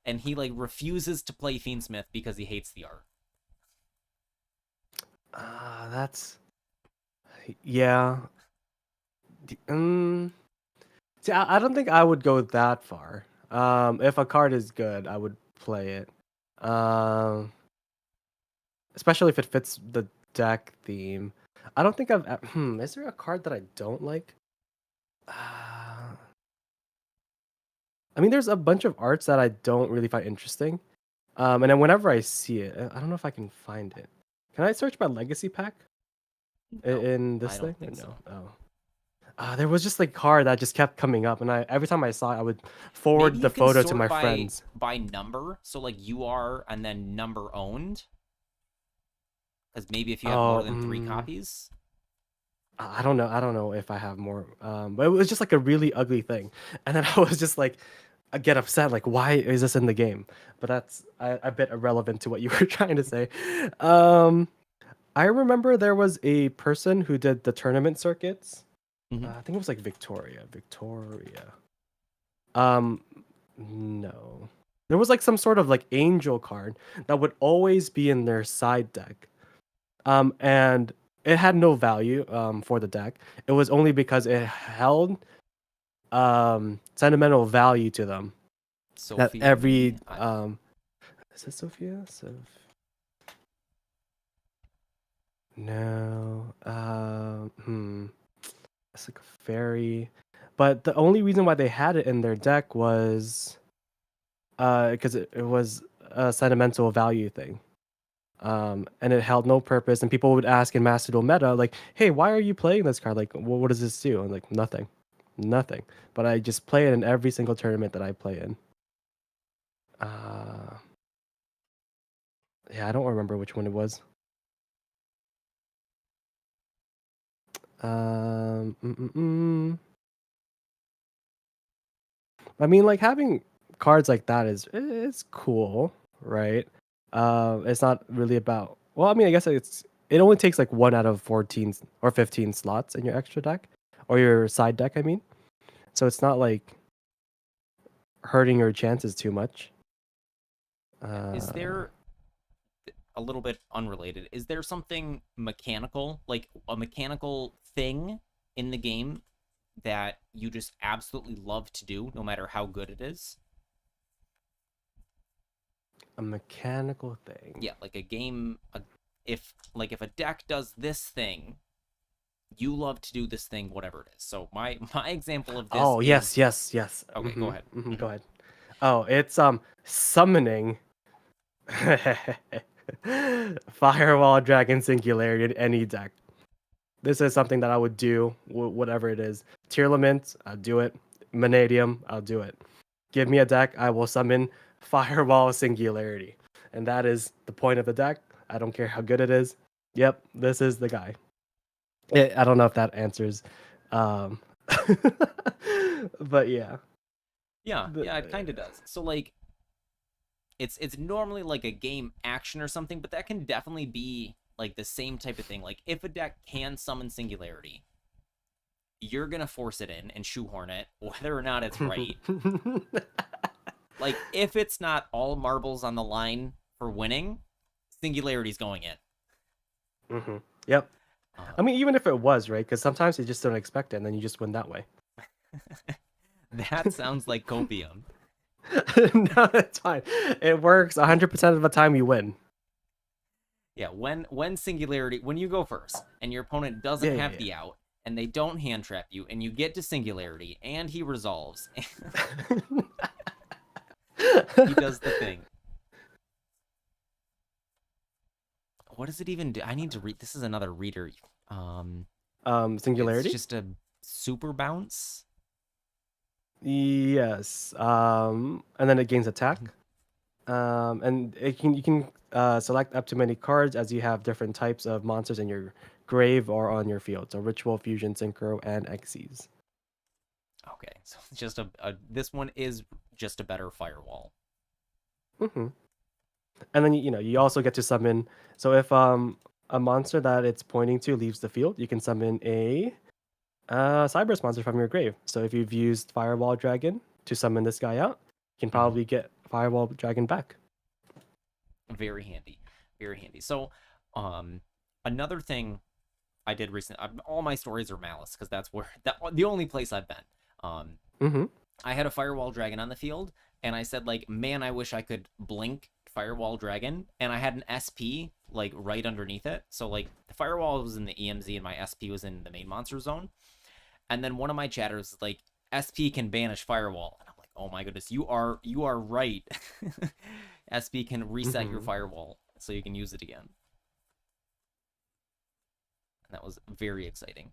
Speaker 1: And he, like, refuses to play Fiendsmith because he hates the art.
Speaker 2: That's yeah. See, I don't think I would go that far. If a card is good, I would play it. Um, especially if it fits the deck theme. I don't think is there a card that I don't like? I mean, there's a bunch of arts that I don't really find interesting. And then whenever I see it, I don't know if I can find it. Can I search by legacy pack
Speaker 1: No,
Speaker 2: in
Speaker 1: I
Speaker 2: this
Speaker 1: don't
Speaker 2: thing?
Speaker 1: think
Speaker 2: No.
Speaker 1: so.
Speaker 2: Oh. There was just like a card that just kept coming up, and every time I saw it, I would
Speaker 1: Maybe
Speaker 2: forward
Speaker 1: you
Speaker 2: the
Speaker 1: can
Speaker 2: photo to
Speaker 1: sort
Speaker 2: my friends.
Speaker 1: by number. So, like, you are and then number owned. Because maybe if you have more
Speaker 2: Oh,
Speaker 1: than 3 copies.
Speaker 2: I don't know. I don't know if I have more. But it was just like a really ugly thing, and then I was just like, I get upset. Like, why is this in the game? But that's a bit irrelevant to what you were trying to say. Um, I remember there was a person who did the tournament circuits.
Speaker 1: Mhm.
Speaker 2: I think it was like Victoria. Victoria. Um, no. There was like some sort of like angel card that would always be in their side deck. And it had no value for the deck. It was only because it held sentimental value to them. That
Speaker 1: Sophia,
Speaker 2: every
Speaker 1: maybe?
Speaker 2: is it Sophia? No. It's like a fairy. But the only reason why they had it in their deck was because it was a sentimental value thing. And it held no purpose, and people would ask in Master Duel meta, like, "Hey, why are you playing this card? Like, what does this do?" And like, nothing, nothing. But I just play it in every single tournament that I play in. Uh, yeah, I don't remember which one it was. Um, mm, mm, mm. I mean, like having cards like that is cool, right? It's not really about. Well, I mean, I guess it only takes like 1 out of 14 or 15 slots in your extra deck or your side deck. I mean, so it's not like hurting your chances too much.
Speaker 1: Is
Speaker 2: Uh,
Speaker 1: there a little bit unrelated? Is there something mechanical, like a mechanical thing in the game that you just absolutely love to do, no matter how good it is?
Speaker 2: a mechanical thing.
Speaker 1: Yeah, like a game. If a deck does this thing, you love to do this thing, whatever it is. So my example of this
Speaker 2: Oh yes,
Speaker 1: is
Speaker 2: yes, yes.
Speaker 1: okay. Go ahead.
Speaker 2: Go ahead. Oh, it's summoning Firewall Dragon Singularity in any deck. This is something that I would do, whatever it is. Tearlament, I'll do it. Manadium, I'll do it. Give me a deck, I will summon Firewall Singularity. And that is the point of the deck. I don't care how good it is. Yep, this is the guy. I don't know if that answers. Um, but yeah.
Speaker 1: Yeah,
Speaker 2: The,
Speaker 1: yeah, it kind of does. So like, it's normally like a game action or something, but that can definitely be like the same type of thing. Like if a deck can summon Singularity, you're gonna force it in and shoehorn it, whether or not it's right. Like if it's not all marbles on the line for winning, Singularity's going in.
Speaker 2: Yep.
Speaker 1: Uh,
Speaker 2: I mean, even if it was, right? Because sometimes you just don't expect it, and then you just win that way.
Speaker 1: that sounds like copium.
Speaker 2: No, it's fine. It works 100% of the time you win.
Speaker 1: Yeah, when Singularity, when you go first and your opponent doesn't
Speaker 2: Yeah,
Speaker 1: have
Speaker 2: yeah,
Speaker 1: the out and they don't hand trap you and you get to Singularity and he resolves, he does the thing. What does it even do? I need to read. This is another reader. It's
Speaker 2: Singularity?
Speaker 1: just a super bounce.
Speaker 2: Yes. And then it gains attack. And you can select up to many cards as you have different types of monsters in your grave or on your field. So ritual, fusion, synchro, and Xyz.
Speaker 1: Okay, so it's just this one is just a better firewall.
Speaker 2: Hmm. And then you also get to summon. So if a monster that it's pointing to leaves the field, you can summon a Cyberus monster from your grave. So if you've used Firewall Dragon to summon this guy out, you can
Speaker 1: Mhm.
Speaker 2: probably get Firewall Dragon back.
Speaker 1: Very handy, very handy. So, another thing I did recently, all my stories are Malice because that's where the only place I've been. Um,
Speaker 2: Hmm.
Speaker 1: I had a Firewall Dragon on the field, and I said like, man, I wish I could blink Firewall Dragon, and I had an SP like right underneath it. So like the Firewall was in the EMZ and my SP was in the main monster zone. And then one of my chatters is like, SP can banish Firewall, and I'm like, oh my goodness, you are right. SP can reset your
Speaker 2: Hmm.
Speaker 1: Firewall so you can use it again. And that was very exciting.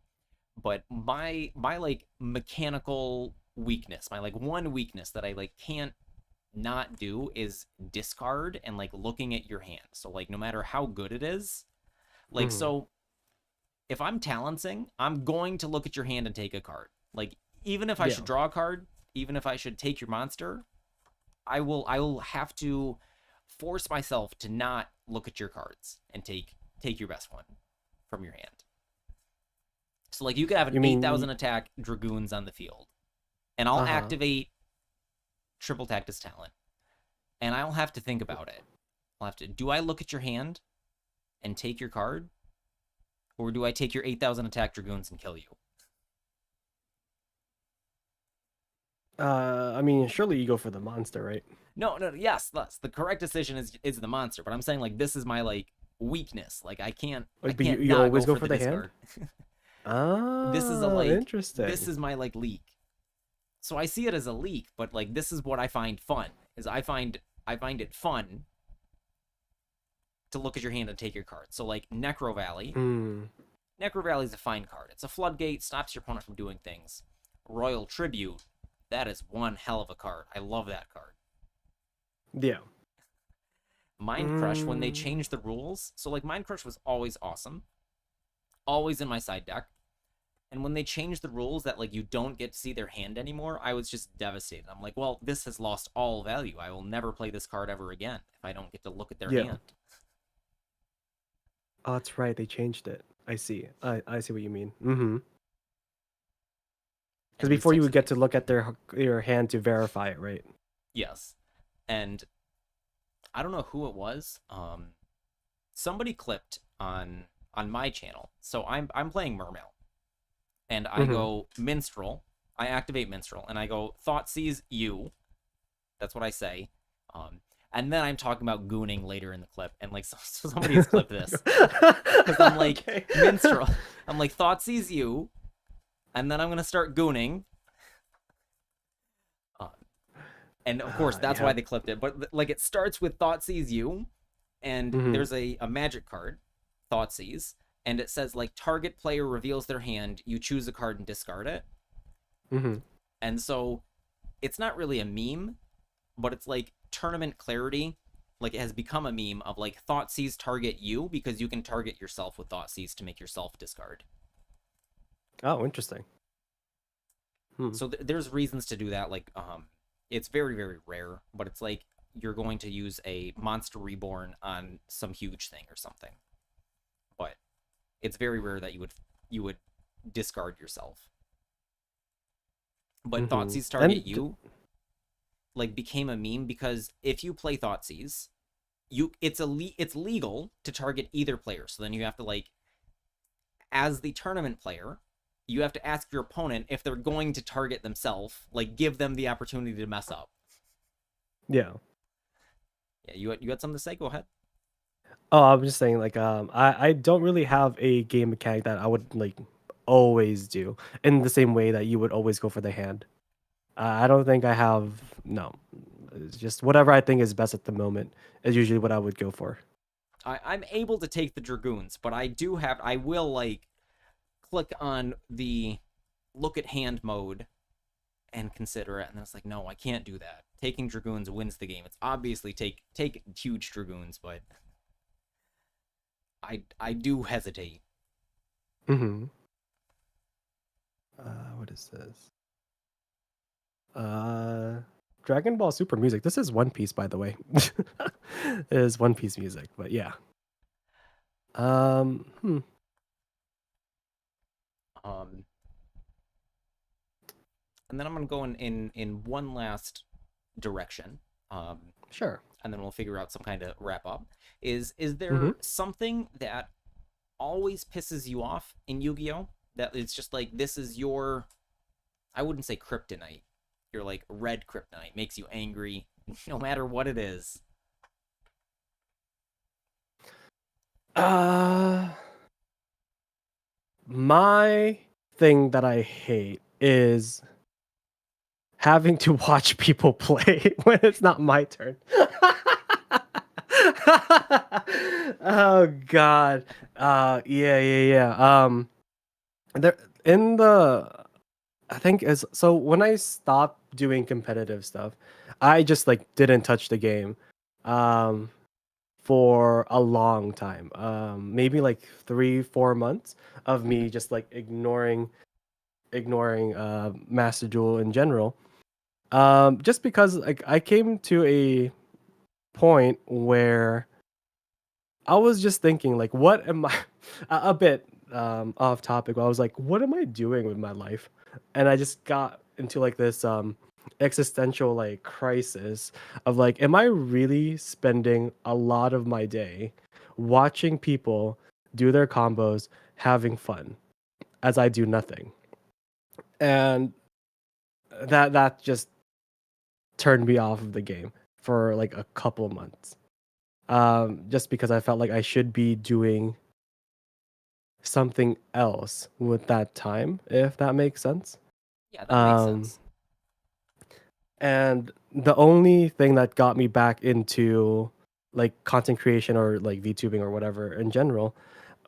Speaker 1: But my like mechanical weakness, my like one weakness that I like can't not do is discard and like looking at your hand. So like no matter how good it is, like
Speaker 2: Hmm.
Speaker 1: so if I'm talancing, I'm going to look at your hand and take a card. Like even if I
Speaker 2: Yeah.
Speaker 1: should draw a card, even if I should take your monster, I will have to force myself to not look at your cards and take your best one from your hand. So like you could have an
Speaker 2: You mean?
Speaker 1: 8,000 attack dragoons on the field, and I'll
Speaker 2: Uh huh.
Speaker 1: activate triple tactus talent, and I'll have to think about it. I'll have to. Do I look at your hand and take your card, or do I take your 8,000 attack dragoons and kill you?
Speaker 2: I mean, surely you go for the monster, right?
Speaker 1: No, no, yes, yes. The correct decision is the monster, but I'm saying like this is my like weakness. Like I
Speaker 2: Like, but
Speaker 1: can't
Speaker 2: you
Speaker 1: not
Speaker 2: always
Speaker 1: go
Speaker 2: go
Speaker 1: for
Speaker 2: for
Speaker 1: the
Speaker 2: the hand.
Speaker 1: discard. This is a
Speaker 2: Ah,
Speaker 1: like this
Speaker 2: interesting.
Speaker 1: is my like leak. So I see it as a leak, but like this is what I find fun. Is I find it fun to look at your hand and take your card. So like Necro Valley.
Speaker 2: Hmm.
Speaker 1: Necro Valley is a fine card. It's a floodgate, stops your opponent from doing things. Royal Tribute, that is one hell of a card. I love that card.
Speaker 2: Yeah.
Speaker 1: Mind Crush, when they
Speaker 2: Mm.
Speaker 1: changed the rules, so like Mind Crush was always awesome, always in my side deck. And when they changed the rules that like you don't get to see their hand anymore, I was just devastated. I'm like, well, this has lost all value. I will never play this card ever again if I don't get to look at their
Speaker 2: Yeah.
Speaker 1: hand.
Speaker 2: Oh, that's right. They changed it. I see. I see what you mean. Mm-hmm. Because
Speaker 1: And these
Speaker 2: before you
Speaker 1: types
Speaker 2: would
Speaker 1: of
Speaker 2: get to
Speaker 1: things.
Speaker 2: look at your hand to verify it, right?
Speaker 1: Yes. And I don't know who it was. Somebody clipped on my channel. So I'm playing Mermail, and I
Speaker 2: Mm-hmm.
Speaker 1: go Minstrel. I activate Minstrel, and I go Thought sees you. That's what I say. Um, and then I'm talking about gooning later in the clip, and like so somebody has clipped this because I'm like
Speaker 2: Okay.
Speaker 1: Minstrel. I'm like Thought sees you, and then I'm gonna start gooning. Uh, and of course that's why
Speaker 2: Yeah.
Speaker 1: they clipped it. But like it starts with Thought sees you, and
Speaker 2: Mm-hmm.
Speaker 1: there's a magic card, Thoughtseize, and it says like target player reveals their hand, you choose a card and discard it.
Speaker 2: Mm-hmm.
Speaker 1: And so it's not really a meme, but it's like tournament clarity. Like it has become a meme of like Thoughtseize target you because you can target yourself with Thoughtseize to make yourself discard.
Speaker 2: Oh, interesting. Hmm.
Speaker 1: So there's reasons to do that. Like it's very very rare, but it's like you're going to use a monster reborn on some huge thing or something. But it's very rare that you would discard yourself. But
Speaker 2: Mm-hmm.
Speaker 1: Thoughtseize target
Speaker 2: And
Speaker 1: you like became a meme because if you play Thoughtseize, it's legal to target either player. So then you have to like as the tournament player, you have to ask your opponent if they're going to target themselves, like give them the opportunity to mess up.
Speaker 2: yeah.
Speaker 1: Yeah, you had something to say? Go ahead.
Speaker 2: Oh, I'm just saying, like, I don't really have a game mechanic that I would like always do in the same way that you would always go for the hand. I don't think I have. No, it's just whatever I think is best at the moment is usually what I would go for.
Speaker 1: I'm able to take the dragoons, but I will like click on the look at hand mode and consider it, and then it's like, no, I can't do that. Taking Dragoons wins the game. It's obviously take huge Dragoons, but I do hesitate.
Speaker 2: Mm-hmm. What is this? Dragon Ball Super music. This is One Piece, by the way. It is One Piece music, but yeah. Hmm.
Speaker 1: Um, and then I'm gonna go in one last direction.
Speaker 2: Sure.
Speaker 1: And then we'll figure out some kind of wrap up. Is
Speaker 2: Mm-hmm.
Speaker 1: there something that always pisses you off in Yu-Gi-Oh? That it's just like this is your, I wouldn't say kryptonite. You're like red kryptonite, makes you angry no matter what it is.
Speaker 2: Uh, my thing that I hate is having to watch people play when it's not my turn. Oh God. Yeah. There in the I think is so when I stopped doing competitive stuff, I just like didn't touch the game um for a long time. Maybe like 3-4 months of me just like ignoring Master Duel in general. Just because like I came to a point where I was just thinking like what am I a bit off topic. I was like what am I doing with my life? And I just got into like this existential like crisis of like am I really spending a lot of my day watching people do their combos having fun as I do nothing? And that just turned me off of the game for like a couple months. Just because I felt like I should be doing something else with that time, if that makes sense.
Speaker 1: Yeah, that makes
Speaker 2: Um,
Speaker 1: sense.
Speaker 2: and the only thing that got me back into like content creation or like VTubing or whatever in general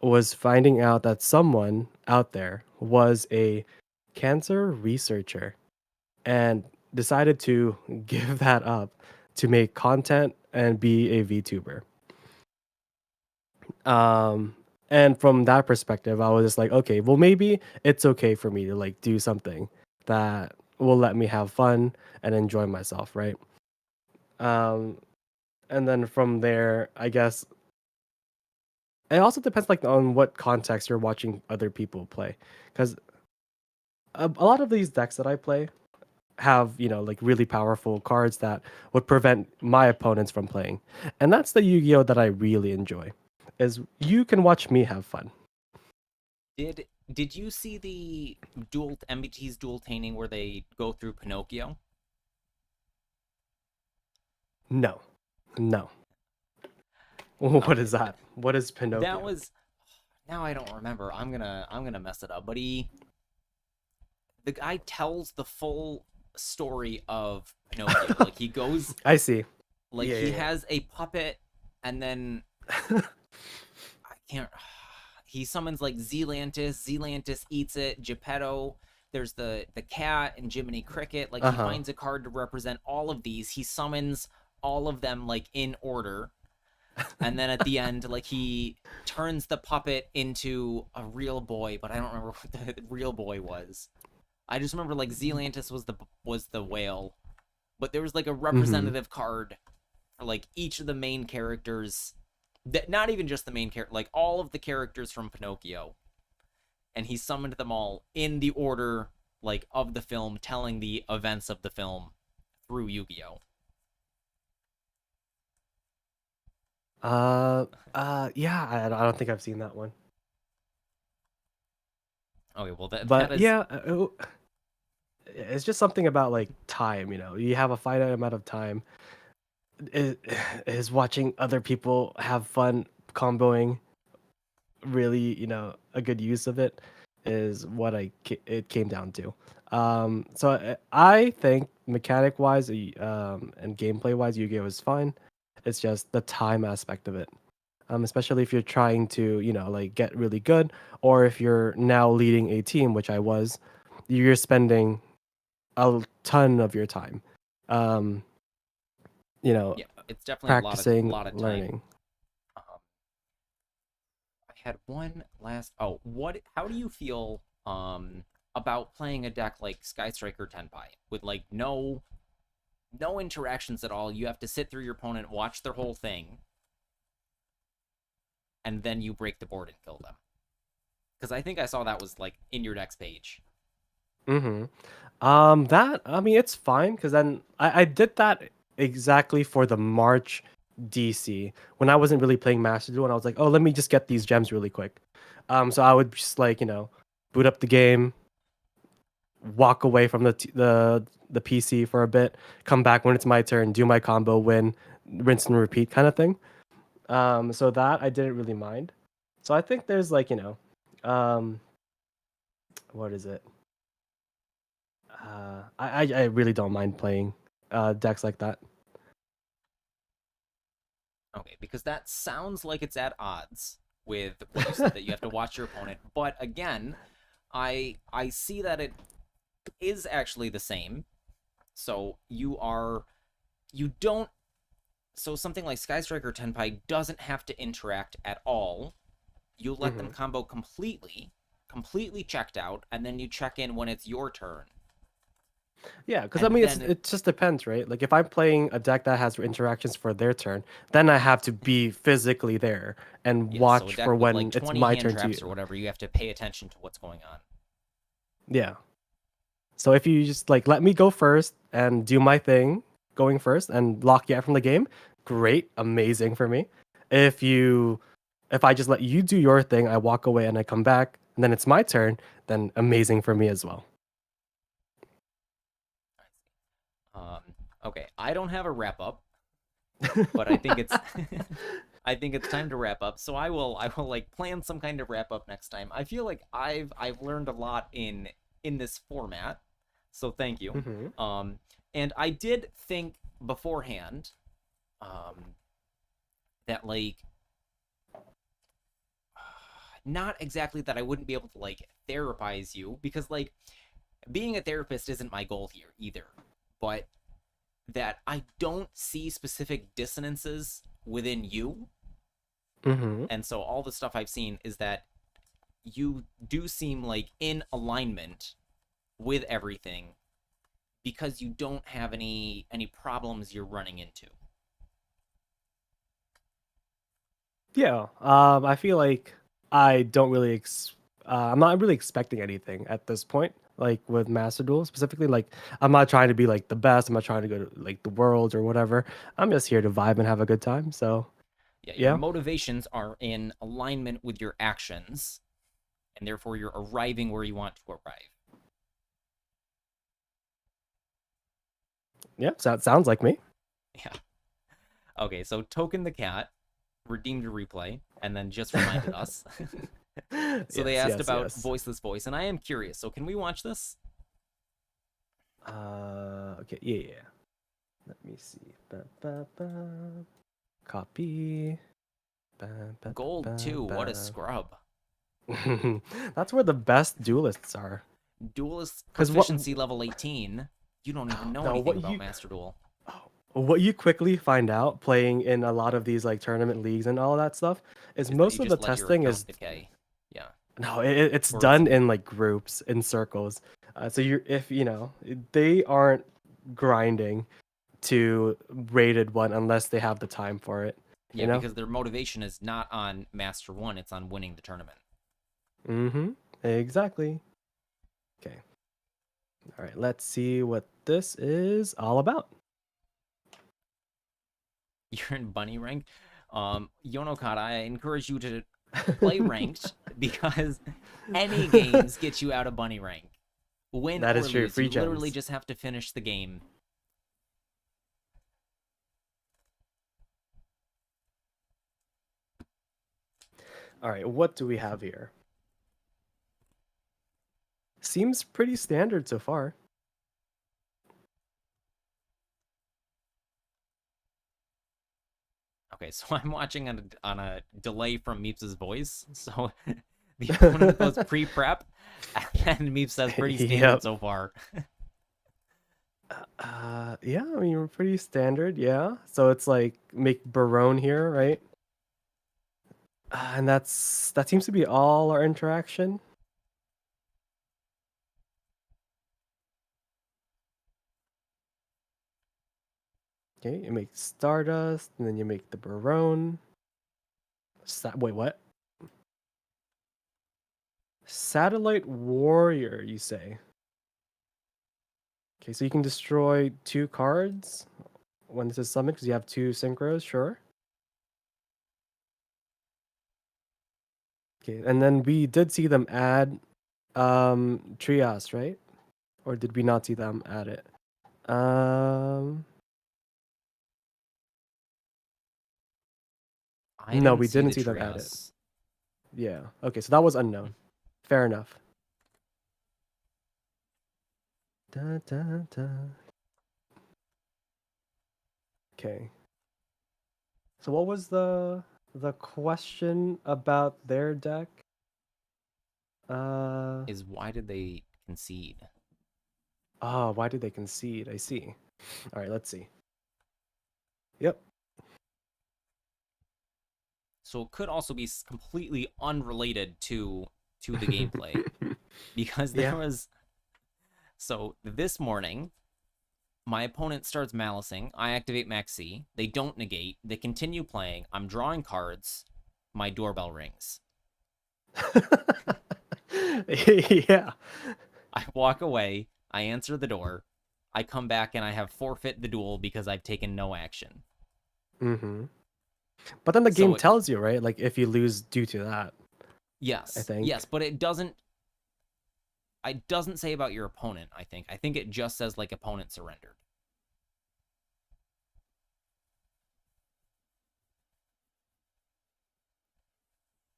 Speaker 2: was finding out that someone out there was a cancer researcher and decided to give that up to make content and be a VTuber. Um, and from that perspective, I was just like, okay, well, maybe it's okay for me to like do something that will let me have fun and enjoy myself, right? Um, and then from there, I guess it also depends like on what context you're watching other people play, because a lot of these decks that I play have like really powerful cards that would prevent my opponents from playing, and that's the Yu-Gi-Oh that I really enjoy. Is you can watch me have fun.
Speaker 1: Did you see the dual MBT's dual tainting where they go through Pinocchio?
Speaker 2: No, no. What is
Speaker 1: Okay,
Speaker 2: that? What is
Speaker 1: that
Speaker 2: Pinocchio?
Speaker 1: was, now I don't remember. I'm gonna mess it up. But the guy tells the full story of Pinocchio. Like he goes,
Speaker 2: I see.
Speaker 1: like
Speaker 2: Yeah,
Speaker 1: he
Speaker 2: yeah,
Speaker 1: has a puppet, and then
Speaker 2: yeah.
Speaker 1: I can't. He summons like Zealantis. Zealantis eats it. Geppetto. There's the cat and Jiminy Cricket. Like he
Speaker 2: Uh-huh.
Speaker 1: finds a card to represent all of these. He summons all of them like in order, and then at the end, like he turns the puppet into a real boy. But I don't remember what the real boy was. I just remember like Zealantis was the whale, but there was like a
Speaker 2: Mm-hmm.
Speaker 1: representative card for like each of the main characters, that not even just the main character, like all of the characters from Pinocchio, and he summoned them all in the order like of the film, telling the events of the film through Yu-Gi-Oh.
Speaker 2: Uh, yeah, I don't think I've seen that one.
Speaker 1: Okay, well that
Speaker 2: But
Speaker 1: is,
Speaker 2: yeah, it's just something about like time, You have a finite amount of time. Is, is watching other people have fun comboing really, a good use of it is what it came down to. So I think mechanic wise, and gameplay wise, Yu-Gi-Oh is fine. It's just the time aspect of it. Especially if you're trying to, like get really good, or if you're now leading a team, which I was, you're spending a ton of your time. Um, you know,
Speaker 1: Yeah, it's definitely a
Speaker 2: practicing,
Speaker 1: lot of time.
Speaker 2: learning.
Speaker 1: Um, I had one last. Oh, what? How do you feel about playing a deck like Sky Striker Tenpai with like no interactions at all? You have to sit through your opponent, watch their whole thing, and then you break the board and kill them. Because I think I saw that was like in your deck's page.
Speaker 2: Mm-hmm. That I mean, it's fine because then I did that exactly for the March DC when I wasn't really playing Master Duel, and I was like, oh, let me just get these gems really quick. So I would just like boot up the game, walk away from the PC for a bit, come back when it's my turn, do my combo, win, rinse and repeat kind of thing. So that I didn't really mind. So I think there's like um, what is it? I really don't mind playing decks like that.
Speaker 1: Okay, because that sounds like it's at odds with what you said that you have to watch your opponent. But again, I see that it is actually the same. So you don't so something like Sky Striker Tenpai doesn't have to interact at all. You let them
Speaker 2: Hmm.
Speaker 1: combo completely checked out, and then you check in when it's your turn.
Speaker 2: Yeah, because I
Speaker 1: And
Speaker 2: mean
Speaker 1: then
Speaker 2: it just depends, right? Like if I'm playing a deck that has interactions for their turn, then I have to be physically there and
Speaker 1: yeah, so a
Speaker 2: watch
Speaker 1: deck
Speaker 2: for
Speaker 1: with like
Speaker 2: when it's
Speaker 1: 20
Speaker 2: my
Speaker 1: hand
Speaker 2: turn to
Speaker 1: traps or
Speaker 2: you.
Speaker 1: whatever, you have to pay attention to what's going on.
Speaker 2: Yeah. So if you just like let me go first and do my thing going first and lock you out from the game, great, amazing for me. If you if I just let you do your thing, I walk away and I come back, and then it's my turn, then amazing for me as well.
Speaker 1: Um, okay, I don't have a wrap up, but I think it's I think it's time to wrap up. So I will like plan some kind of wrap up next time. I feel like I've learned a lot in this format. So thank you.
Speaker 2: Hmm.
Speaker 1: Um and I did think beforehand that like not exactly that I wouldn't be able to like therapize you because like being a therapist isn't my goal here either. But that I don't see specific dissonances within you.
Speaker 2: Hmm.
Speaker 1: And so all the stuff I've seen is that you do seem like in alignment with everything because you don't have any problems you're running into.
Speaker 2: Yeah. I feel like I don't really I'm not really expecting anything at this point. Like with Master Duel specifically, like I'm not trying to be like the best. I'm not trying to go to like the worlds or whatever. I'm just here to vibe and have a good time. So
Speaker 1: Yeah, your
Speaker 2: yeah.
Speaker 1: motivations are in alignment with your actions, and therefore you're arriving where you want to arrive.
Speaker 2: Yeah, so that sounds like me.
Speaker 1: Yeah. Okay, so Token the Cat redeemed a replay and then just reminded us. So they
Speaker 2: Yes,
Speaker 1: asked
Speaker 2: yes,
Speaker 1: about
Speaker 2: yes.
Speaker 1: Voiceless Voice, and I am curious. So can we watch this?
Speaker 2: Okay, yeah, yeah. Let me see. Ba, ba, ba. Copy. Ba, ba, ba,
Speaker 1: Gold
Speaker 2: ba,
Speaker 1: 2, what a
Speaker 2: ba.
Speaker 1: scrub.
Speaker 2: That's where the best duelists are.
Speaker 1: Duelist
Speaker 2: Because what?
Speaker 1: proficiency level 18. You don't even know
Speaker 2: No,
Speaker 1: anything about Master Duel.
Speaker 2: what you quickly find out playing in a lot of these like tournament leagues and all that stuff is
Speaker 1: Is that you
Speaker 2: most of the
Speaker 1: just let your
Speaker 2: testing
Speaker 1: account
Speaker 2: is
Speaker 1: decay. Yeah.
Speaker 2: no, it's
Speaker 1: Or it's
Speaker 2: done in like groups in circles. So you're if they aren't grinding to rated one unless they have the time for it.
Speaker 1: yeah,
Speaker 2: You know.
Speaker 1: because their motivation is not on Master 1, it's on winning the tournament.
Speaker 2: Mm-hmm. Exactly. Okay. All right. Let's see what this is all about.
Speaker 1: You're in bunny rank. Yonokata, I encourage you to play ranked because any games get you out of bunny rank. Win
Speaker 2: That
Speaker 1: or
Speaker 2: is true.
Speaker 1: lose, you
Speaker 2: Free
Speaker 1: literally
Speaker 2: gems.
Speaker 1: just have to finish the game.
Speaker 2: All right. What do we have here? Seems pretty standard so far.
Speaker 1: Okay, so I'm watching on a delay from Meeps' voice. So the opponent goes pre-prep, and then Meeps says pretty standard
Speaker 2: Yep.
Speaker 1: so far.
Speaker 2: Yeah, I mean, we're pretty standard, yeah. So it's like make Barone here, right? And that seems to be all our interaction. Okay, you make Stardust, and then you make the Barone. Wait, what? Satellite Warrior, you say? Okay, so you can destroy 2 cards when this is summoned because you have 2 synchros, sure. Okay, and then we did see them add Trias, right? Or did we not see them add it?
Speaker 1: I
Speaker 2: No,
Speaker 1: didn't
Speaker 2: we
Speaker 1: see
Speaker 2: didn't
Speaker 1: the
Speaker 2: see them add it.
Speaker 1: Trios.
Speaker 2: Yeah. Okay, so that was unknown. Fair enough. Da, da, da. Okay. So what was the question about their deck? Uh
Speaker 1: Is why did they concede?
Speaker 2: oh, why did they concede? I see. All right, let's see. Yep.
Speaker 1: So it could also be completely unrelated to the gameplay because there
Speaker 2: Yeah.
Speaker 1: was so this morning my opponent starts malicing, I activate Maxi, they don't negate, they continue playing, I'm drawing cards, my doorbell rings.
Speaker 2: Yeah.
Speaker 1: I walk away, I answer the door, I come back and I have forfeit the duel because I've taken no action.
Speaker 2: Mm-hmm. But then the game
Speaker 1: So it
Speaker 2: tells you, right? Like if you lose due to that, I
Speaker 1: yes,
Speaker 2: think.
Speaker 1: yes, but it doesn't say about your opponent, I think. I think it just says like opponent surrendered.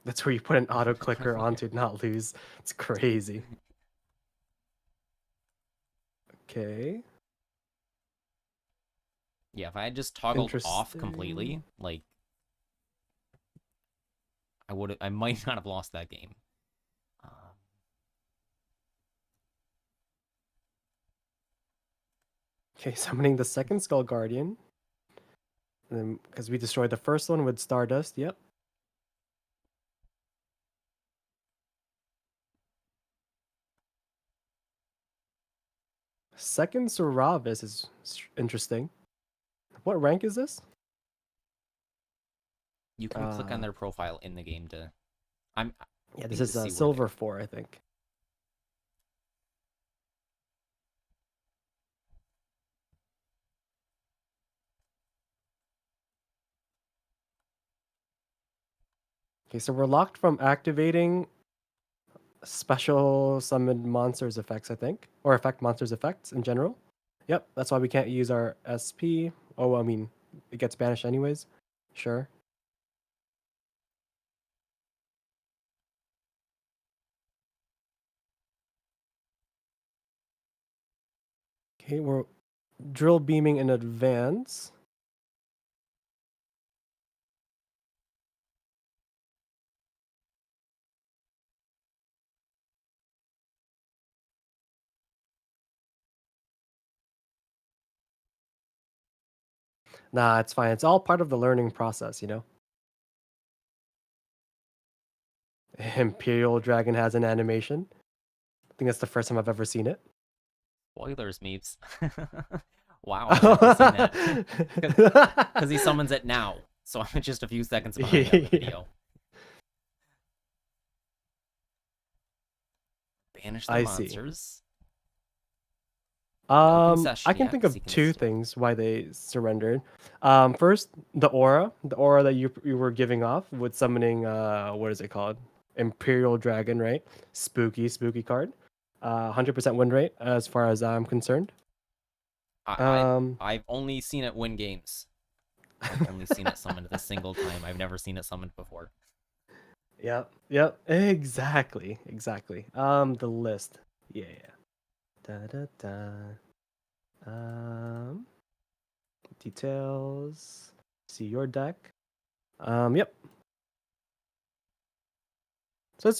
Speaker 2: That's where you put an auto clicker on to not lose. It's crazy. Okay.
Speaker 1: Yeah, if I had just toggled off
Speaker 2: Interesting.
Speaker 1: completely, like I might not have lost that game. Um,
Speaker 2: Okay, summoning the second Skull Guardian. And then because we destroyed the first one with Stardust, yep. Second Suravis is interesting. What rank is this?
Speaker 1: you can click on
Speaker 2: Uh
Speaker 1: their profile in the game to. I
Speaker 2: yeah, this
Speaker 1: think to
Speaker 2: is
Speaker 1: see where they
Speaker 2: Silver
Speaker 1: are.
Speaker 2: 4, I think. Okay, so we're locked from activating special summoned monsters effects, I think. Or affect monsters effects in general. Yep, that's why we can't use our SP. Oh, I mean, it gets banished anyways. Sure. Okay, we're drill beaming in advance. Nah, it's fine. It's all part of the learning process, you know? Imperial Dragon has an animation. I think that's the first time I've ever seen it.
Speaker 1: Spoilers, Meeps. Wow, I should have seen that. Because he summons it now. So I'm just a few seconds behind on the
Speaker 2: Yeah,
Speaker 1: video. Banish their
Speaker 2: I see.
Speaker 1: monsters. No
Speaker 2: I
Speaker 1: concession
Speaker 2: can
Speaker 1: yet,
Speaker 2: think
Speaker 1: because he
Speaker 2: of
Speaker 1: can
Speaker 2: two
Speaker 1: still.
Speaker 2: things why they surrendered. First, the aura that you were giving off with summoning what is it called? Imperial Dragon, right? Spooky card. 100% win rate as far as I'm concerned.
Speaker 1: I, I
Speaker 2: Um,
Speaker 1: I've only seen it win games. I've only seen it summoned a single time. I've never seen it summoned before.
Speaker 2: yep, exactly. The list, yeah. Da da da. Um, details. See your deck. Yep. So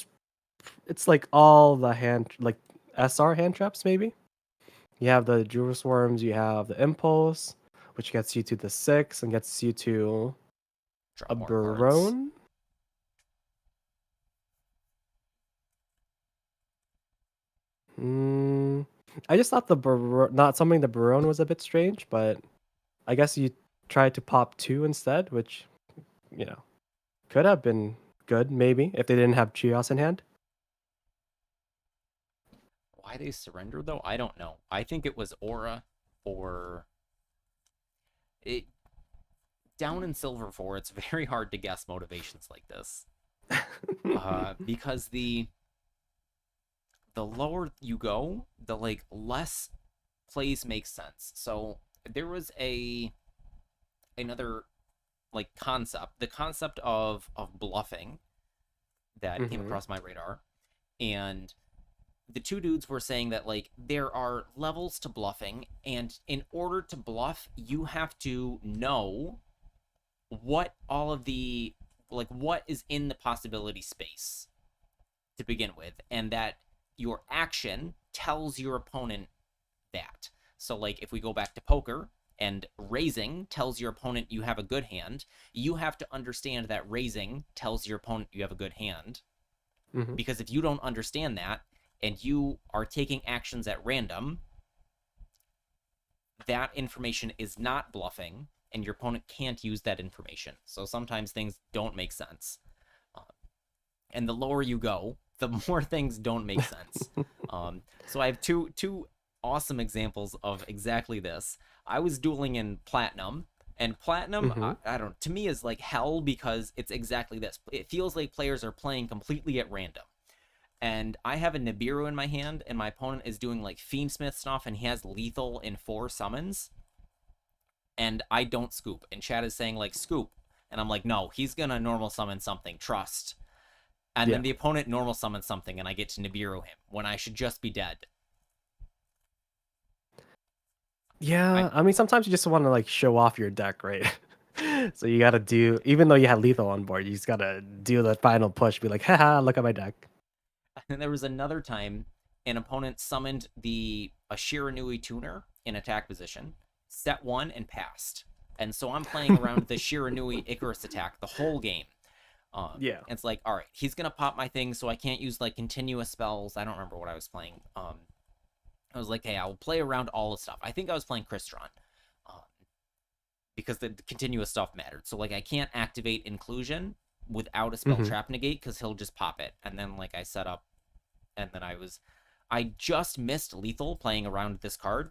Speaker 2: it's like all the hand like SR hand traps maybe. You have the Jewel Swarms, you have the Impulse, which gets you to the 6 and gets you to
Speaker 1: Draw
Speaker 2: a
Speaker 1: more cards.
Speaker 2: Barone. Mm, I just thought not something the Barone was a bit strange, but I guess you tried to pop 2 instead, which, you know, could have been good, maybe, if they didn't have Chios in hand.
Speaker 1: Why they surrendered though, I don't know. I think it was Aura or it down in Silver 4. It's very hard to guess motivations like this. Because the lower you go, the like less plays make sense. So there was another like concept, the concept of bluffing that came
Speaker 2: Mm-hmm.
Speaker 1: across my radar, and the two dudes were saying that like there are levels to bluffing, and in order to bluff, you have to know what all of the like what is in the possibility space to begin with, and that your action tells your opponent that. So, like, if we go back to poker and raising tells your opponent you have a good hand, you have to understand that raising tells your opponent you have a good hand.
Speaker 2: Mm-hmm.
Speaker 1: Because if you don't understand that and you are taking actions at random, that information is not bluffing and your opponent can't use that information. So sometimes things don't make sense. Uh, and the lower you go, the more things don't make sense. So I have two awesome examples of exactly this. I was dueling in platinum, and platinum,
Speaker 2: Mm-hmm.
Speaker 1: I don't, to me, is like hell because it's exactly this. It feels like players are playing completely at random. And I have a Nibiru in my hand, and my opponent is doing like Fiendsmith stuff, and he has lethal in 4 summons, and I don't scoop. And Chad is saying like scoop, and I'm like, no, he's gonna normal summon something. Trust. And
Speaker 2: Yeah.
Speaker 1: then the opponent normal summons something, and I get to Nibiru him when I should just be dead. I
Speaker 2: Yeah, I mean, sometimes you just want to like show off your deck, right? So you gotta do, even though you had lethal on board, you just gotta do the final push, be like, haha, look at my deck.
Speaker 1: And there was another time an opponent summoned the Shiranui tuner in attack position, set one, and passed. And so I'm playing around the Shiranui Icarus attack the whole game.
Speaker 2: Yeah.
Speaker 1: It's like, all right, he's gonna pop my thing, so I can't use like continuous spells. I don't remember what I was playing. I was like, hey, I will play around all the stuff. I think I was playing Crystron, um, because the continuous stuff mattered. So like, I can't activate inclusion without a spell
Speaker 2: Mm-hmm.
Speaker 1: trap negate because he'll just pop it. And then like I set up, and then I just missed lethal playing around this card,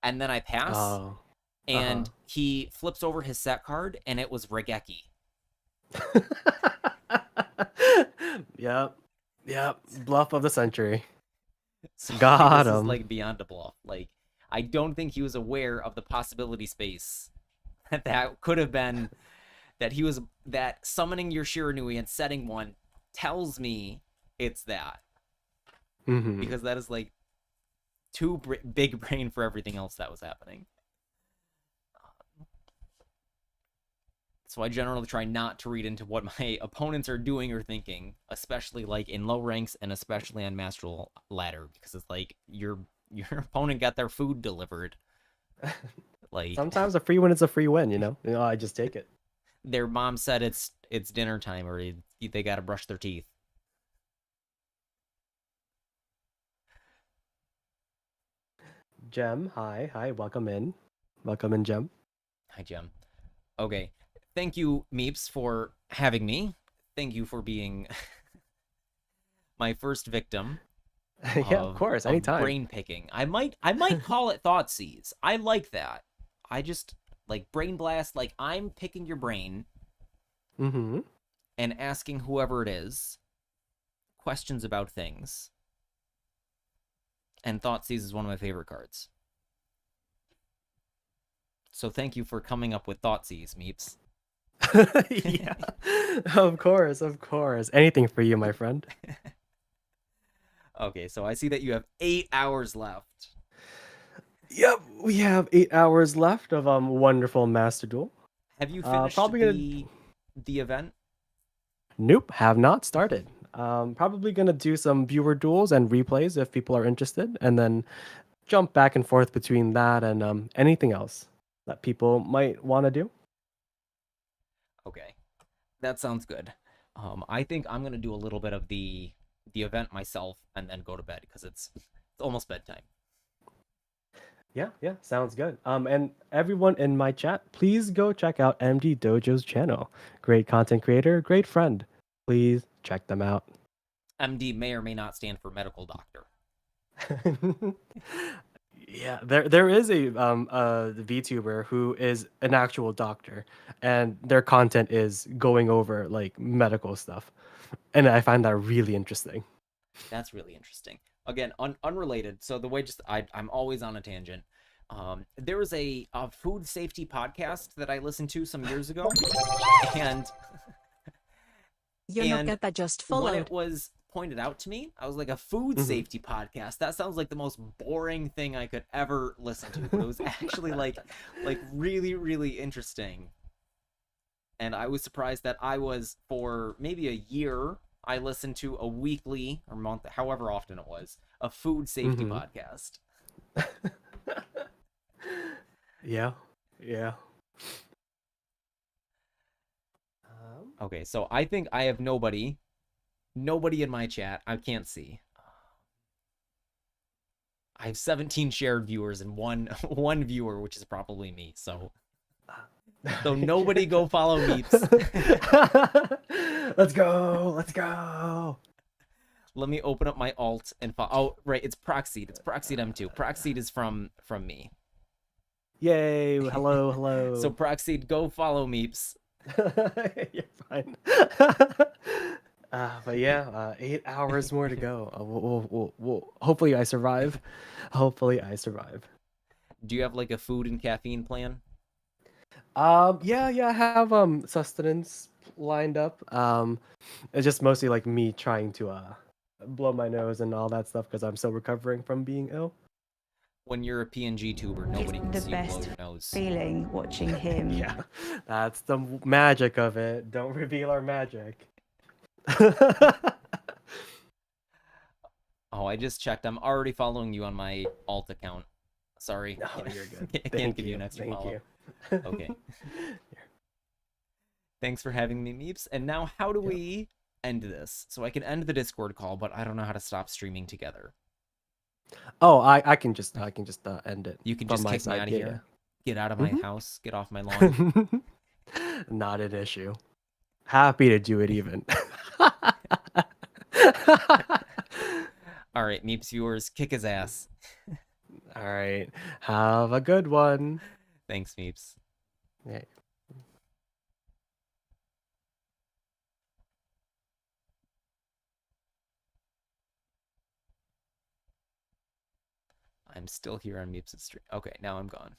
Speaker 1: and then I pass,
Speaker 2: Oh. Uh-huh.
Speaker 1: and he flips over his set card, and it was Regeki.
Speaker 2: Yep. Yep. Bluff of the century.
Speaker 1: So like,
Speaker 2: Got
Speaker 1: this is
Speaker 2: him.
Speaker 1: like beyond a bluff. Like, I don't think he was aware of the possibility space that could have been that he was that summoning your Shiranui and setting one tells me it's that,
Speaker 2: Mm-hmm.
Speaker 1: because that is like too big brain for everything else that was happening. So I generally try not to read into what my opponents are doing or thinking, especially like in low ranks and especially on Master Ladder, because it's like your opponent got their food delivered. Like
Speaker 2: Sometimes a free win is a free win, you know? I just take it.
Speaker 1: their mom said it's dinner time, or they got to brush their teeth.
Speaker 2: Gem, hi. Hi, welcome in. Welcome in, Gem.
Speaker 1: Hi, Jim. Okay. Thank you, Meeps, for having me. Thank you for being my first victim
Speaker 2: Yeah, of course,
Speaker 1: of
Speaker 2: anytime.
Speaker 1: brain picking. I might call it Thoughtseize. I like that. I just like brain blast. Like, I'm picking your brain
Speaker 2: Mm-hmm.
Speaker 1: and asking whoever it is questions about things. And Thoughtseize is one of my favorite cards. So thank you for coming up with Thoughtseize, Meeps.
Speaker 2: Yeah. Of course, of course. Anything for you, my friend.
Speaker 1: Okay, so I see that you have 8 hours left.
Speaker 2: Yep, we have 8 hours left of wonderful Master Duel.
Speaker 1: Have you finished
Speaker 2: Probably gonna
Speaker 1: the event?
Speaker 2: Nope, have not started. Probably gonna do some viewer duels and replays if people are interested, and then jump back and forth between that and anything else that people might want to do.
Speaker 1: Okay, that sounds good. I think I'm gonna do a little bit of the event myself and then go to bed because it's almost bedtime.
Speaker 2: Yeah, yeah, sounds good. And everyone in my chat, please go check out MD Dojo's channel. Great content creator, great friend. Please check them out.
Speaker 1: MD may or may not stand for medical doctor.
Speaker 2: Yeah, there is a VTuber who is an actual doctor, and their content is going over like medical stuff, and I find that really interesting.
Speaker 1: That's really interesting. Again, unrelated. So the way just I'm always on a tangent. There was a food safety podcast that I listened to some years ago, and
Speaker 3: You're not get that just
Speaker 1: when
Speaker 3: followed.
Speaker 1: it was pointed out to me, I was like, a food
Speaker 2: Mhm.
Speaker 1: safety podcast. That sounds like the most boring thing I could ever listen to. But it was actually like really, really interesting. And I was surprised that I was, for maybe a year, I listened to a weekly or month, however often it was, a food safety
Speaker 2: Mhm.
Speaker 1: podcast.
Speaker 2: Yeah, yeah.
Speaker 1: Okay, so I think I have nobody in my chat. I can't see. I have 17 shared viewers and one viewer, which is probably me. So nobody go follow Meeps.
Speaker 2: Let's go. Let's go.
Speaker 1: Let me open up my alt and oh, right, it's Proxeed. It's Proxeed M2. Proxeed is from me.
Speaker 2: Yay. Hello, hello.
Speaker 1: So Proxeed, go follow Meeps.
Speaker 2: You're fine. But yeah, 8 hours more to go. Hopefully I survive. Hopefully I survive.
Speaker 1: Do you have like a food and caffeine plan?
Speaker 2: Yeah, I have sustenance lined up. It's just mostly like me trying to blow my nose and all that stuff because I'm still recovering from being ill.
Speaker 1: When you're a PNG tuber, nobody can
Speaker 3: the
Speaker 1: see you blow
Speaker 3: best
Speaker 1: your nose.
Speaker 3: feeling watching him.
Speaker 2: Yeah, that's the magic of it. Don't reveal our magic.
Speaker 1: Oh, I just checked. I'm already following you on my alt account. Sorry.
Speaker 2: No, you're good.
Speaker 1: I can't
Speaker 2: Thank
Speaker 1: give you an extra
Speaker 2: Thank
Speaker 1: follow.
Speaker 2: you.
Speaker 1: Okay. Thanks for having me, Meeps. And now, how do we end this? So I can end the Discord call, but I don't know how to stop streaming together.
Speaker 2: Oh, I can just end it.
Speaker 1: You can
Speaker 2: from
Speaker 1: just
Speaker 2: my
Speaker 1: kick me
Speaker 2: side.
Speaker 1: out of
Speaker 2: Yeah,
Speaker 1: here. Get out of my
Speaker 2: Mhm.
Speaker 1: house. Get off my lawn.
Speaker 2: Not an issue. Happy to do it even.
Speaker 1: All right, Meeps viewers, kick his ass.
Speaker 2: All right. Have a good one.
Speaker 1: Thanks, Meeps.
Speaker 2: Yeah.
Speaker 1: I'm still here on Meeps' stream. Okay, now I'm gone.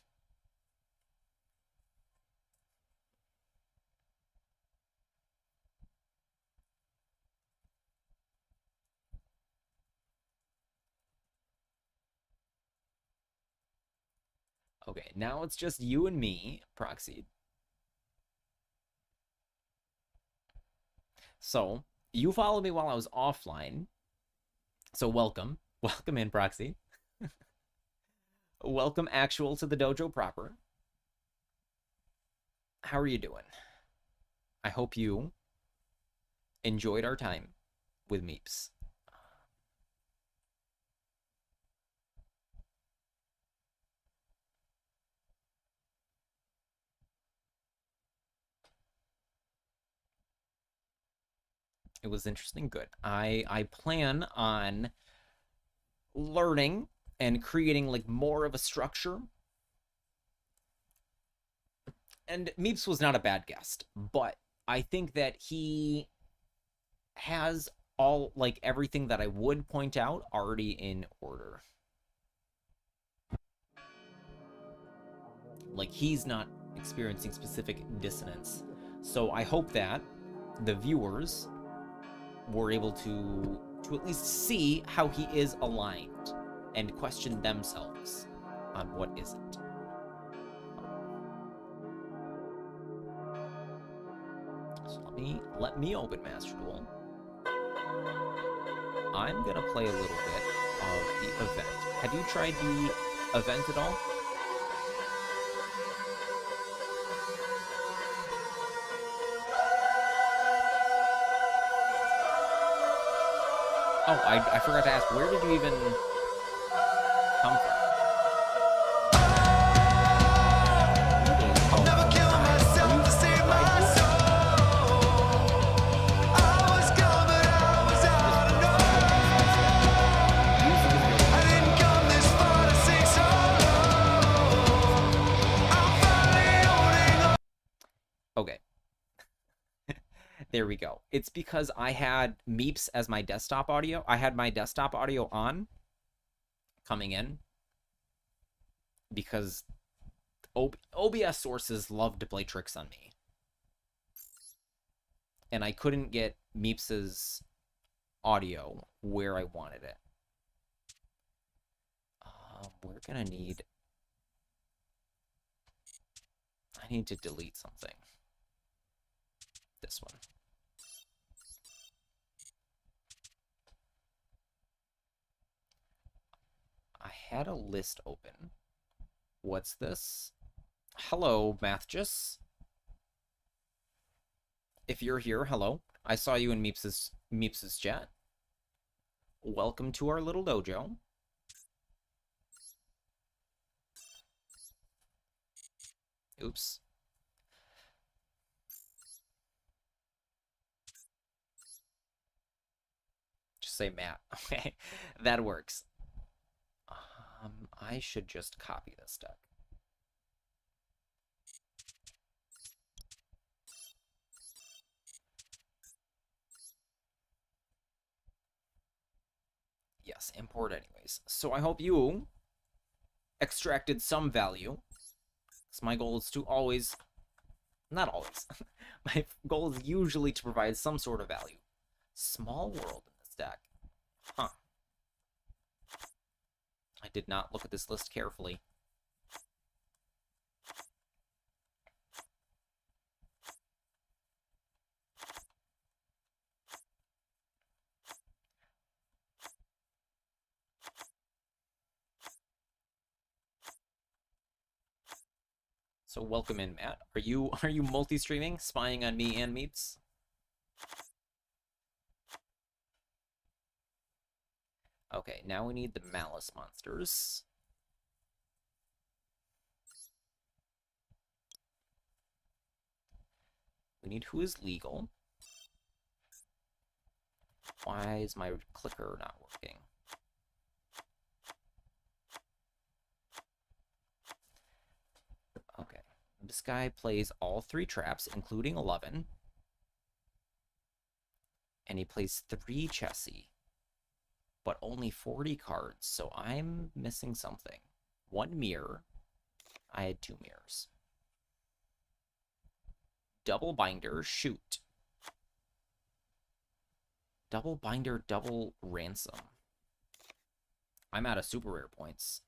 Speaker 1: Okay, now it's just you and me, Proxy. So, you followed me while I was offline. So welcome. Welcome in, Proxy. Welcome, Actual, to the dojo proper. How are you doing? I hope you enjoyed our time with Meeps. It was interesting. Good. I plan on learning and creating like more of a structure. And Meeps was not a bad guest, but I think that he has all like everything that I would point out already in order. Like he's not experiencing specific dissonance. So I hope that the viewers were able to at least see how he is aligned and question themselves on what isn't. So let me open Master Duel. I'm gonna play a little bit. of the event. Have you tried the event at all? Oh, I forgot to ask, where did you even come from?
Speaker 4: Never kill myself to save my soul. I was gone, but I was out of know. I didn't come this far to sing solo. I'm finally holding on.
Speaker 1: Okay. There we go. It's because I had Meeps as my desktop audio. I had my desktop audio on coming in because OBS sources love to play tricks on me. And I couldn't get Meeps's audio where I wanted it. We're gonna need... I need to delete something. This one. I had a list open. What's this? Hello, Mathjus. If you're here, hello. I saw you in Meeps's chat. Welcome to our little dojo. Oops. Just say Matt. Okay, that works. I should just copy this deck. Yes, import anyways. So I hope you extracted some value. So my goal is to always, not always, my goal is usually to provide some sort of value. Small world in this deck. Huh. I did not look at this list carefully. So welcome in, Matt. Are you multi-streaming, spying on me and Meeps? Okay, now we need the Malice monsters. We need who is legal. Why is my clicker not working? Okay, this guy plays all 3 traps, including 11. And he plays 3 Chessie. But only 40 cards, so I'm missing something. 1 mirror. I had 2 mirrors. Double binder, shoot. Double binder, double ransom. I'm out of super rare points.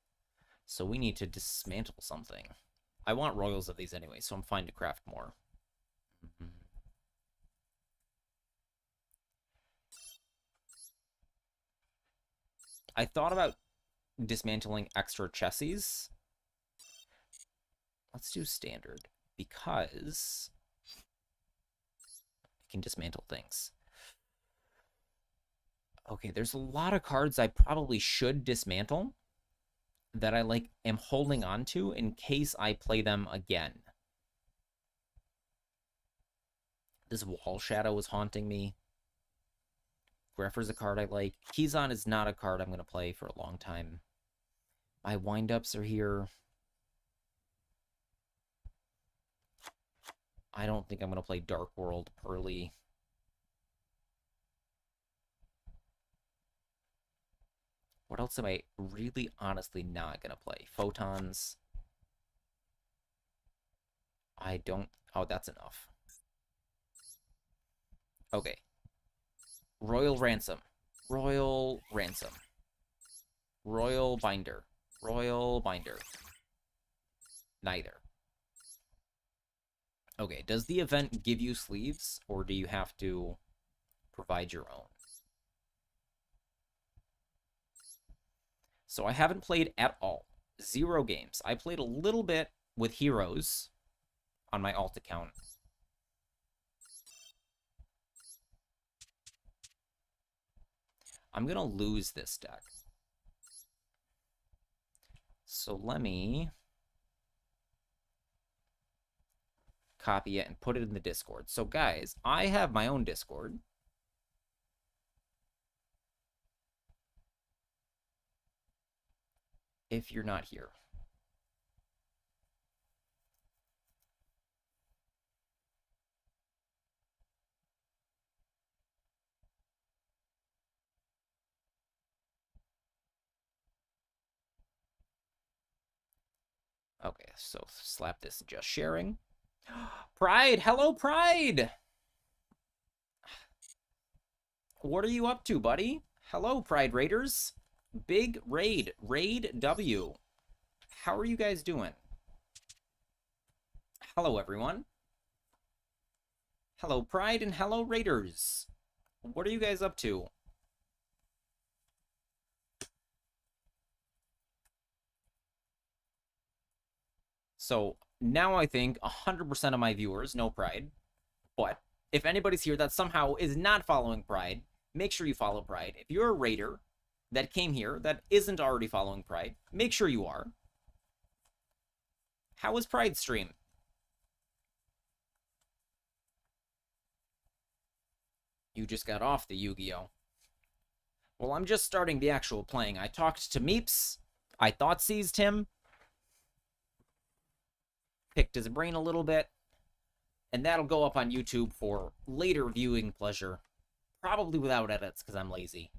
Speaker 1: So we need to dismantle something. I want royals of these anyway, so I'm fine to craft more. I thought about dismantling extra Chessies. Let's do standard, because I can dismantle things. Okay, there's a lot of cards I probably should dismantle that I am holding on to in case I play them again. This Wall Shadow is haunting me. Grepher's a card I like. Kizan is not a card I'm going to play for a long time. My windups are here. I don't think I'm going to play Dark World early. What else am I really honestly not going to play? Photons. I don't... Oh, that's enough. Okay. Royal Ransom. Royal Ransom. Royal Binder. Royal Binder. Neither. Okay, does the event give you sleeves, or do you have to provide your own? So I haven't played at all. 0 games. I played a little bit with heroes on my alt account. I'm going to lose this deck. So let me copy it and put it in the Discord. So guys, I have my own Discord. If you're not here. Okay, so slap this just sharing. Pride! Hello, Pride! What are you up to, buddy? Hello, Pride Raiders. Big raid. Raid W. How are you guys doing? Hello, everyone. Hello, Pride, and hello, Raiders. What are you guys up to? So now I think 100% of my viewers know Pride. But if anybody's here that somehow is not following Pride, make sure you follow Pride. If you're a Raider that came here that isn't already following Pride, make sure you are. How was Pride stream? You just got off the Yu-Gi-Oh! Well, I'm just starting the actual playing. I talked to Meeps. I thought seized him. Picked his brain a little bit. And that'll go up on YouTube for later viewing pleasure. Probably without edits, because I'm lazy.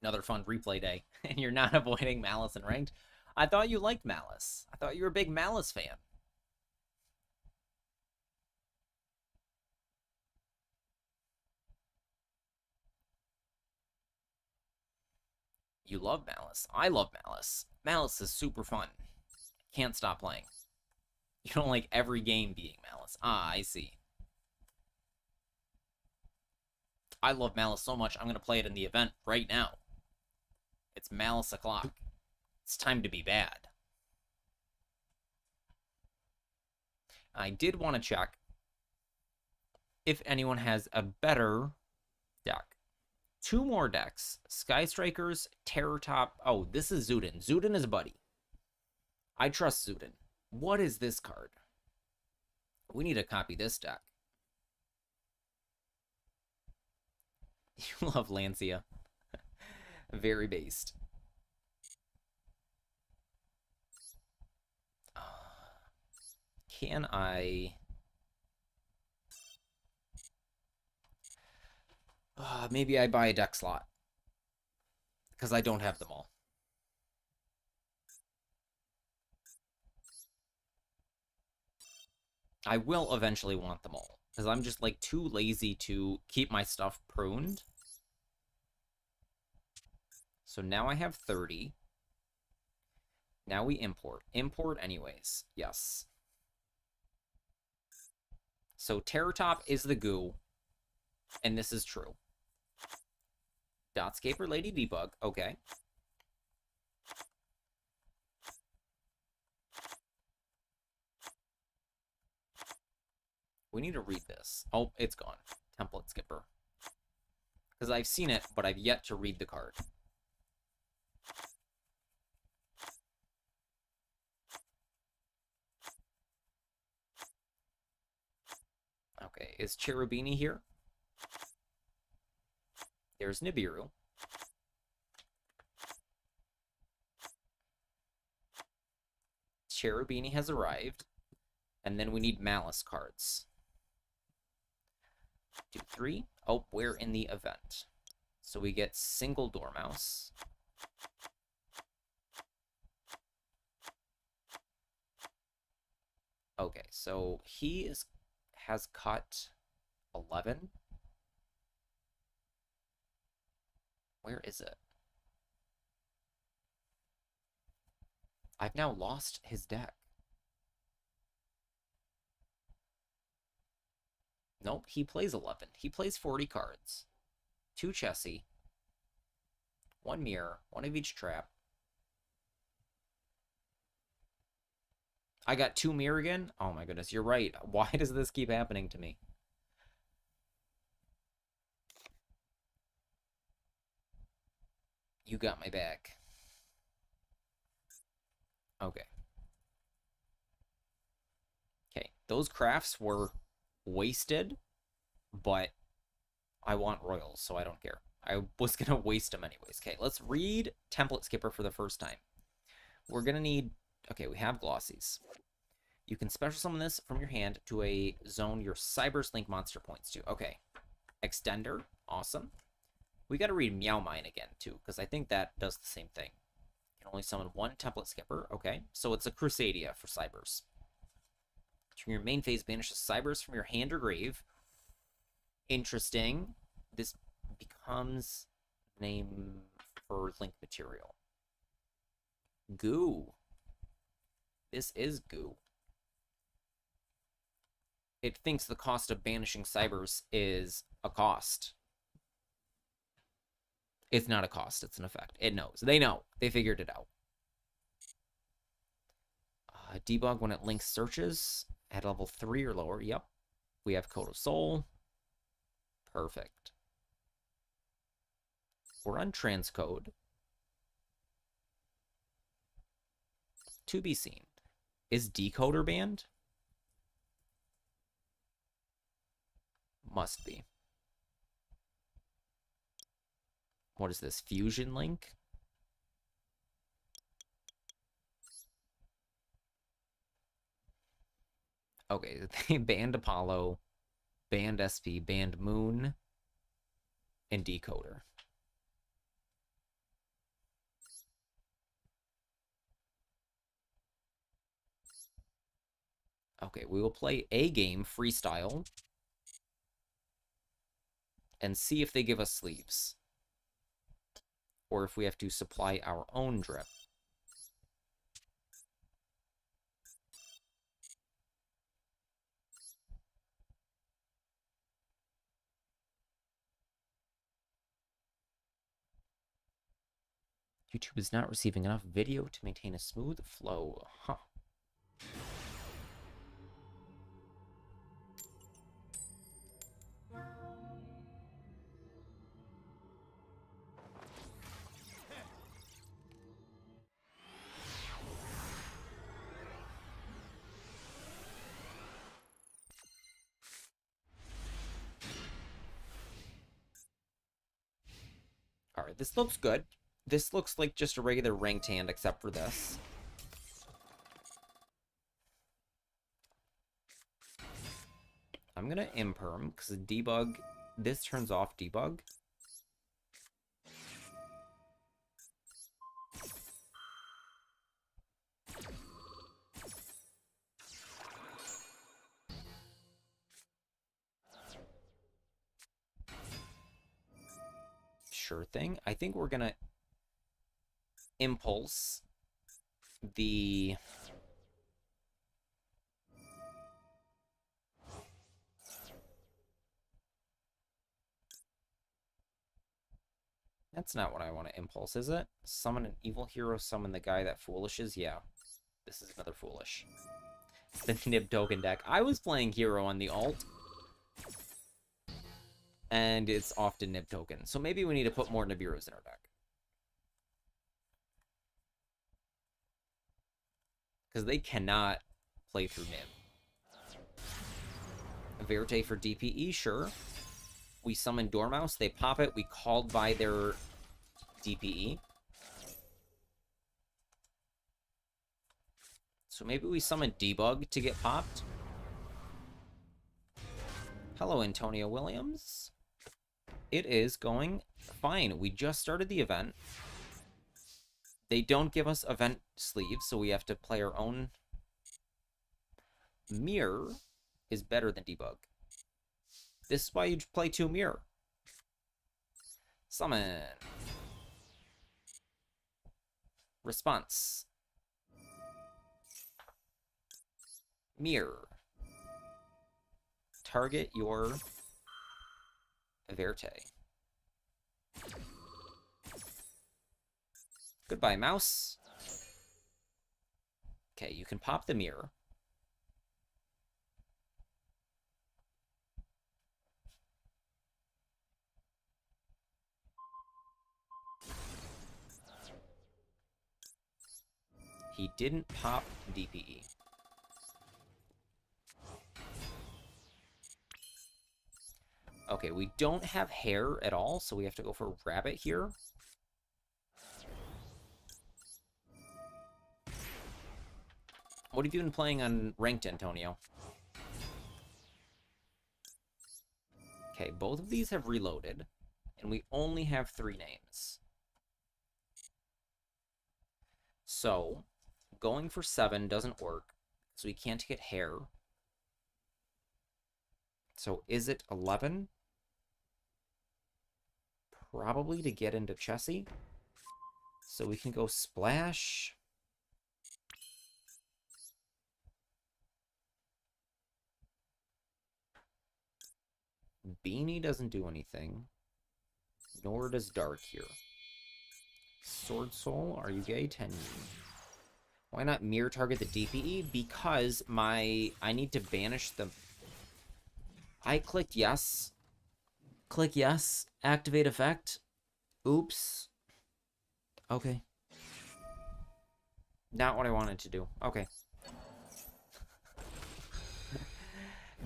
Speaker 1: Another fun replay day. And you're not avoiding Malice and Ranked. I thought you liked Malice. I thought you were a big Malice fan. You love Malice. I love Malice. Malice is super fun. Can't stop playing. You don't like every game being Malice. Ah, I see. I love Malice so much, I'm going to play it in the event right now. It's Malice o'clock. It's time to be bad. I did want to check if anyone has a better deck. 2 more decks. Sky Strikers, Terror Top. Oh, this is Zudin. Zudin is a buddy. I trust Zudin. What is this card? We need to copy this deck. You love Lancia. Very based. Can I... maybe I buy a deck slot. Because I don't have them all. I will eventually want them all. Because I'm just, like, too lazy to keep my stuff pruned. So now I have 30. Now we import. Import anyways. Yes. So Terror Top is the goo. And this is true. Dotscaper Lady Debug. Okay. We need to read this. Oh, it's gone. Template Skipper. Because I've seen it, but I've yet to read the card. Okay, is Cherubini here? There's Nibiru. Cherubini has arrived. And then we need Malice cards. 2, 3. Oh, we're in the event. So we get single Dormouse. Okay, so he has cut 11. Where is it? I've now lost his deck. Nope, he plays 11. He plays 40 cards. 2 Chessie. 1 Mirror. 1 of each trap. I got 2 Mirror again? Oh my goodness, you're right. Why does this keep happening to me? You got my back. Okay. Okay, those crafts were wasted, but I want royals, so I don't care. I was going to waste them anyways. Okay, let's read Template Skipper for the first time. We're going to need... Okay, we have Glossies. You can special summon this from your hand to a zone your Cyberse Link monster points to. Okay. Extender. Awesome. We got to read Meow Mine again, too, because I think that does the same thing. You can only summon 1 Template Skipper. Okay, so it's a Crusadia for Cyberse. During your main phase, banish a Cyberse from your hand or grave. Interesting. This becomes name for link material. Goo. This is goo. It thinks the cost of banishing Cyberse is a cost. It's not a cost, it's an effect. It knows. They know. They figured it out. Debug when it links searches at level 3 or lower. Yep. We have Code of Soul. Perfect. We're on transcode. To be seen. Is Decoder banned? Must be. What is this? Fusion Link? Okay, they banned Apollo, banned SP, banned Moon, and Decoder. Okay, we will play a game, Freestyle, and see if they give us sleeves. Or if we have to supply our own drip. YouTube is not receiving enough video to maintain a smooth flow. Huh. Alright, this looks good. This looks like just a regular ranked hand, except for this. I'm gonna imperm, because debug... This turns off debug. Sure thing. I think we're gonna impulse the That's not what I want to impulse, is it? Summon an evil hero, summon the guy that foolishes? Yeah. This is another foolish. It's the Nib token deck. I was playing hero on the alt. And it's often Nib token. So maybe we need to put more Nibiru's in our deck. Because they cannot play through Nib. Verte for DPE, sure. We summon Dormouse, they pop it, we called by their DPE. So maybe we summon Debug to get popped. Hello, Antonio Williams. It is going fine. We just started the event. They don't give us event sleeves, so we have to play our own. Mirror is better than Debug. This is why you play 2 Mirror. Summon. Response. Mirror. target your Verte. Goodbye, mouse. Okay, you can pop the mirror. He didn't pop DPE. Okay, we don't have hair at all, so we have to go for rabbit here. What have you been playing on ranked, Antonio? Okay, both of these have reloaded, and we only have 3 names. So, going for 7 doesn't work, so we can't get hair. So is it 11? Probably to get into Chessie. So we can go splash. Beanie doesn't do anything. Nor does Dark here. Sword Soul, are you gay? 10. Why not mirror target the DPE? Because I need to banish the... I clicked yes. Click yes. Activate effect. Oops. Okay. Not what I wanted to do. Okay.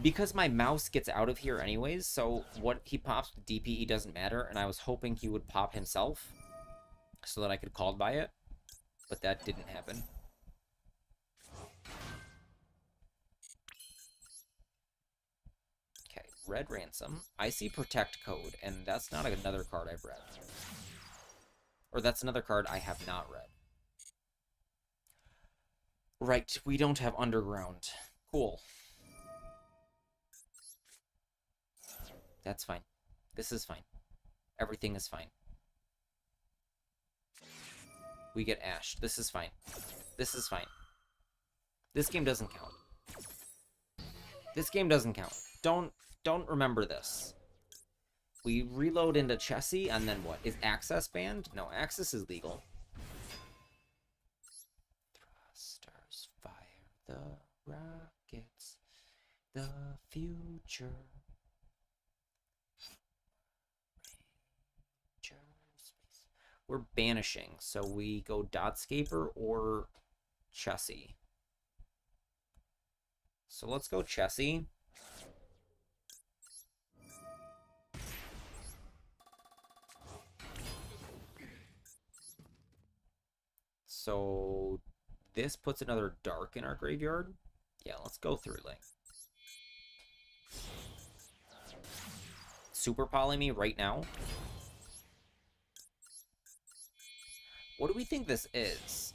Speaker 1: Because my mouse gets out of here anyways, so what he pops with DPE doesn't matter, and I was hoping he would pop himself so that I could call by it, but that didn't happen. Okay, Red Ransom. I see Protect Code, and that's not another card I've read. Or that's another card I have not read. Right, we don't have Underground. Cool. That's fine. This is fine. Everything is fine. We get Ash. This is fine. This is fine. This game doesn't count. This game doesn't count. Don't remember this. We reload into Chessie, and then what? Is Access banned? No, Access is legal. Thrusters fire the rockets. The future. We're banishing, so we go Dotscaper or Chessie. So let's go Chessie. So this puts another Dark in our graveyard. Yeah, let's go Through Link. Super Poly me right now. What do we think this is?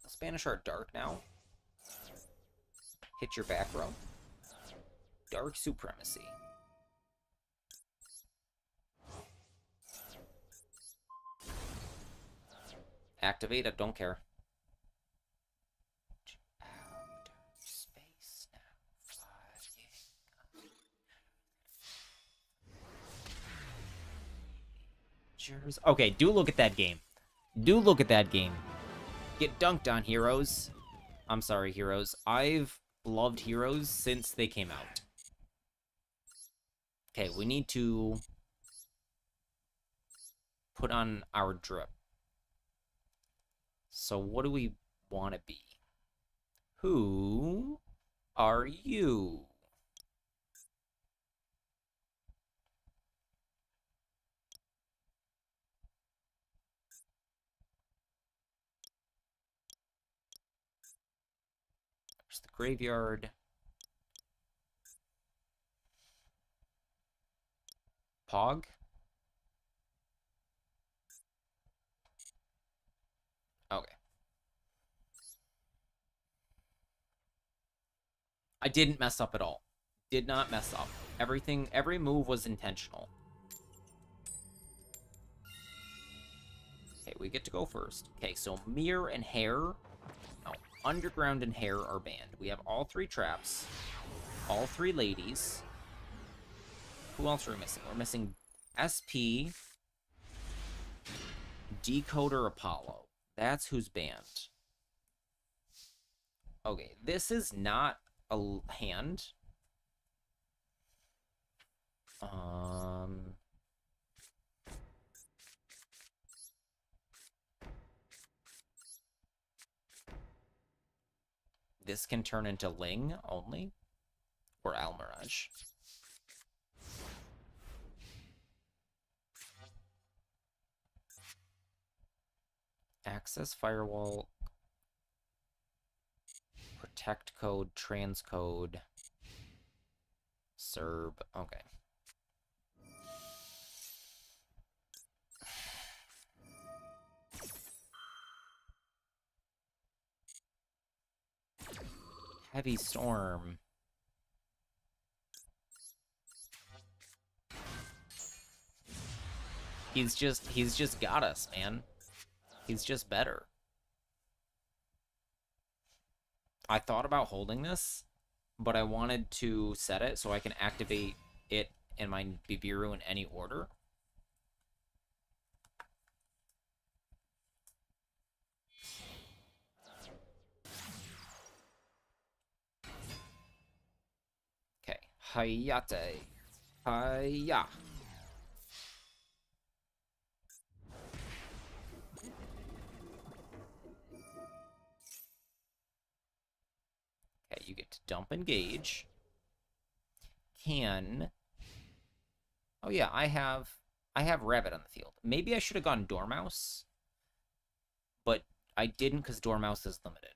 Speaker 1: Let's banish our Dark now. Hit your back row. Dark Supremacy. Activate it, don't care. Okay, do look at that game. Do look at that game. Get dunked on, Heroes. I'm sorry, Heroes. I've loved Heroes since they came out. Okay, we need to put on our drip. So what do we want to be? Who are you? There's the graveyard. Pog. Okay. I didn't mess up at all. did not mess up. Every move was intentional. Okay, we get to go first. Okay, so Mirror and Hair, no, Underground and Hair are banned. We have all 3 traps, all 3 ladies. Who else are we missing? We're missing SP, Decoder Apollo. That's who's banned. Okay, this is not a hand. This can turn into Ling only, or Almirage. Access firewall, protect code, transcode, Serb. Okay. Heavy storm. He's just got us, man. He's just better. I thought about holding this, but I wanted to set it so I can activate it in my Bibiru in any order. Okay, Hayate. Hiya. Okay, you get to dump engage. Oh yeah, I have Rabbit on the field. Maybe I should have gone Dormouse, but I didn't because Dormouse is limited.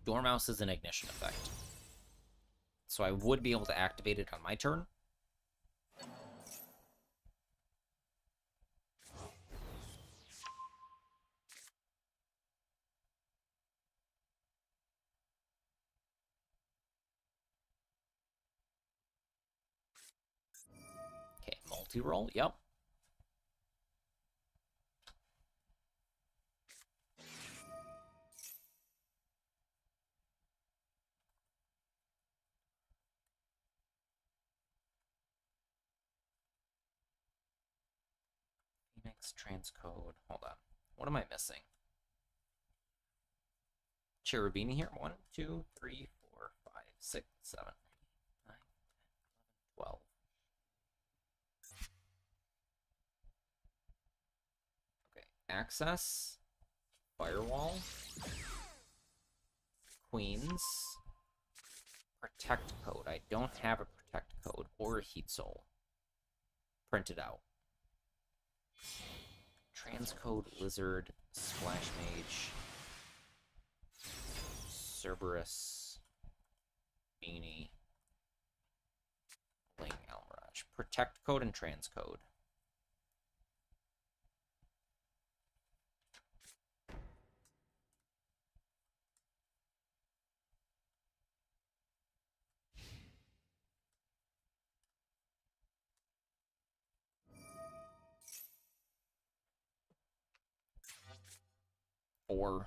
Speaker 1: Dormouse is an ignition effect, so I would be able to activate it on my turn. Okay, multi-roll, yep. Phoenix transcode. Hold on. What am I missing? Cherubini here. 1, 2, 3, 4, 5, 6, 7, 8, 9, 10, 11, 12. Okay. Access. Firewall. Queens. Protect code. I don't have a protect code or a heat soul printed out. Transcode, Lizard, Splash Mage, Cerberus, Beanie, Ling, Almirage. Protect code and transcode. Or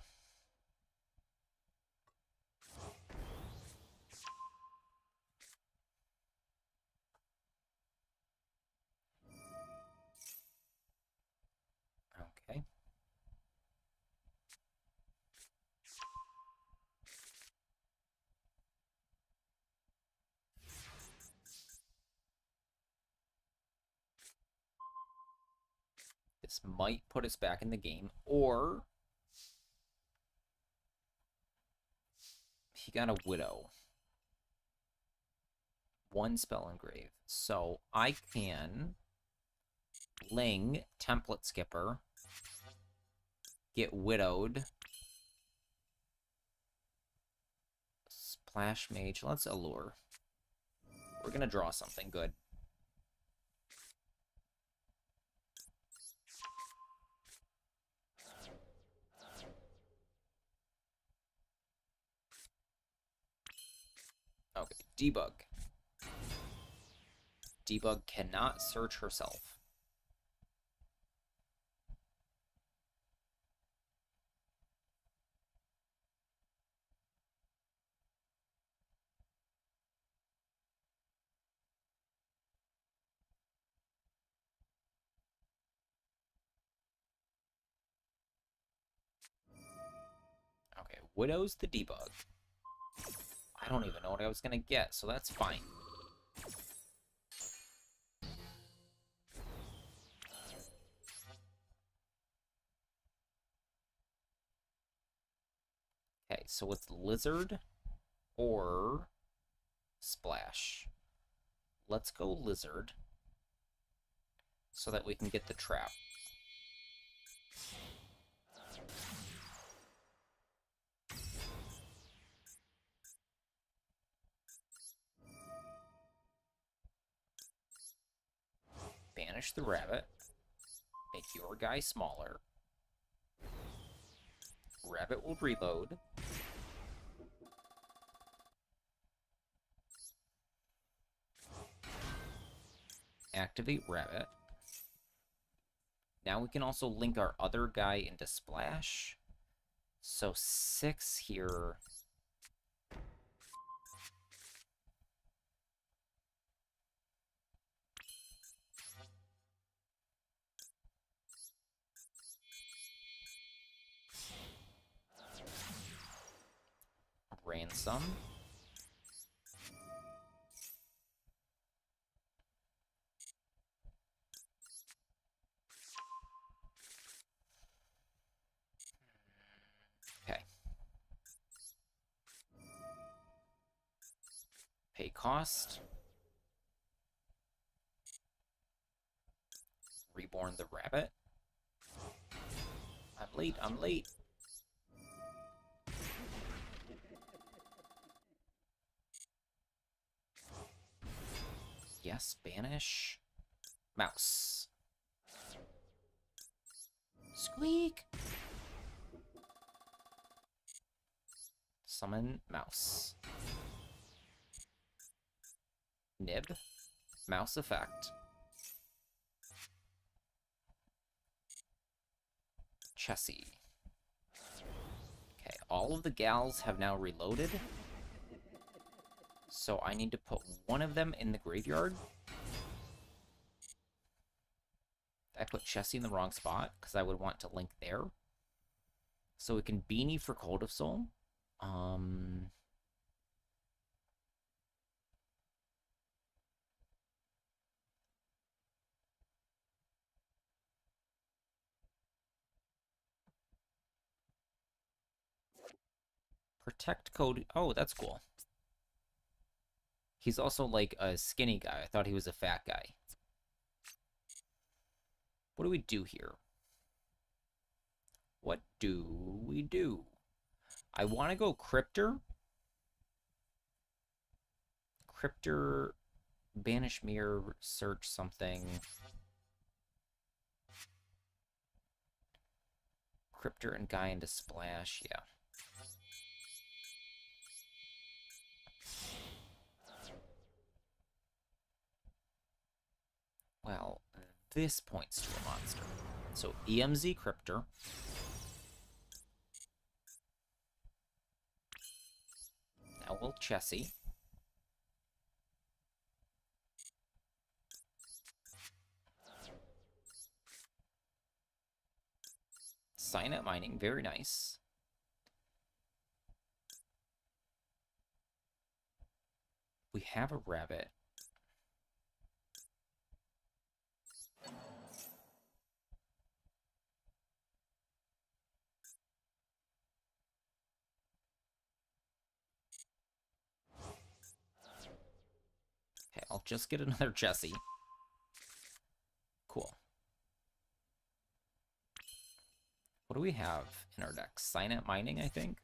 Speaker 1: okay. This might put us back in the game, or he got a Widow. 1 spell engrave. So I can Ling, Template Skipper, get Widowed, Splash Mage. Let's Allure. We're gonna draw something good. Debug. Debug cannot search herself. Okay, Widow's the debug. I don't even know what I was gonna get, so that's fine. Okay, so it's Lizard or Splash. Let's go Lizard so that we can get the trap. Banish the rabbit. Make your guy smaller. Rabbit will reload. Activate rabbit. Now we can also link our other guy into Splash. So 6 here. Ransom. Okay. Pay cost. Reborn the rabbit. I'm late, I'm late. Yes, banish. Mouse. Squeak! Summon mouse. Nib. Mouse effect. Chessie. Okay, all of the gals have now reloaded. So I need to put one of them in the graveyard. I put Chessie in the wrong spot because I would want to link there. So we can Beanie for Cold of Soul. Protect Code. Oh, that's cool. He's also like a skinny guy. I thought he was a fat guy. What do we do here? What do we do? I want to go Cryptor. Cryptor, Banish Mirror, search something. Cryptor and guy into Splash, yeah. Well, this points to a monster. So EMZ Cryptor. Now we'll Chessie. Signet Mining, very nice. We have a rabbit. Okay, I'll just get another Chessie. Cool. What do we have in our deck? Signet Mining, I think.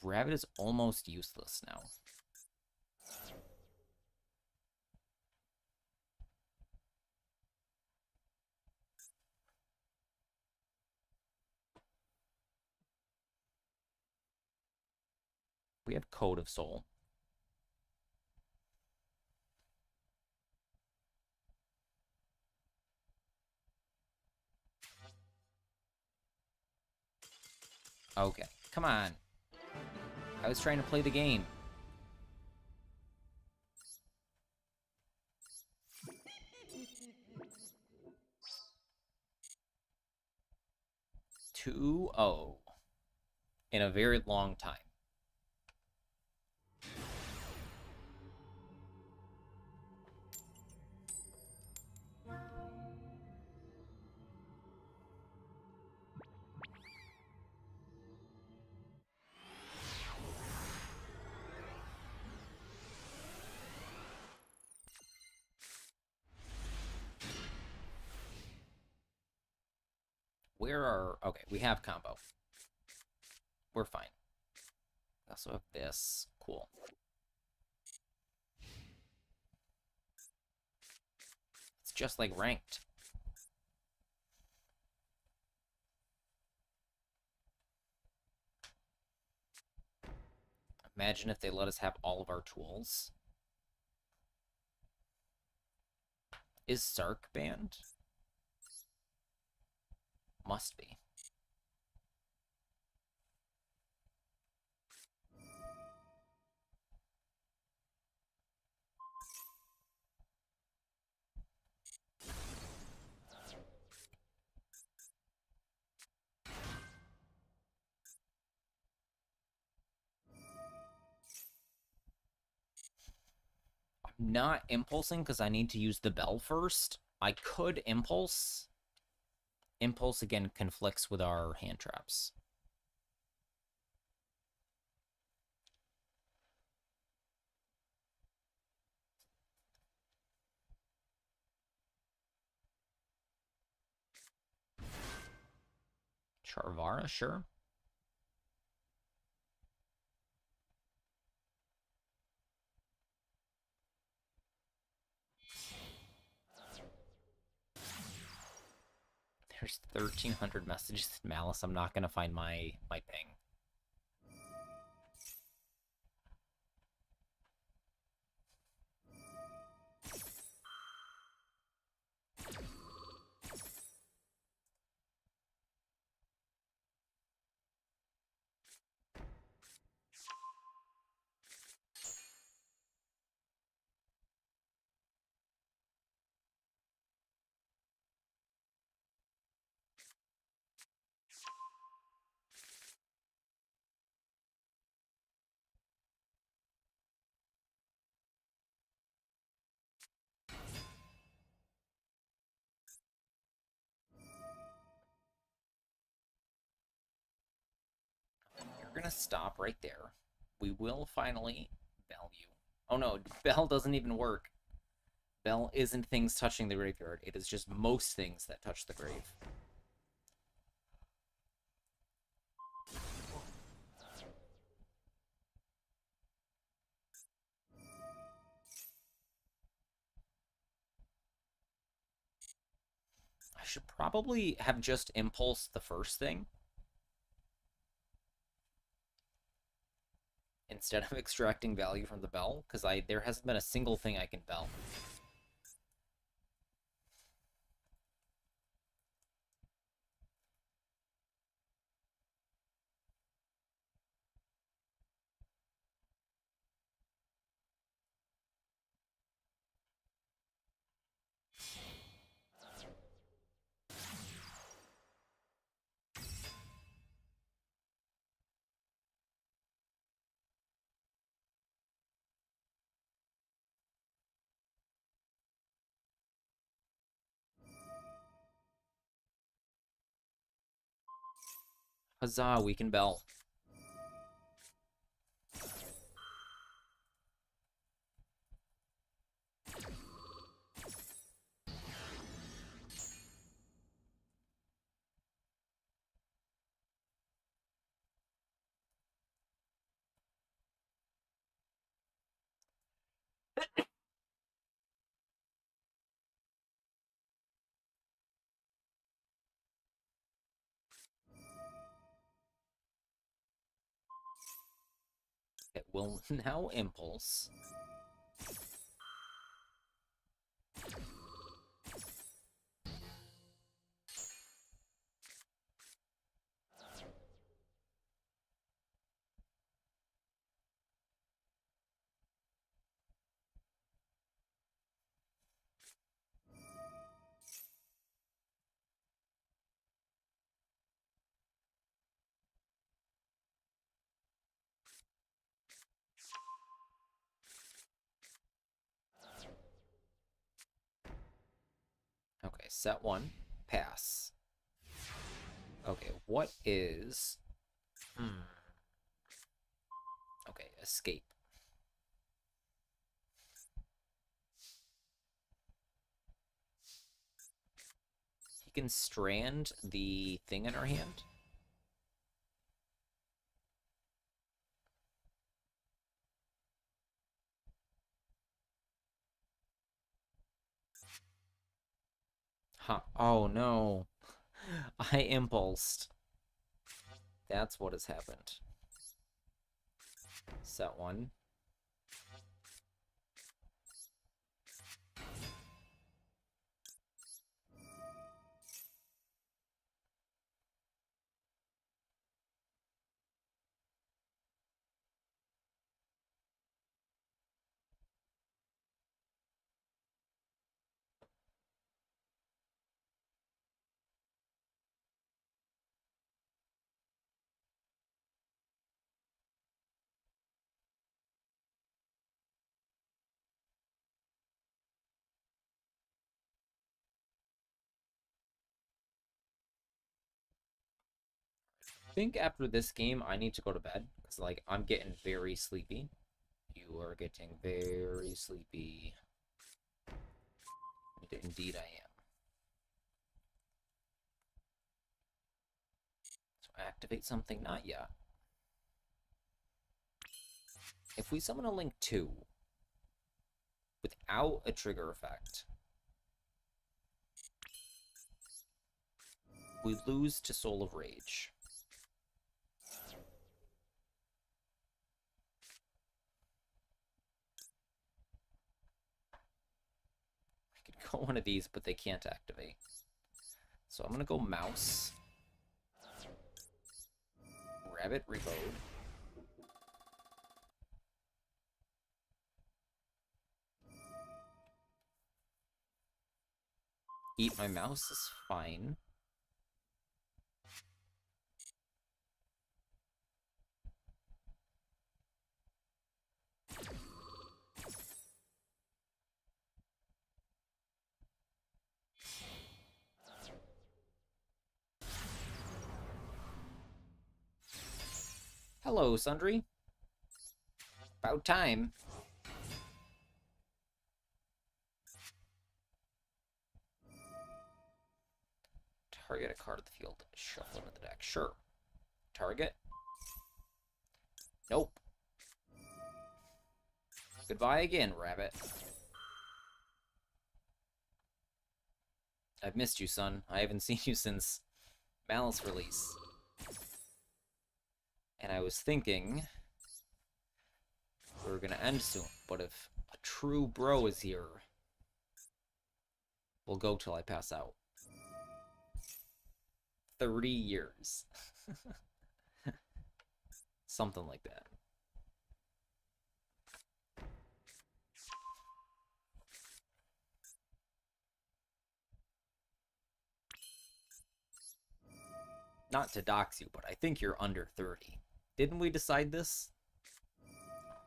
Speaker 1: Rabbit is almost useless now. We we have Code of Soul. Okay, come on. I was trying to play the game. Two oh in a very long time. Where are... Okay, we have combo. We're fine. We also have this. Cool. It's just like ranked. Imagine if they let us have all of our tools. Is Sark banned? Must be. I'm not impulsing because I need to use the bell first. I could impulse. Impulse again conflicts with our hand traps. Charvara, sure. There's 1,300 messages in Malice. I'm not gonna find my ping. You're gonna stop right there. We will finally bell you. Oh no, bell doesn't even work. Bell isn't things touching the graveyard. It is just most things that touch the grave. I should probably have just impulsed the first thing instead of extracting value from the bell, because there hasn't been a single thing I can bell. Huzzah, we can bell. will now impulse. Okay, set one, pass. Okay, what is... Okay, escape. He can strand the thing in our hand. Huh. Oh no. I impulsed. That's what has happened. Set one. I think after this game, I need to go to bed. Because, like, I'm getting very sleepy. You are getting very sleepy. Indeed, I am. So, activate something? Not yet. If we summon a Link 2 without a trigger effect, we lose to Soul of Rage. I could go one of these, but they can't activate. So I'm gonna go Mouse. Rabbit Reload. Eat my mouse is fine. Hello, Sundry. About time. Target a card of the field. Shuffle into the deck. Sure. Target. Nope. Goodbye again, Rabbit. I've missed you, son. I haven't seen you since Malice release. And I was thinking we were gonna end soon, but if a true bro is here, we'll go till I pass out. 30 years. Something like that. Not to dox you, but I think you're under 30. Didn't we decide this? Oh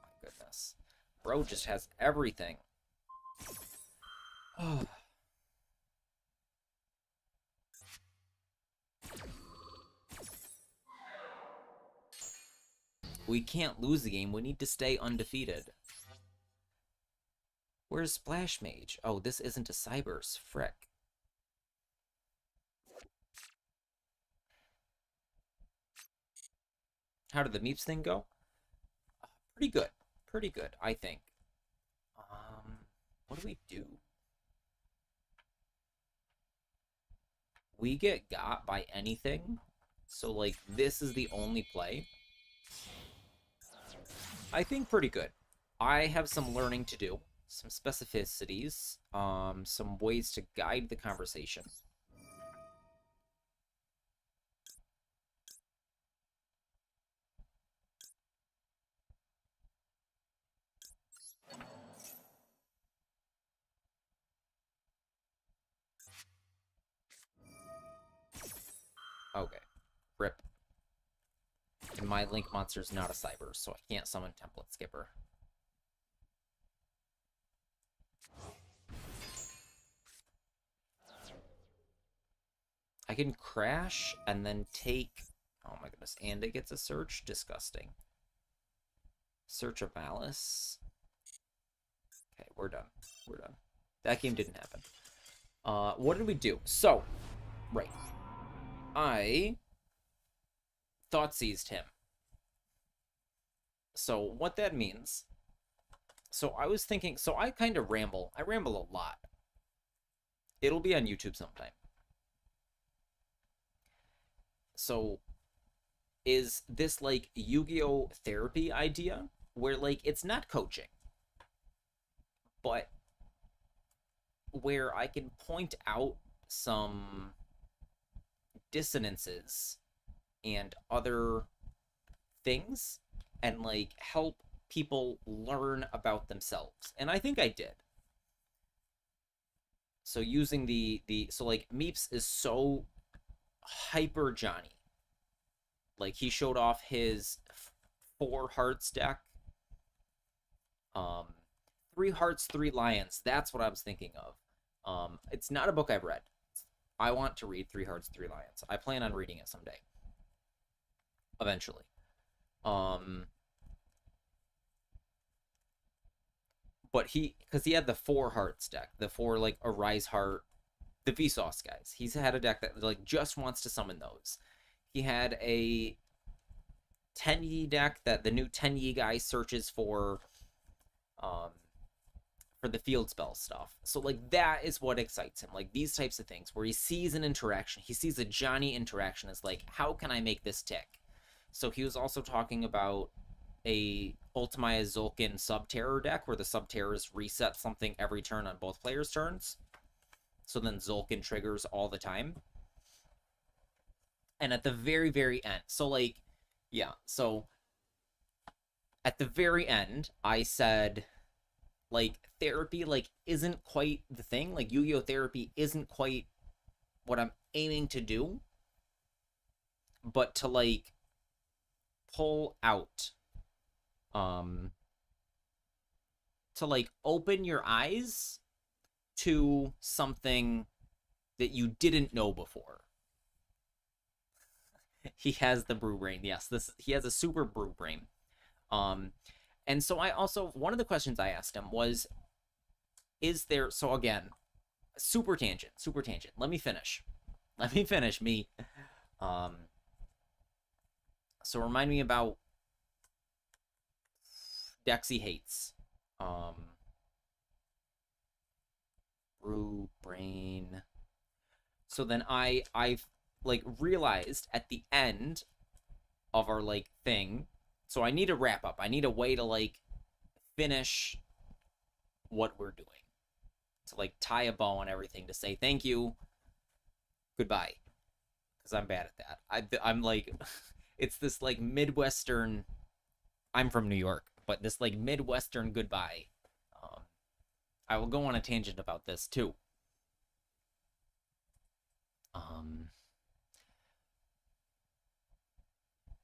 Speaker 1: my goodness. Bro just has everything. Oh. We can't lose the game. We need to stay undefeated. Where's Splash Mage? Oh, this isn't a Cybers. Frick. How did the Meeps thing go? Pretty good. Pretty good, I think. What do we do? We get got by anything. So, like, this is the only play. I think pretty good. I have some learning to do, some specificities, some ways to guide the conversation. Okay. Rip. And my Link monster is not a cyber, so I can't summon Template Skipper. I can crash and then take... Oh my goodness. And it gets a search? Disgusting. Search of Malice. Okay, we're done. We're done. That game didn't happen. What did we do? So, right. I thought seized him. So what that means... So I was thinking... So I kind of ramble. I ramble a lot. It'll be on YouTube sometime. So, is this, like, Yu-Gi-Oh! Therapy idea? Where, like, it's not coaching. But where I can point out some dissonances and other things and, like, help people learn about themselves. And I think I did. So using so, like, Meeps is so hyper Johnny. Like, he showed off his 4 hearts deck. 3 hearts, 3 lions. That's what I was thinking of. It's not a book I've read. I want to read 3 hearts, 3 lions. I plan on reading it someday. Eventually. But because he had the 4 hearts deck, the 4, like, Arise Heart, the Vsauce guys. He's had a deck that, like, just wants to summon those. He had a Tenyi deck that the new Tenyi guy searches for the field spell stuff. So, like, that is what excites him. Like, these types of things where he sees an interaction. He sees a Johnny interaction as, like, how can I make this tick? So he was also talking about a Ultimaya Zulkin Sub-Terror deck where the Sub-Terrors reset something every turn on both players' turns. So then Zulkin triggers all the time. And at the very, very end, so, like, yeah, so at the very end, I said, like, therapy, like, isn't quite the thing. Like, Yu-Gi-Oh! Therapy isn't quite what I'm aiming to do. But to, like, pull out, to, like, open your eyes to something that you didn't know before. He has the brew brain. Yes, he has a super brew brain. And so I also, one of the questions I asked him was, is there, so again, super tangent. Let me finish me. So remind me about decks he hates. Brew brain. So then I've, like, realized at the end of our, like, thing, so I need a wrap up. I need a way to, like, finish what we're doing. To, like, tie a bow and everything to say thank you, goodbye. Because I'm bad at that. I'm like, it's this, like, Midwestern, I'm from New York, but this, like, Midwestern goodbye. I will go on a tangent about this, too.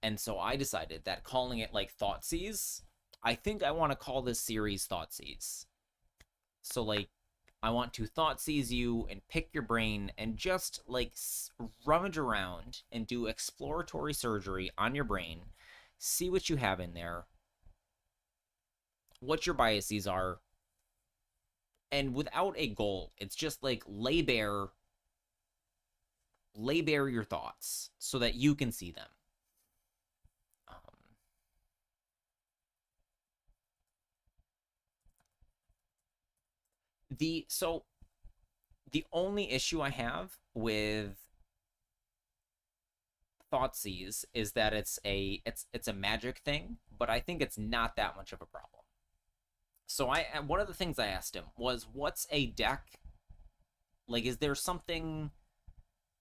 Speaker 1: And so I decided that calling it, like, Thoughtseize, I think I want to call this series Thoughtseize. So, like, I want to Thoughtseize you and pick your brain and just, like, rummage around and do exploratory surgery on your brain, see what you have in there, what your biases are, and without a goal, it's just, like, lay bare your thoughts so that you can see them. So the only issue I have with Thoughtseize is that it's a magic thing, but I think it's not that much of a problem. So one of the things I asked him was, what's a deck, like, is there something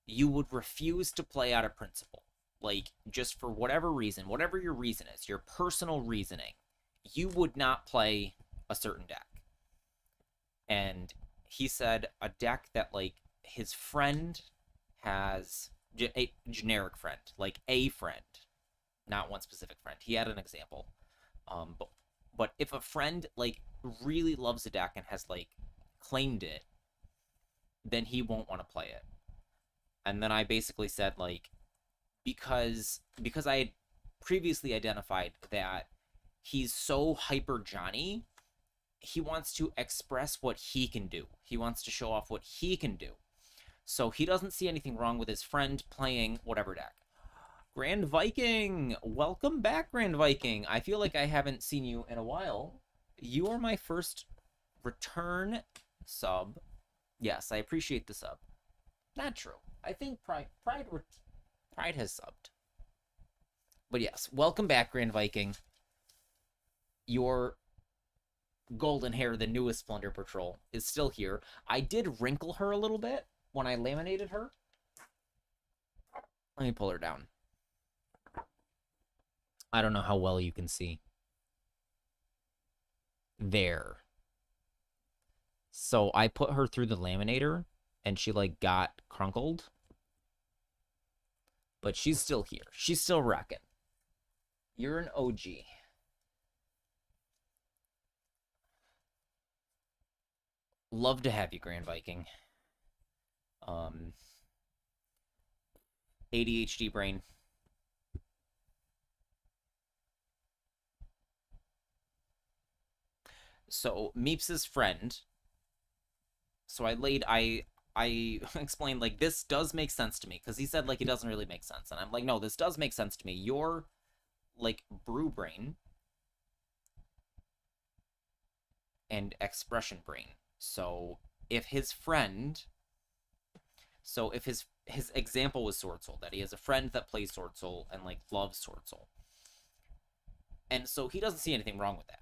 Speaker 1: you would refuse to play out of principle? Like, just for whatever reason, whatever your reason is, your personal reasoning, you would not play a certain deck. And he said a deck that, like, his friend has, a generic friend, like a friend, not one specific friend. He had an example. But if a friend, like, really loves a deck and has, like, claimed it, then he won't want to play it. And then I basically said, like, because I had previously identified that he's so hyper Johnny, he wants to express what he can do. He wants to show off what he can do. So he doesn't see anything wrong with his friend playing whatever deck. Grand Viking! Welcome back, Grand Viking. I feel like I haven't seen you in a while. You are my first return sub. Yes, I appreciate the sub. Not true. I think Pride has subbed. But yes, welcome back, Grand Viking. Your golden hair, the newest Splendor Patrol, is still here. I did wrinkle her a little bit when I laminated her. Let me pull her down. I don't know how well you can see. There. So I put her through the laminator, and she, like, got crunkled. But she's still here. She's still rocking. You're an OG. Love to have you, Grand Viking. ADHD brain. So Meeps's friend. So I explained, like, this does make sense to me, because he said, like, it doesn't really make sense, and I'm like, no, this does make sense to me. You're, like, brew brain and expression brain. So if his example was Sword Soul, that he has a friend that plays Sword Soul and, like, loves Sword Soul, and so he doesn't see anything wrong with that.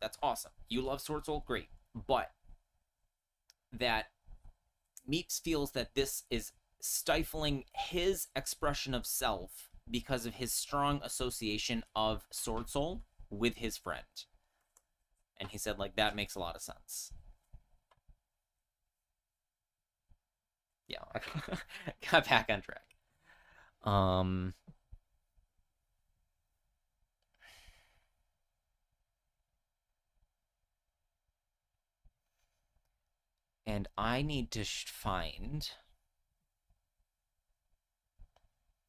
Speaker 1: That's awesome. You love Sword Soul, great. But that Meeps feels that this is stifling his expression of self because of his strong association of Sword Soul with his friend. And he said, like, that makes a lot of sense. Yeah, got back on track. And I need to find...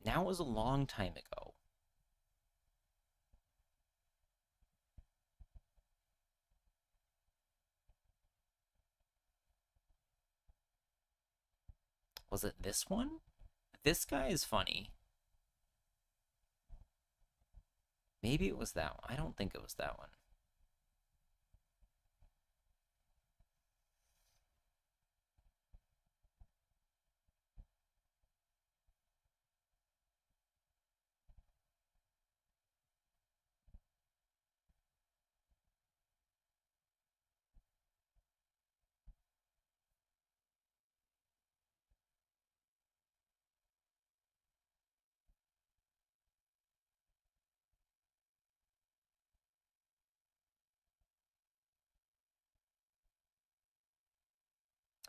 Speaker 1: Now was a long time ago. Was it this one? This guy is funny. Maybe it was that one. I don't think it was that one.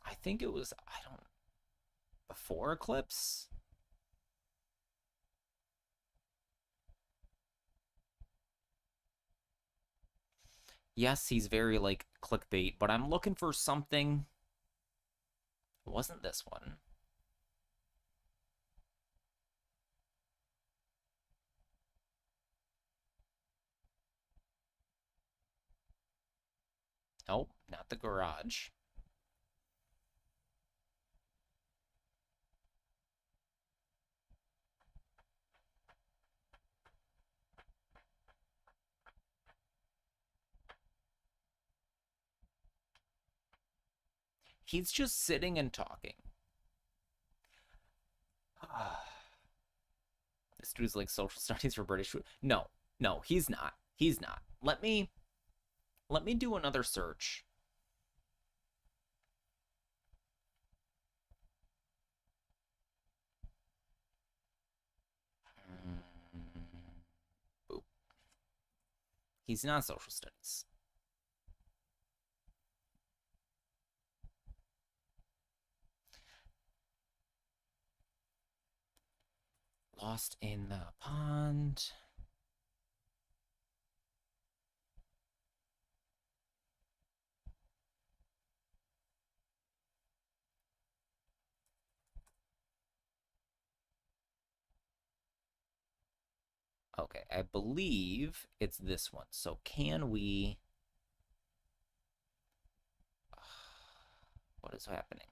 Speaker 1: I think it was, before Eclipse? Yes, he's very, like, clickbait, but I'm looking for something. It wasn't this one. Nope, not the garage. He's just sitting and talking. students like social studies for British. No, no, he's not. He's not. Let me do another search. Boop. He's not social studies. Lost in the pond. Okay, I believe it's this one. So can we... What is happening?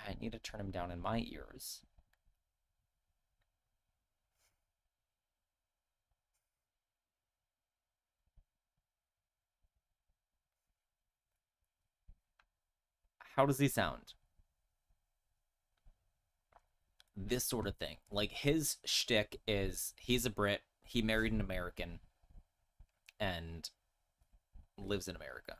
Speaker 1: I need to turn him down in my ears. How does he sound? This sort of thing. Like, his shtick is he's a Brit, he married an American, and lives in America.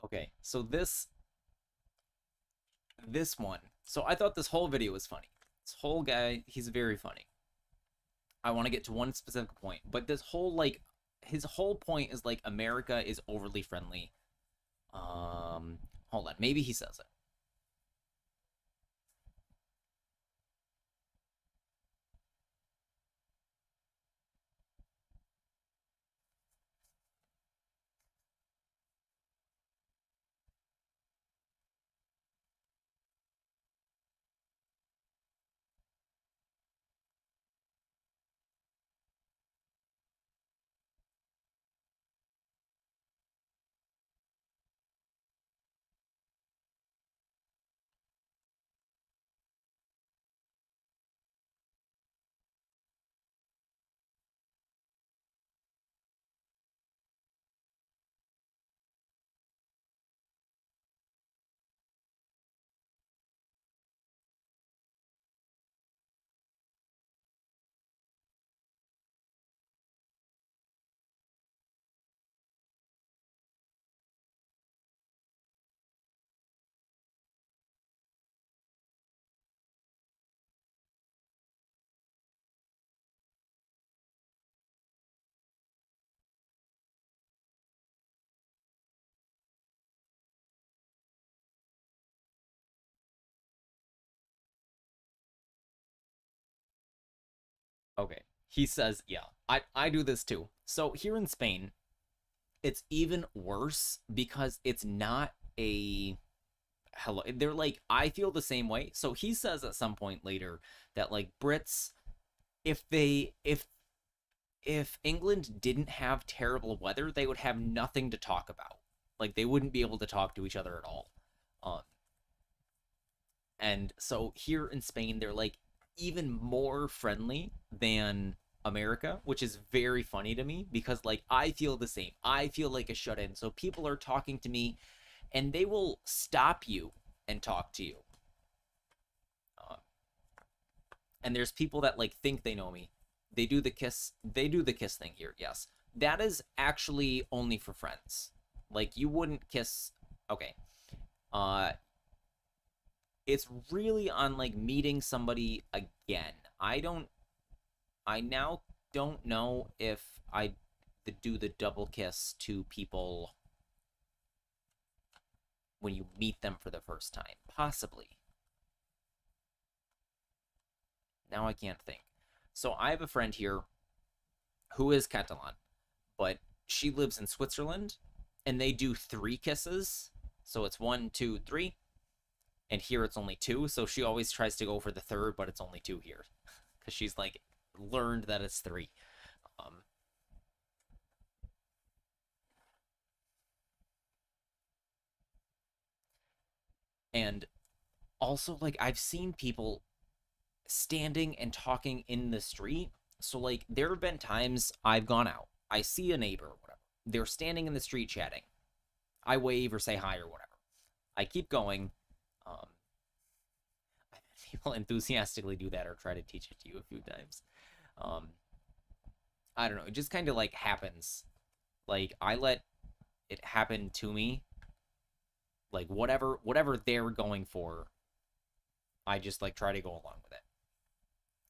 Speaker 1: Okay, so this one. So I thought this whole video was funny. This whole guy, he's very funny. I want to get to one specific point, but this whole, like, his whole point is, like, America is overly friendly. Hold on, maybe he says it. Okay. He says, yeah, I do this too. So here in Spain, it's even worse because it's not a hello. They're like, I feel the same way. So he says at some point later that, like, Brits, if England didn't have terrible weather, they would have nothing to talk about. Like, they wouldn't be able to talk to each other at all. Um, and so here in Spain, they're like even more friendly than America, which is very funny to me because, like, I feel the same. I feel like a shut in. So people are talking to me and they will stop you and talk to you. And there's people that, like, think they know me. They do the kiss thing here. Yes. That is actually only for friends. Like, you wouldn't kiss. Okay. It's really on, like, meeting somebody again. I now don't know if I do the double kiss to people when you meet them for the first time. Possibly. Now I can't think. So I have a friend here who is Catalan, but she lives in Switzerland, and they do 3 kisses. So it's 1, 2, 3. And here it's only 2, so she always tries to go for the 3rd, but it's only 2 here. Because she's, like, learned that it's 3. And also, like, I've seen people standing and talking in the street. So, like, there have been times I've gone out. I see a neighbor or whatever. They're standing in the street chatting. I wave or say hi or whatever. I keep going. People enthusiastically do that or try to teach it to you a few times. I don't know. It just kind of, like, happens. Like, I let it happen to me. Like, whatever they're going for, I just, like, try to go along with it.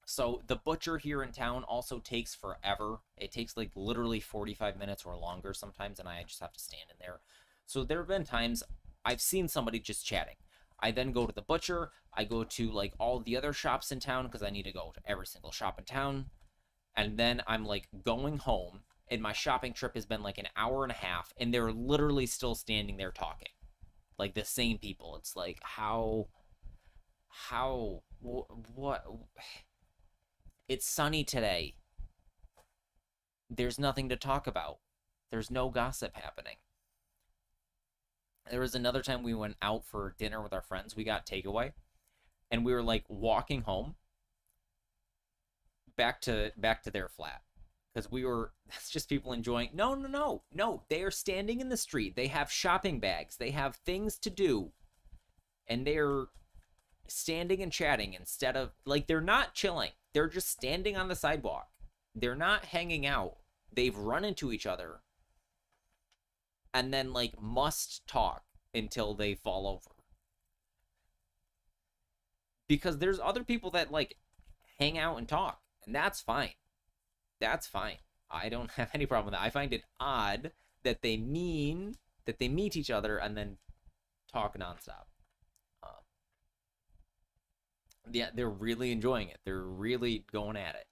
Speaker 1: So the butcher here in town also takes forever. It takes, like, literally 45 minutes or longer sometimes, and I just have to stand in there. So there have been times I've seen somebody just chatting. I then go to the butcher. I go to, like, all the other shops in town because I need to go to every single shop in town. And then I'm, like, going home, and my shopping trip has been, like, an hour and a half, and they're literally still standing there talking. Like, the same people. It's like, what? It's sunny today. There's nothing to talk about. There's no gossip happening. There was another time we went out for dinner with our friends. We got takeaway, and we were, like, walking home back to their flat. Because that's just people enjoying. No. They are standing in the street. They have shopping bags. They have things to do. And they're standing and chatting instead of, like, they're not chilling. They're just standing on the sidewalk. They're not hanging out. They've run into each other. And then, like, must talk until they fall over. Because there's other people that, like, hang out and talk. And that's fine. That's fine. I don't have any problem with that. I find it odd that they meet each other and then talk nonstop. Yeah, they're really enjoying it. They're really going at it.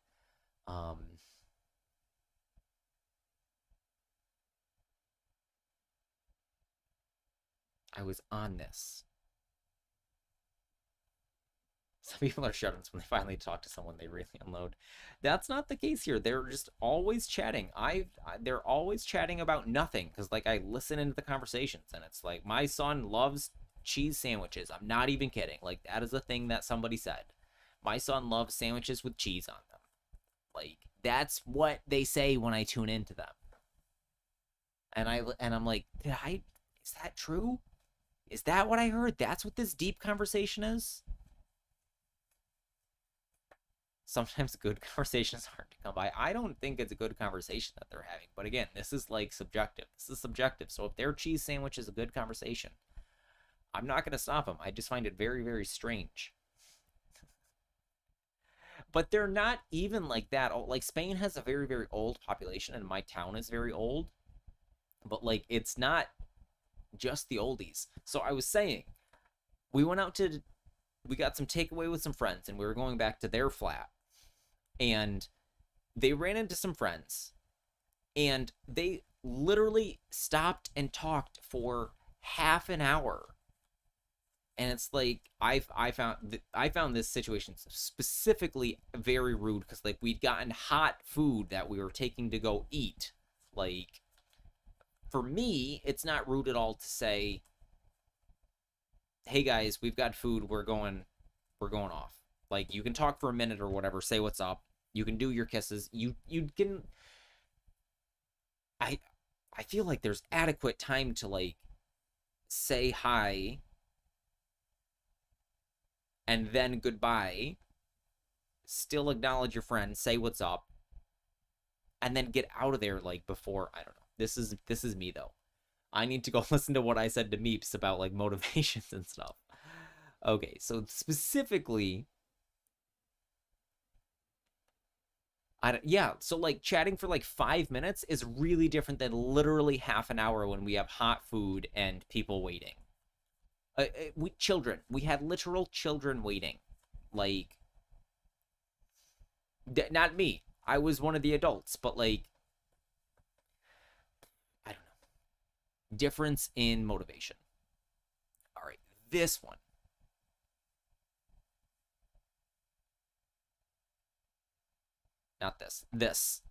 Speaker 1: I was on this. Some people are shut-ins when they finally talk to someone they really unload. That's not the case here. They're just always chatting. They're always chatting about nothing because, like, I listen into the conversations and it's like, my son loves cheese sandwiches. I'm not even kidding. Like, that is a thing that somebody said. My son loves sandwiches with cheese on them. Like, that's what they say when I tune into them. And I'm like, is that true? Is that what I heard? That's what this deep conversation is? Sometimes good conversations are hard to come by. I don't think it's a good conversation that they're having. But again, this is, like, subjective. This is subjective. So if their cheese sandwich is a good conversation, I'm not going to stop them. I just find it very, very strange. But they're not even like that. Like, Spain has a very, very old population, and my town is very old. But, like, it's not just the oldies. So I was saying, we got some takeaway with some friends, and we were going back to their flat. And they ran into some friends, and they literally stopped and talked for half an hour. And it's like, I found this situation specifically very rude because, like, we'd gotten hot food that we were taking to go eat. Like, for me, it's not rude at all to say, hey guys, we've got food, we're going off. Like, you can talk for a minute or whatever, say what's up. You can do your kisses. You can. I feel like there's adequate time to, like, say hi and then goodbye. Still acknowledge your friend, say what's up, and then get out of there, like, before. I don't know. This is me though. I need to go listen to what I said to Meeps about, like, motivations and stuff. Okay, so specifically, Yeah, so like chatting for like 5 minutes is really different than literally half an hour when we have hot food and people waiting. We had literal children waiting. Like, not me. I was one of the adults, but like, I don't know. Difference in motivation. All right, this one. Not this. This.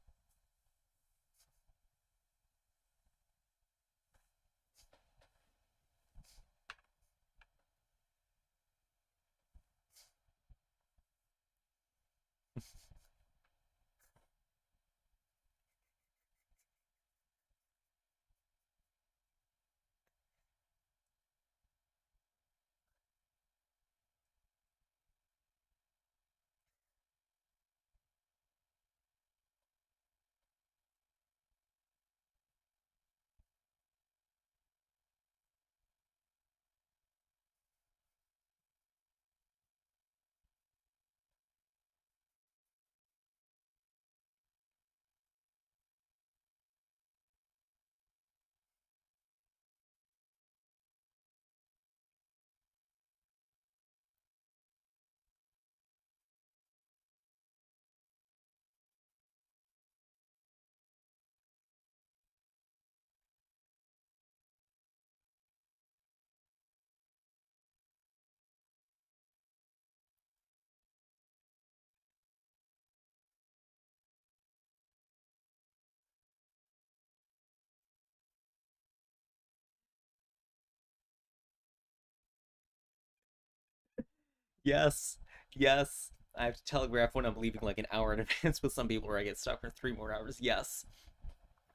Speaker 1: Yes. Yes. I have to telegraph when I'm leaving like an hour in advance with some people, where I get stuck for 3 more hours. Yes.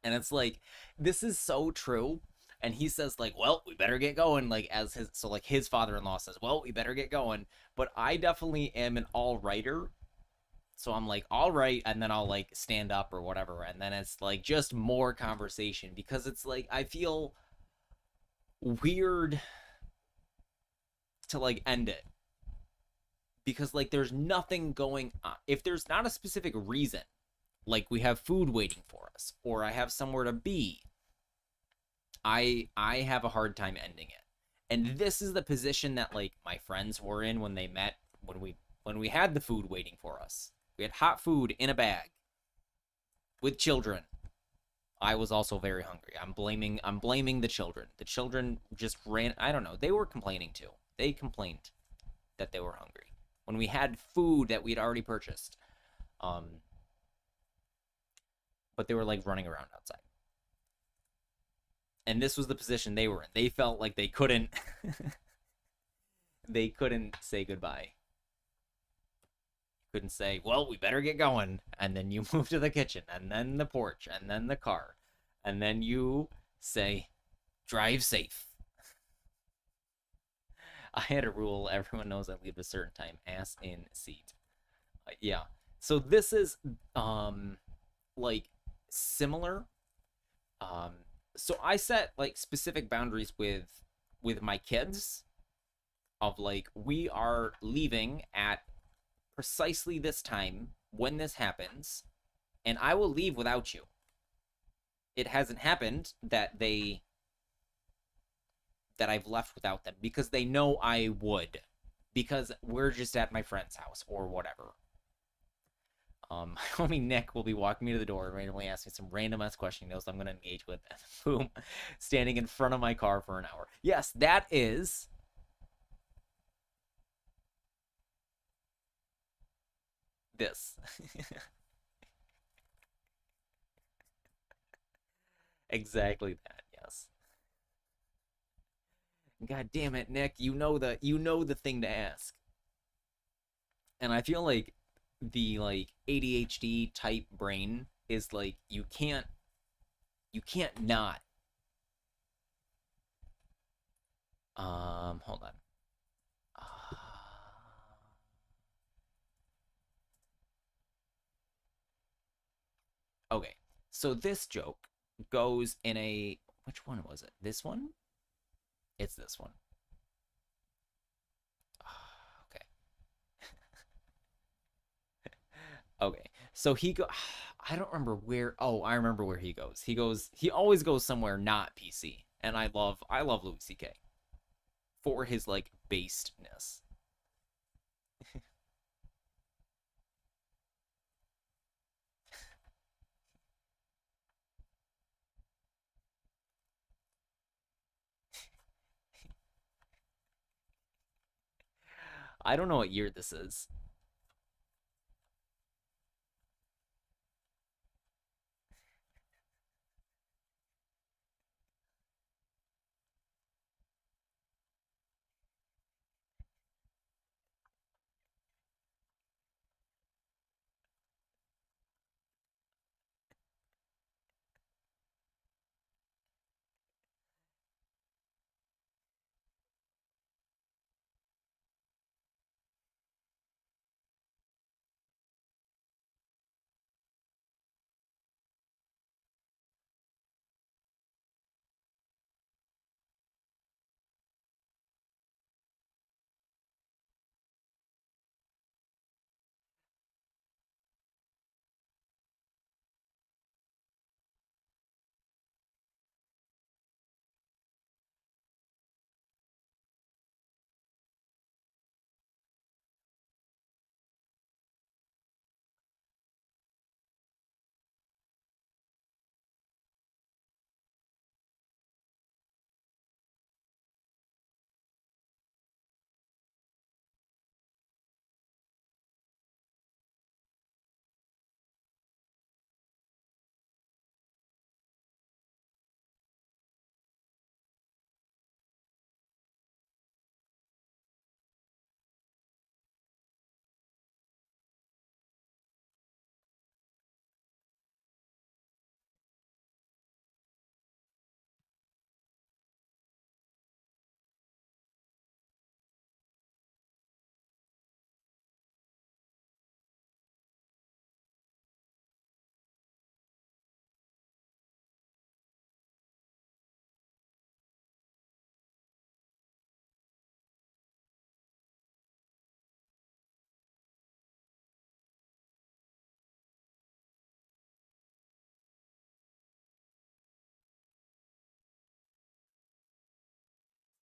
Speaker 1: And it's like, this is so true. And he says, like, well, we better get going. Like, as his, so like his father-in-law says, well, we better get going. But I definitely am an all-righter. So I'm like, all right. And then I'll like stand up or whatever. And then it's like just more conversation, because it's like, I feel weird to like end it, because like there's nothing going on. If there's not a specific reason, like we have food waiting for us or I have somewhere to be, I have a hard time ending it. And this is the position that like my friends were in when they met, when we had the food waiting for us. We had hot food in a bag with children. I was also very hungry. I'm blaming the children. The children just ran, I don't know, they were complaining too. They complained that they were hungry when we had food that we'd already purchased. But they were like running around outside. And this was the position they were in. They felt like they couldn't they couldn't say goodbye. Couldn't say, well, we better get going. And then you move to the kitchen, and then the porch, and then the car. And then you say, drive safe. I had a rule. Everyone knows I leave at a certain time. Ass in seat. Yeah. So this is like similar. So I set like specific boundaries with my kids, of like, we are leaving at precisely this time when this happens, and I will leave without you. It hasn't happened that I've left without them, because they know I would, because we're just at my friend's house or whatever. Homie Nick will be walking me to the door and randomly asking some random ass question he knows I'm going to engage with. Boom. Standing in front of my car for an hour. Yes, that is this. Exactly that, yes. God damn it, Nick, you know the thing to ask. And I feel like the like ADHD type brain is like, you can't not. Hold on. Okay. So this joke goes in a, which one was it? This one? It's this one. Okay. Okay. So he go. I don't remember where. Oh, I remember where he goes. He always goes somewhere not PC, and I love Louis C.K. for his like basedness. I don't know what year this is.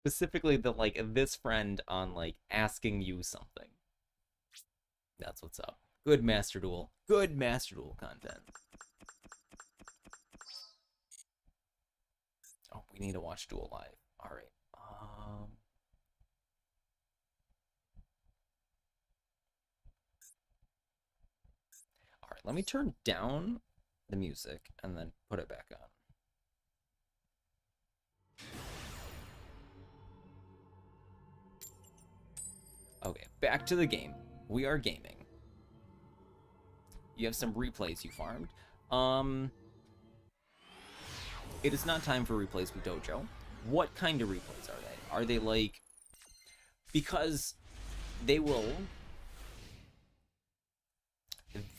Speaker 1: Specifically, the like this friend on like asking you something. That's what's up. Good Master Duel. Good Master Duel content. Oh, we need to watch Duel Live. All right. All right. Let me turn down the music and then put it back on. Okay, back to the game. We are gaming. You have some replays you farmed. It is not time for replays with Dojo. What kind of replays are they? Are they like... Because they will...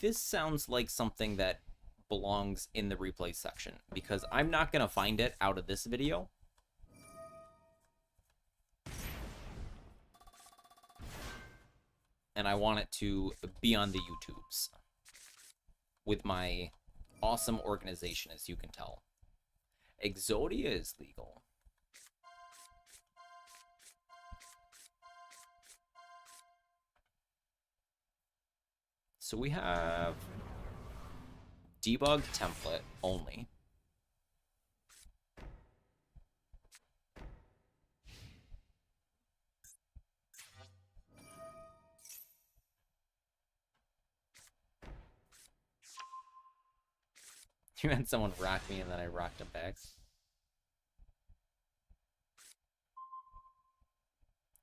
Speaker 1: This sounds like something that belongs in the replay section, because I'm not going to find it out of this video. And I want it to be on the YouTubes with my awesome organization, as you can tell. Exodia is legal. So we have debug template only. You had someone rock me and then I rocked them back.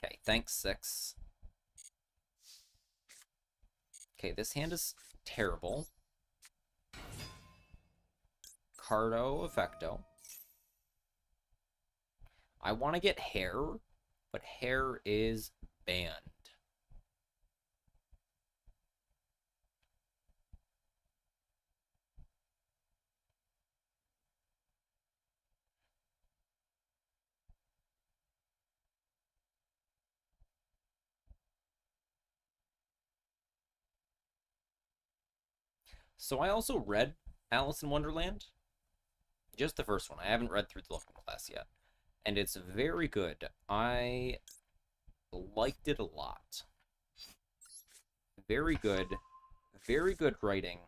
Speaker 1: Okay, thanks, 6. Okay, this hand is terrible. Cardo Effecto. I want to get hair, but hair is banned. So I also read Alice in Wonderland. Just the first one. I haven't read through the Looking Glass yet. And it's very good. I liked it a lot. Very good. Very good writing.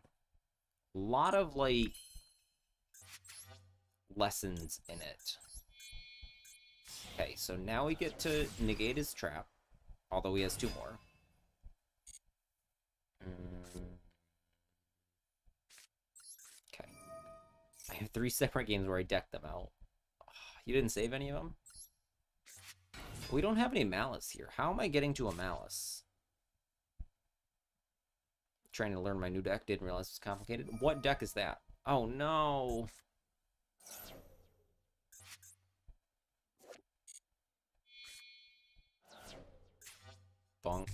Speaker 1: A lot of, like, lessons in it. Okay, so now we get to negate his trap. Although he has 2 more. Okay. I have 3 separate games where I decked them out. You didn't save any of them? We don't have any Malice here. How am I getting to a Malice? Trying to learn my new deck. Didn't realize it was complicated. What deck is that? Oh, no. Bonk.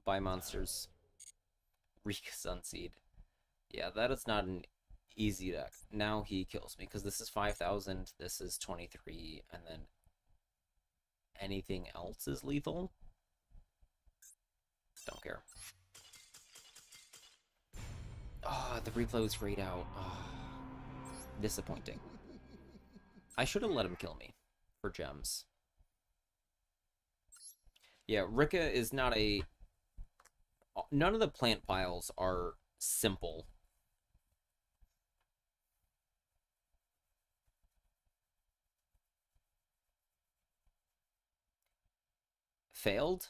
Speaker 1: Buy monsters. Rika Sunseed. Yeah, that is not an easy deck. Now he kills me, because this is 5,000, this is 23, and then anything else is lethal? Don't care. Oh, the replay was grayed out. Oh, disappointing. I should have let him kill me for gems. Yeah, Rika is not a... None of the plant piles are simple. Failed?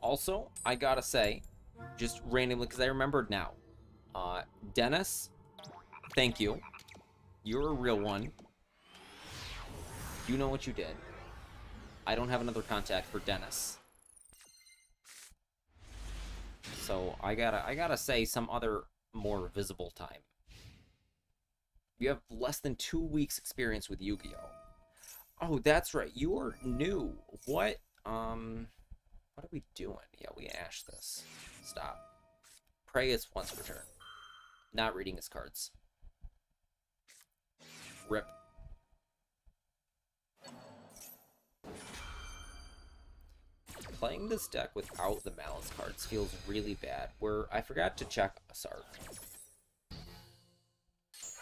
Speaker 1: Also, I gotta say, just randomly, because I remembered now, Dennis, thank you. You're a real one. You know what you did. I don't have another contact for Dennis. So I gotta say some other more visible time. You have less than 2 weeks experience with Yu-Gi-Oh! Oh, that's right. You are new. What are we doing? Yeah, we ash this. Stop. Pray is once per turn. Not reading his cards. Rip. Playing this deck without the Malice cards feels really bad. I forgot to check Asark.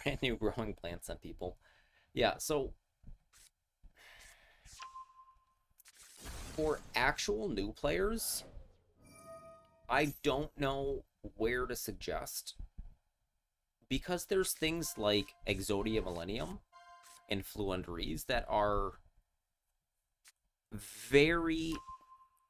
Speaker 1: Brand new growing plants on people. Yeah, so for actual new players, I don't know where to suggest, because there's things like Exodia Millennium and Fluenderies that are very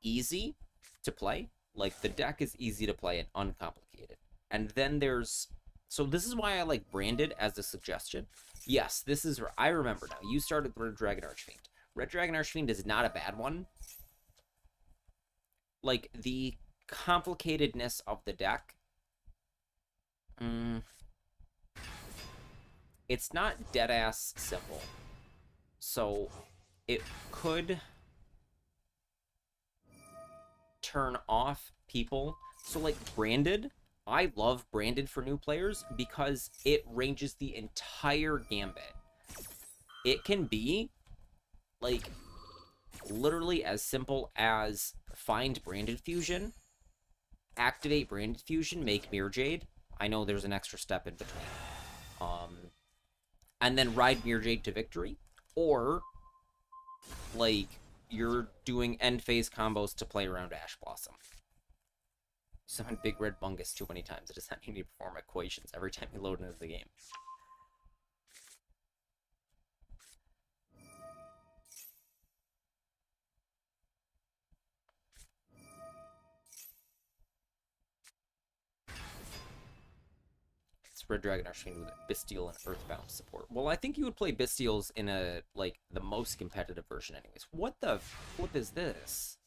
Speaker 1: easy to play. Like, the deck is easy to play and uncomplicated. And then there's... So this is why I like Branded as a suggestion. Yes, this is... I remember now. You started Red Dragon Archfiend. Red Dragon Archfiend is not a bad one. Like, the complicatedness of the deck... it's not dead-ass simple. So, it could turn off people. So, like, Branded... I love Branded for new players because it ranges the entire gambit. It can be, like, literally as simple as find Branded Fusion, activate Branded Fusion, make Mirror Jade. I know there's an extra step in between. And then ride Mirror Jade to victory. Or, like, you're doing end phase combos to play around Ash Blossom. Summon Big Red Bungus too many times. It does not need to perform equations every time you load into the game. It's Red Dragon Archfiend with Bestial and Earthbound support. Well, I think you would play Bestials in a, like, the most competitive version anyways. What the flip is this?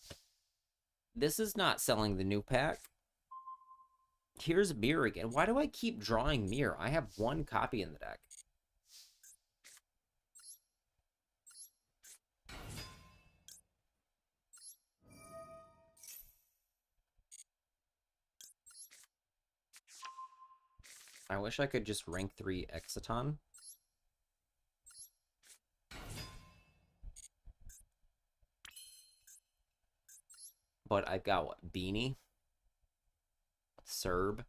Speaker 1: This is not selling the new pack. Here's Mirror again. Why do I keep drawing Mirror? I have 1 copy in the deck. I wish I could just rank 3 Exciton. But I've got what? Beanie? Serb?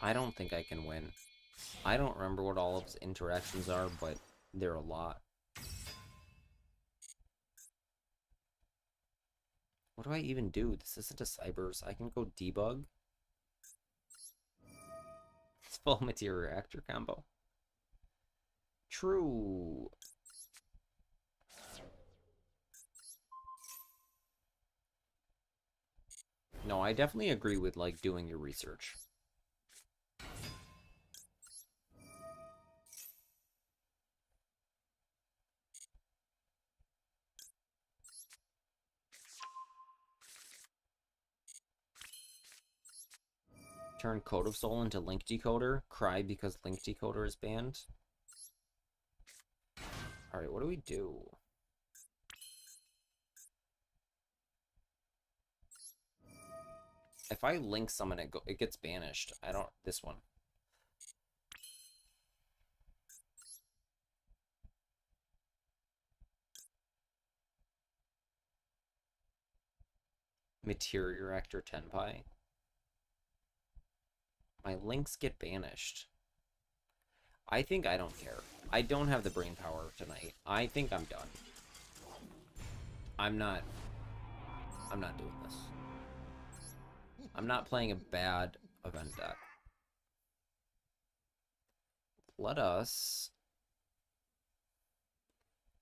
Speaker 1: I don't think I can win. I don't remember what all of his interactions are, but they're a lot. What do I even do? This isn't a Cybers. I can go debug. It's full material reactor combo. True. No, I definitely agree with, like, doing your research. Turn Code of Soul into Link Decoder. Cry because Link Decoder is banned. Alright, what do we do? If I link summon it, it gets banished. I don't... This one. Materia Reactor Tenpai. My links get banished. I think I don't care. I don't have the brain power tonight. I think I'm done. I'm not doing this. I'm not playing a bad event deck. Let us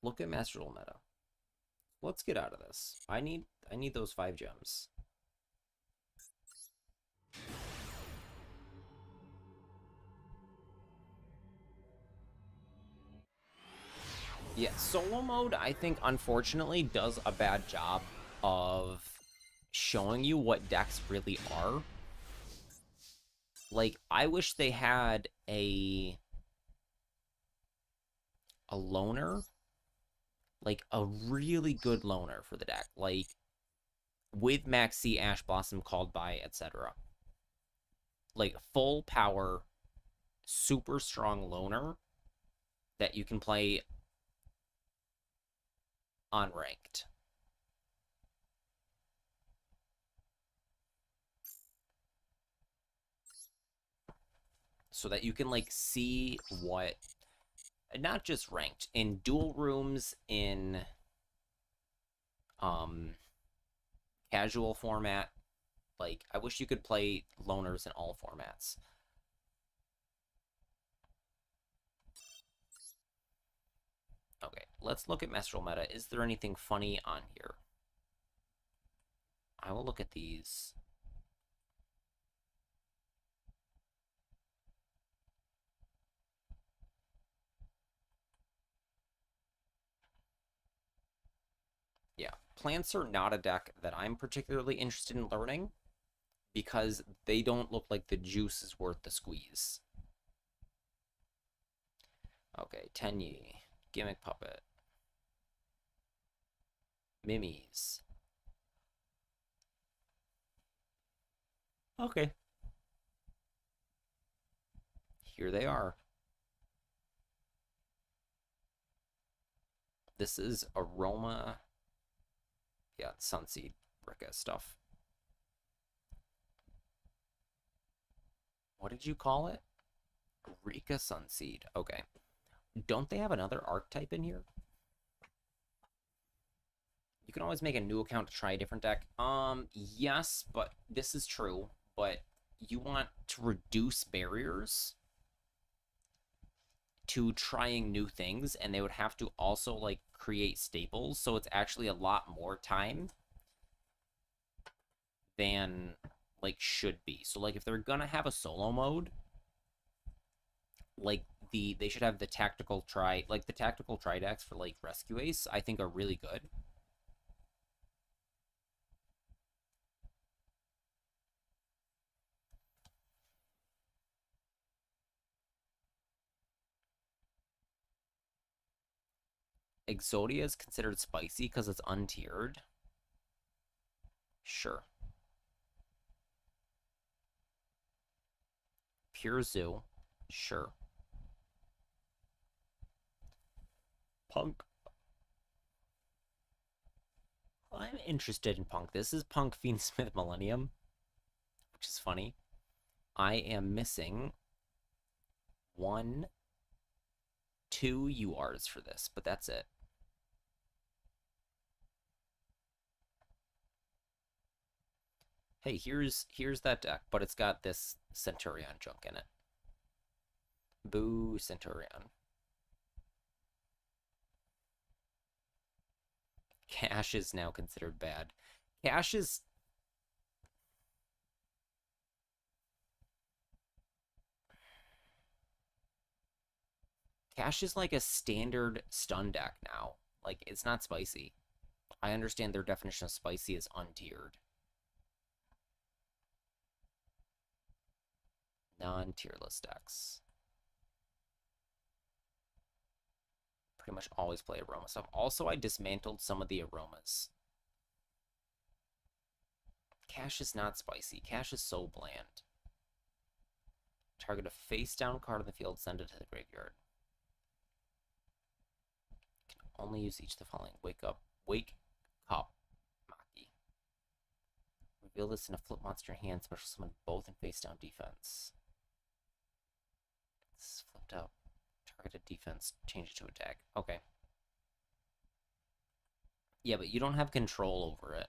Speaker 1: look at Master Duel meta. Let's get out of this. I need those 5 gems. Yeah, solo mode, I think, unfortunately, does a bad job of showing you what decks really are. Like, I wish they had a loner. Like, a really good loner for the deck. Like, with Maxi, Ash Blossom, Called By, etc. Like, full power, super strong loner that you can play unranked. So that you can, like, see what... Not just ranked. In dual rooms, in... casual format. Like, I wish you could play loners in all formats. Okay, let's look at Master Duel meta. Is there anything funny on here? I will look at these. Yeah, plants are not a deck that I'm particularly interested in learning because they don't look like the juice is worth the squeeze. Okay, Tenyi, Gimmick Puppet, Mimis. Okay. Here they are. This is Aroma. Yeah, Sunseed, Rika stuff. What did you call it? Rika Sunseed. Okay. Don't they have another archetype in here? You can always make a new account to try a different deck. Yes, but this is true. But you want to reduce barriers to trying new things, and they would have to also, like, create staples, so it's actually a lot more time than, like, should be. So, like, if they're gonna have a solo mode, like, they should have the tactical try, like, the tactical try decks for, like, Rescue Ace, I think are really good. Exodia is considered spicy because it's untiered. Sure. Pure Zoo. Sure. Punk. I'm interested in Punk. This is Punk Fiendsmith Millennium, which is funny. I am missing 1, 2 URs for this, but that's it. Hey, here's that deck, but it's got this Centurion junk in it. Boo, Centurion. Cash is now considered bad. Cash is... Cash is like a standard stun deck now. Like, it's not spicy. I understand their definition of spicy is untiered. Non-tierless decks. Pretty much always play aroma stuff. Also, I dismantled some of the aromas. Cash is not spicy. Cash is so bland. Target a face-down card on the field, send it to the graveyard. Can only use each of the following. Wake up, Maki. Reveal this in a flip monster hand, special summon both in face-down defense. This is flipped out. Targeted defense, change it to attack. Okay. Yeah, but you don't have control over it.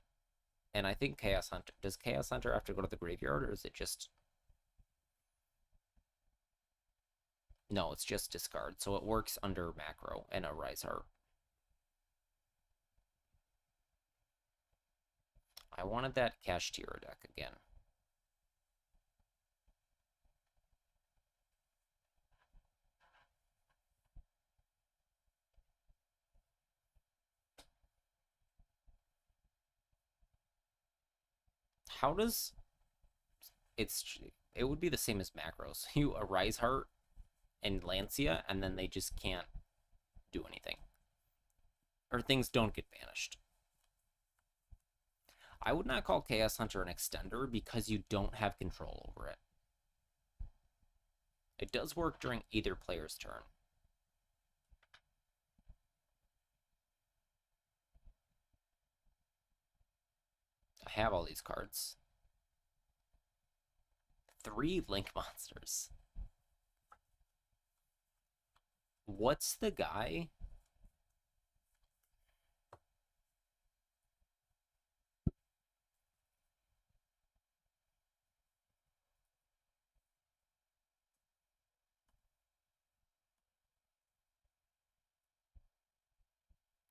Speaker 1: And I think Chaos Hunter... Does Chaos Hunter have to go to the graveyard, or is it just... No, it's just discard. So it works under macro and a Rise Heart. I wanted that Kashtira deck again. How does... It would be the same as macros. You Arise Heart and Lancia, and then they just can't do anything. Or things don't get banished. I would not call Chaos Hunter an extender because you don't have control over it. It does work during either player's turn. I have all these cards. 3 Link monsters. What's the guy?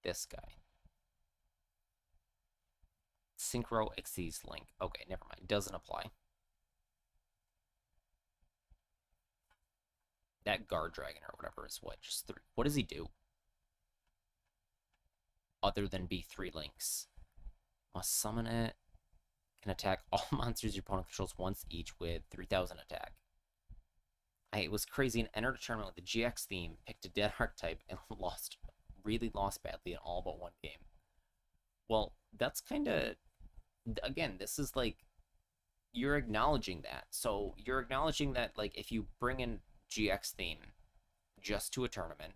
Speaker 1: This guy. Synchro Xyz Link. Okay, never mind. Doesn't apply. That Guard Dragon or whatever is what? Just 3. What does he do? Other than be 3 links. Must summon it. Can attack all monsters your opponent controls once each with 3,000 attack. It was crazy and entered a tournament with the GX theme, picked a dead archetype, and really lost badly in all but 1 game. Well, that's kind of... Again, this is like... You're acknowledging that. So, you're acknowledging that, like, if you bring in GX theme just to a tournament,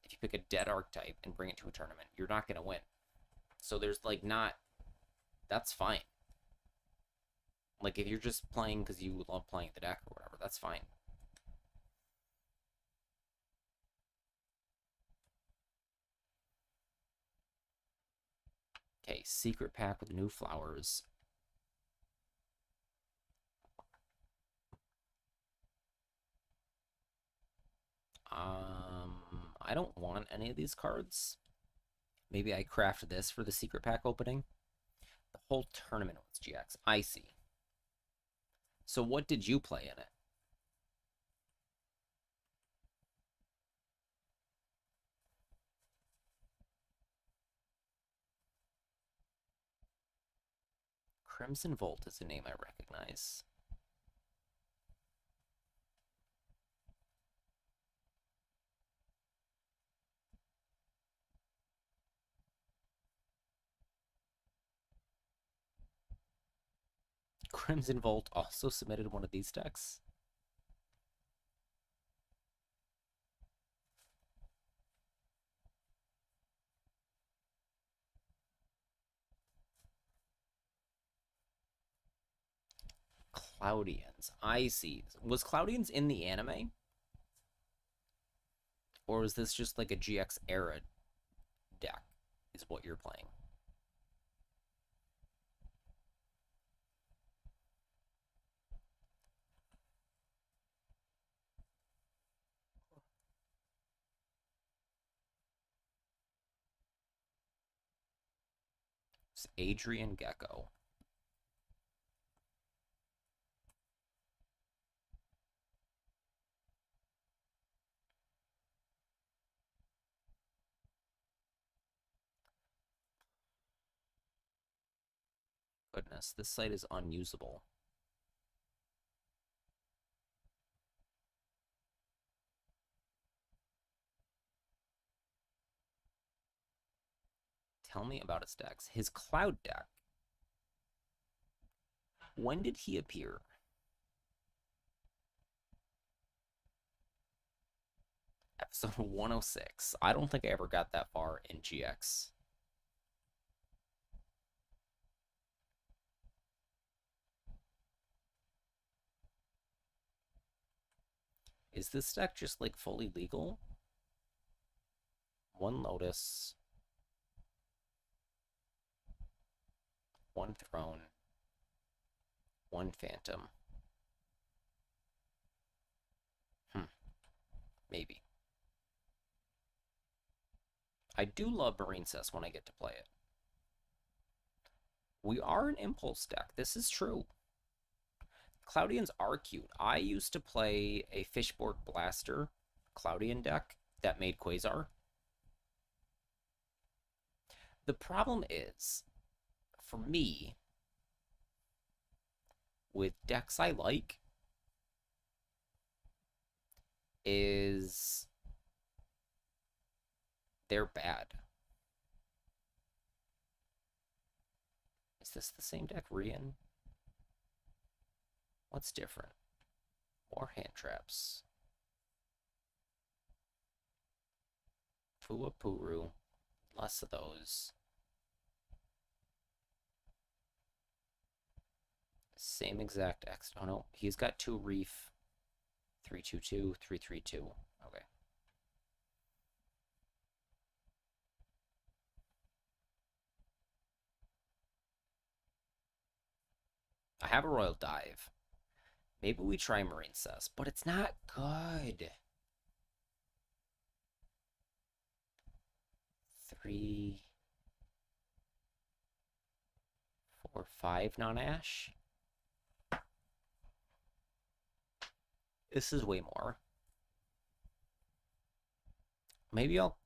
Speaker 1: if you pick a dead archetype and bring it to a tournament, you're not going to win. So there's like not... That's fine. Like if you're just playing because you love playing the deck or whatever, that's fine. Okay, secret pack with new flowers. I don't want any of these cards. Maybe I craft this for the secret pack opening. The whole tournament was GX. I see. So what did you play in it? Crimson Volt is a name I recognize. Crimson Volt also submitted one of these decks. Cloudians. I see. Was Cloudians in the anime? Or is this just like a GX era deck? Is what you're playing? It's Adrian Gecko. Goodness, this site is unusable. Tell me about his decks. His Cloud deck. When did he appear? Episode 106. I don't think I ever got that far in GX. Is this deck just like fully legal? One Lotus. One Throne. One Phantom. Maybe. I do love Marine Cess when I get to play it. We are an Impulse deck. This is true. Cloudians are cute. I used to play a Fishborg Blaster Cloudian deck that made Quasar. The problem is, for me, with decks I like, is they're bad. Is this the same deck, Rian? What's different? More hand traps. Fuapuru. Less of those. Same exact X. Oh no, he's got 2 Reef. 322, 332. Okay. I have a Royal Dive. Maybe we try Marine Cess, but it's not good. 3, 4, 5 non-ash. This is way more. Maybe I'll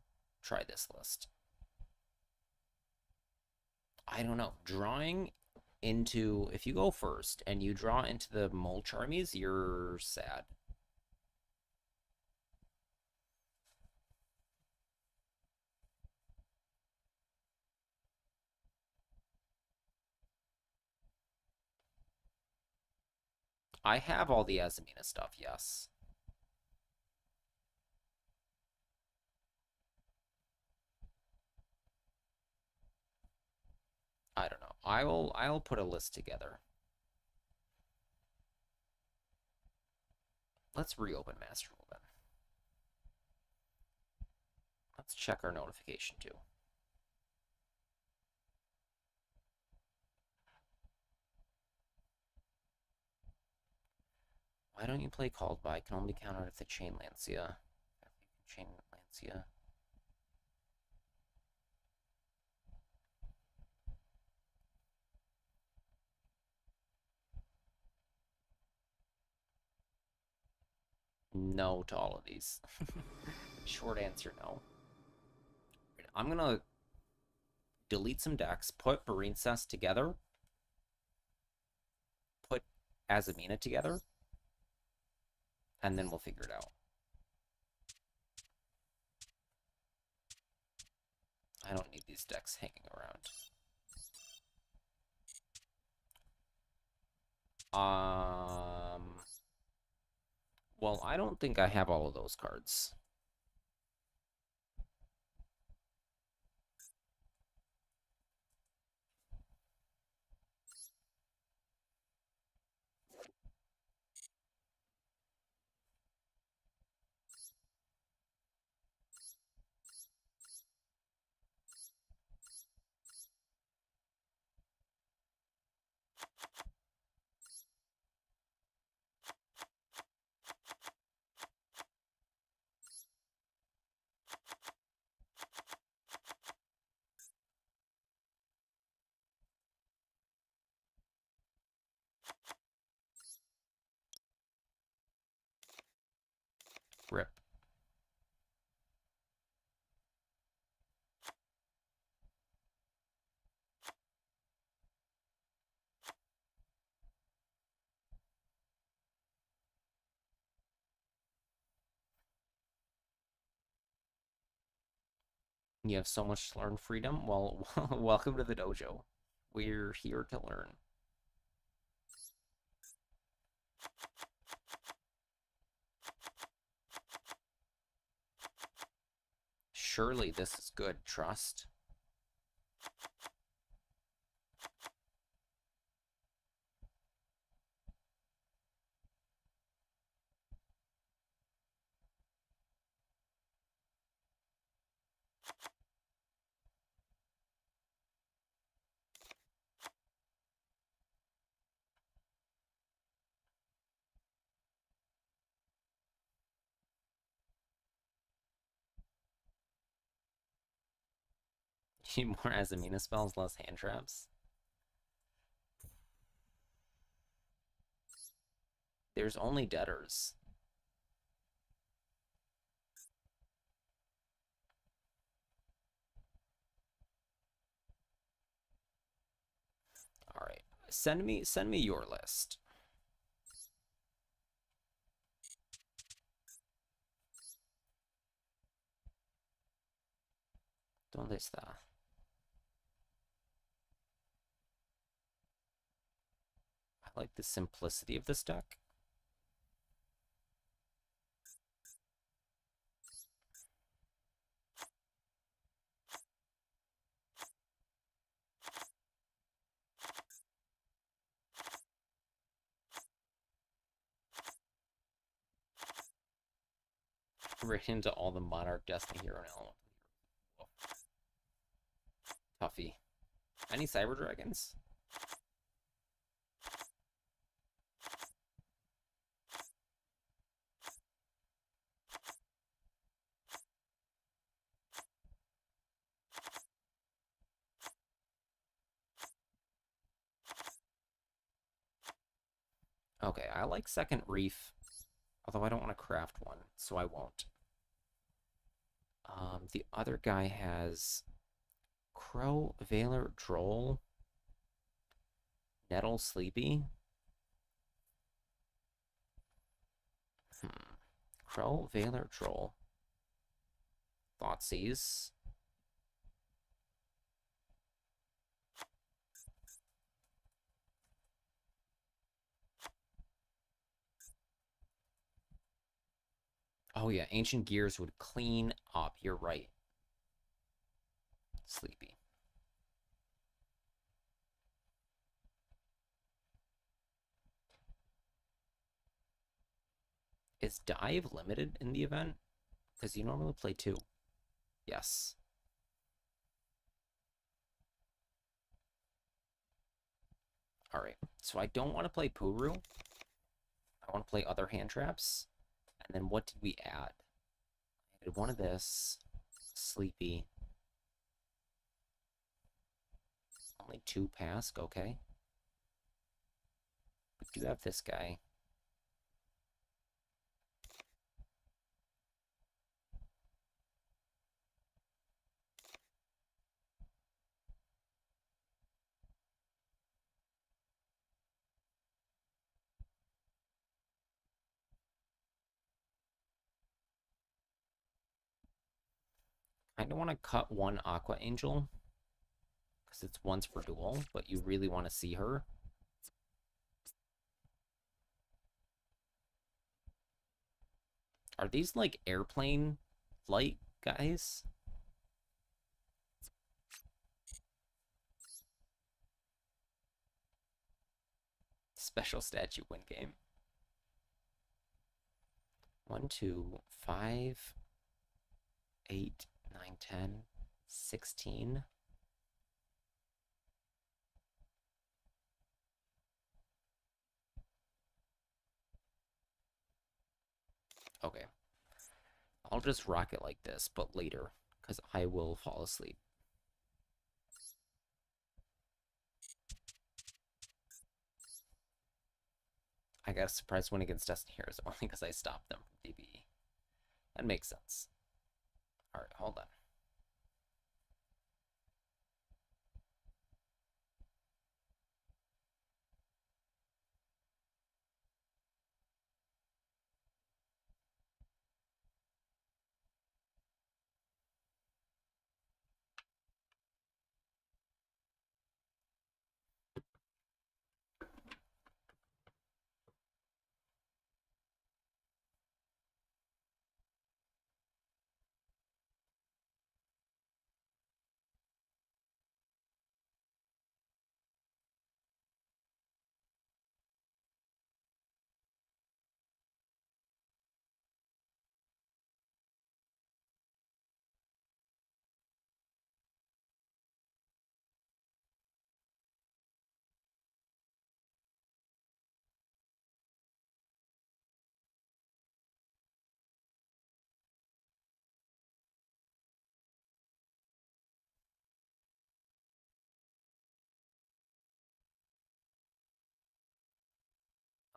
Speaker 1: try this list. I don't know. Drawing into... If you go first and you draw into the Mulch armies, you're sad. I have all the Azamina stuff, yes. I don't know. I'll put a list together. Let's reopen Master Rule then. Let's check our notification too. Why don't you play Called By? I can only counter if the Chain Lancia. Chain Lancia. No to all of these. Short answer, no. I'm gonna delete some decks, put Marine Cess together, put Azamina together, and then we'll figure it out. I don't need these decks hanging around. Well, I don't think I have all of those cards. Rip. You have so much to learn, Freedom. Well, welcome to the dojo. We're here to learn. Surely this is good. Trust. You need more Azamina spells, less hand traps. There's only debtors. All right. Send me your list. ¿Dónde está? I like the simplicity of this deck. Right into all the Monarch Destiny Hero now. Tuffy. Any Cyber Dragons? Okay, I like Second Reef, although I don't want to craft one, so I won't. The other guy has Crow, Valor, Droll, Nettle, Sleepy. Crow, Valor, Droll. Thoughtseize. Oh yeah, Ancient Gears would clean up. You're right. Sleepy. Is Dive limited in the event? Because you normally play 2. Yes. Alright, so I don't want to play Puru. I want to play other hand traps. And then what did we add? I did one of this. Sleepy. Only 2 Pask, okay. We do have this guy. I don't want to cut one Aqua Angel because it's once for duel, but you really want to see her. Are these like airplane flight guys? Special statue win game. 1, 2, 5, 8, 9, 10, 16. Okay. I'll just rock it like this, but later, because I will fall asleep. I got a surprise win against Destiny Heroes only because I stopped them from DBE. That makes sense. All right, hold on.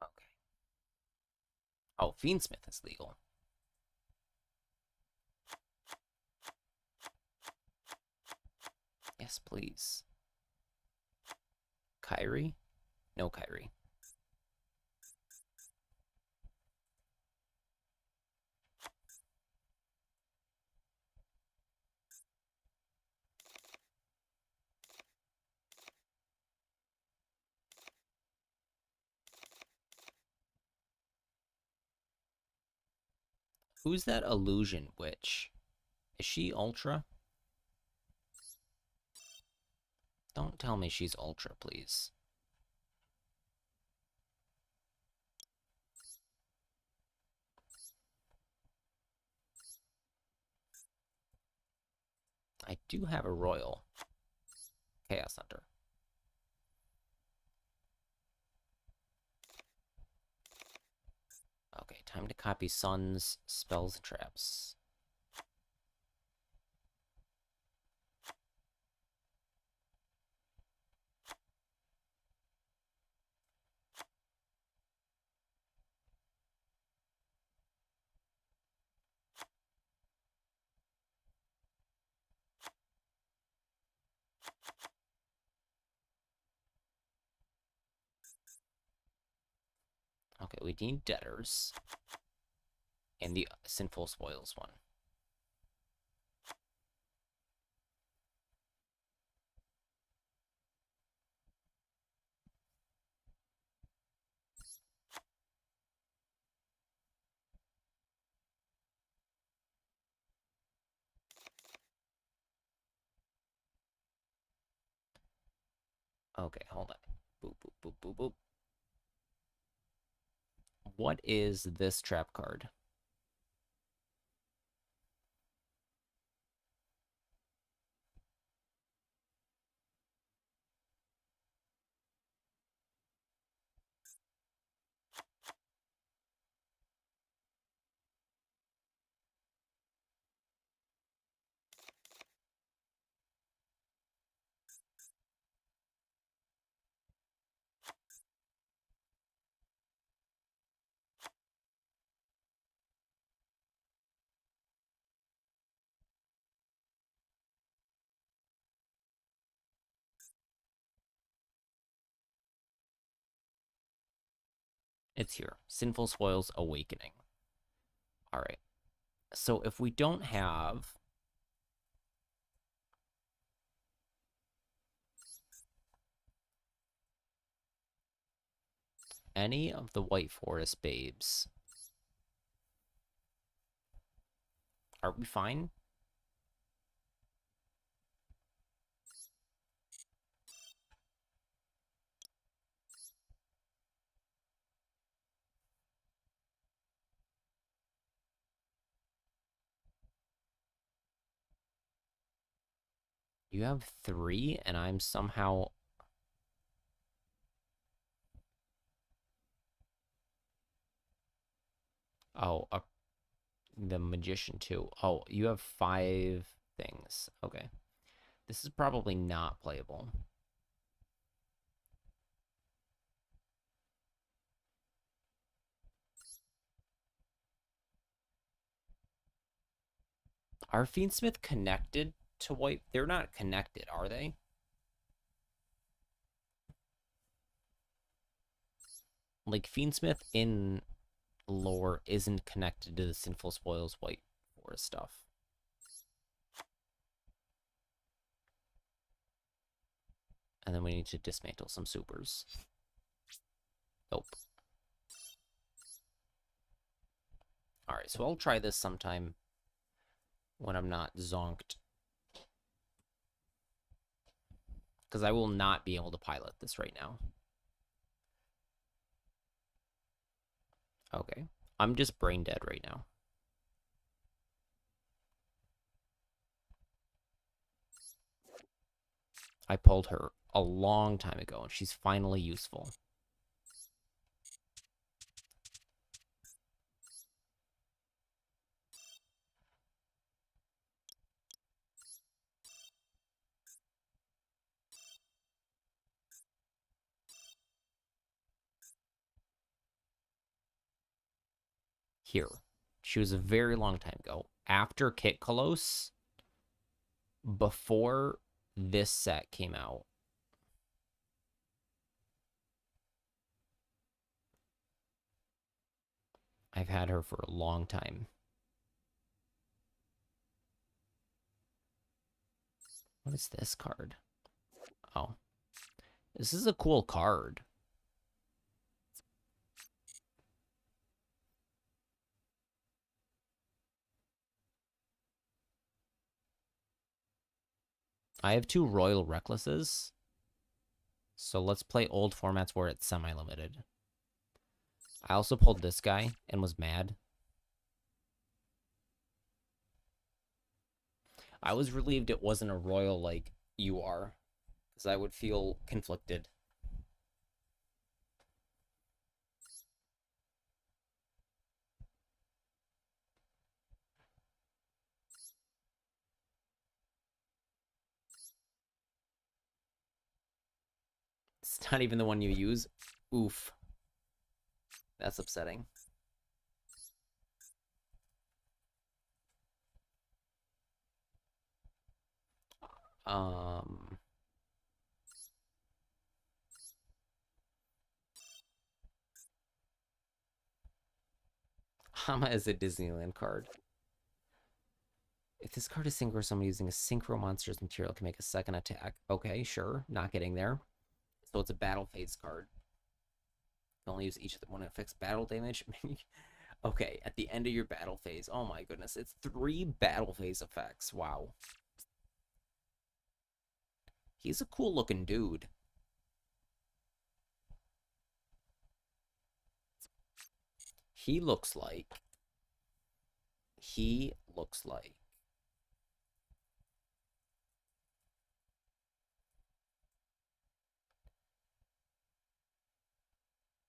Speaker 1: Okay. Oh, Fiendsmith is legal. Yes, please. Kyrie? No Kyrie. Who's that illusion witch? Is she Ultra? Don't tell me she's Ultra, please. I do have a Royal Chaos Hunter. Okay, time to copy Sun's spells and traps. Okay, we need debtors. And the sinful spoils one. Okay, hold on. Boop, boop, boop, boop, boop. What is this trap card? It's here. Sinful Spoils Awakening. Alright. So if we don't have... any of the White Forest babes, are we fine? You have 3, and I'm somehow... Oh, the Magician too. Oh, you have 5 things. Okay. This is probably not playable. Are Fiendsmith connected to White? They're not connected, are they? Like, Fiendsmith in lore isn't connected to the Sinful Spoils White Forest stuff. And then we need to dismantle some supers. Nope. Alright, so I'll try this sometime when I'm not zonked. Because I will not be able to pilot this right now. Okay. I'm just brain dead right now. I pulled her a long time ago, and she's finally useful. Here. She was a very long time ago. After Kit Kalos, before this set came out. I've had her for a long time. What is this card? Oh. This is a cool card. I have 2 Royal Recklesses. So let's play old formats where it's semi-limited. I also pulled this guy and was mad. I was relieved it wasn't a Royal like you are, because I would feel conflicted. It's not even the one you use. Oof. That's upsetting. Hama is a Disneyland card. If this card is synchro, someone using a synchro monster's material can make a second attack. Okay, sure. Not getting there. So it's a battle phase card. You only use each of them when it affects battle damage. Okay, at the end of your battle phase. Oh my goodness. It's 3 battle phase effects. Wow. He's a cool looking dude. He looks like.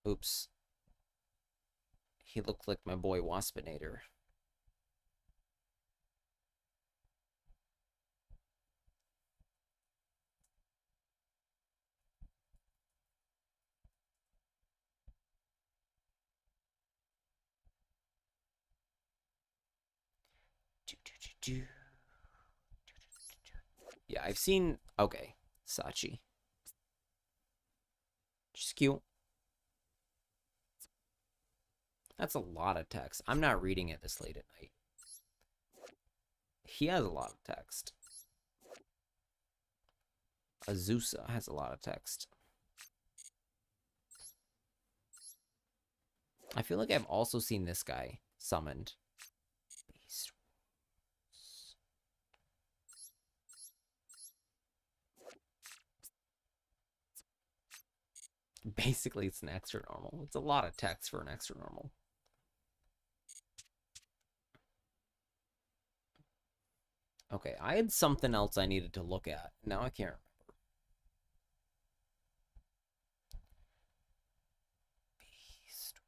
Speaker 1: Oops. He looked like my boy Waspinator. Yeah, I've seen... Okay, Sachi. She's cute. That's a lot of text. I'm not reading it this late at night. He has a lot of text. Azusa has a lot of text. I feel like I've also seen this guy summoned. Beast. Basically, it's an extra normal. It's a lot of text for an extra normal. Okay, I had something else I needed to look at. Now I can't remember. Beast.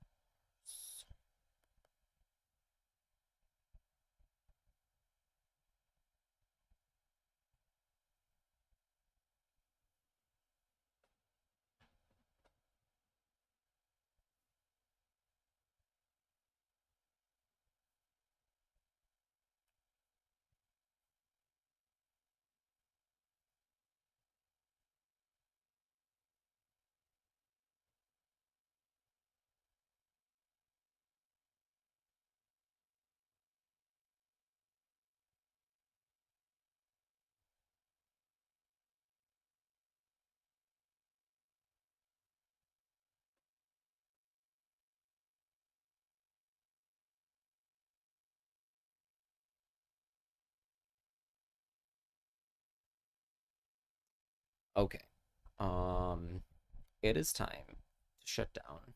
Speaker 1: Okay. It is time to shut down.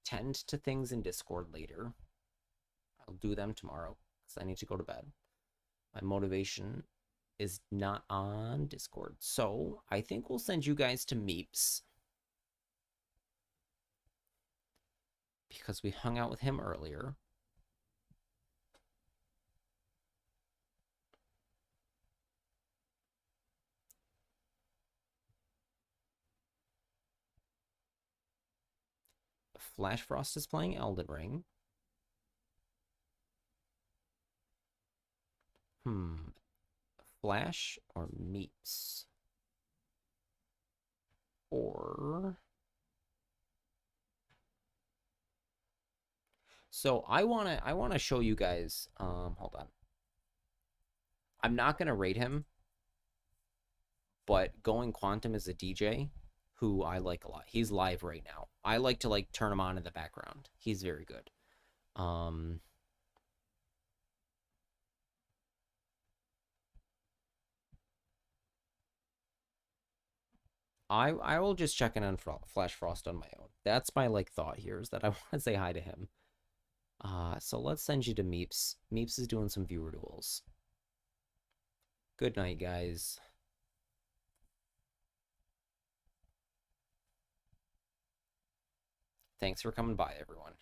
Speaker 1: Tend to things in Discord later. I'll do them tomorrow because I need to go to bed. My motivation is not on Discord. So I think we'll send you guys to Meeps. Because we hung out with him earlier. Flash Frost is playing Elden Ring. Flash or Meeps? Or... So I wanna show you guys, hold on. I'm not gonna rate him, but Going Quantum is a DJ who I like a lot. He's live right now. I like to like turn him on in the background. He's very good. I will just check in on Flash Frost on my own. That's my like thought here, is that I want to say hi to him. So let's send you to Meeps. Meeps is doing some viewer duels. Good night, guys. Thanks for coming by, everyone.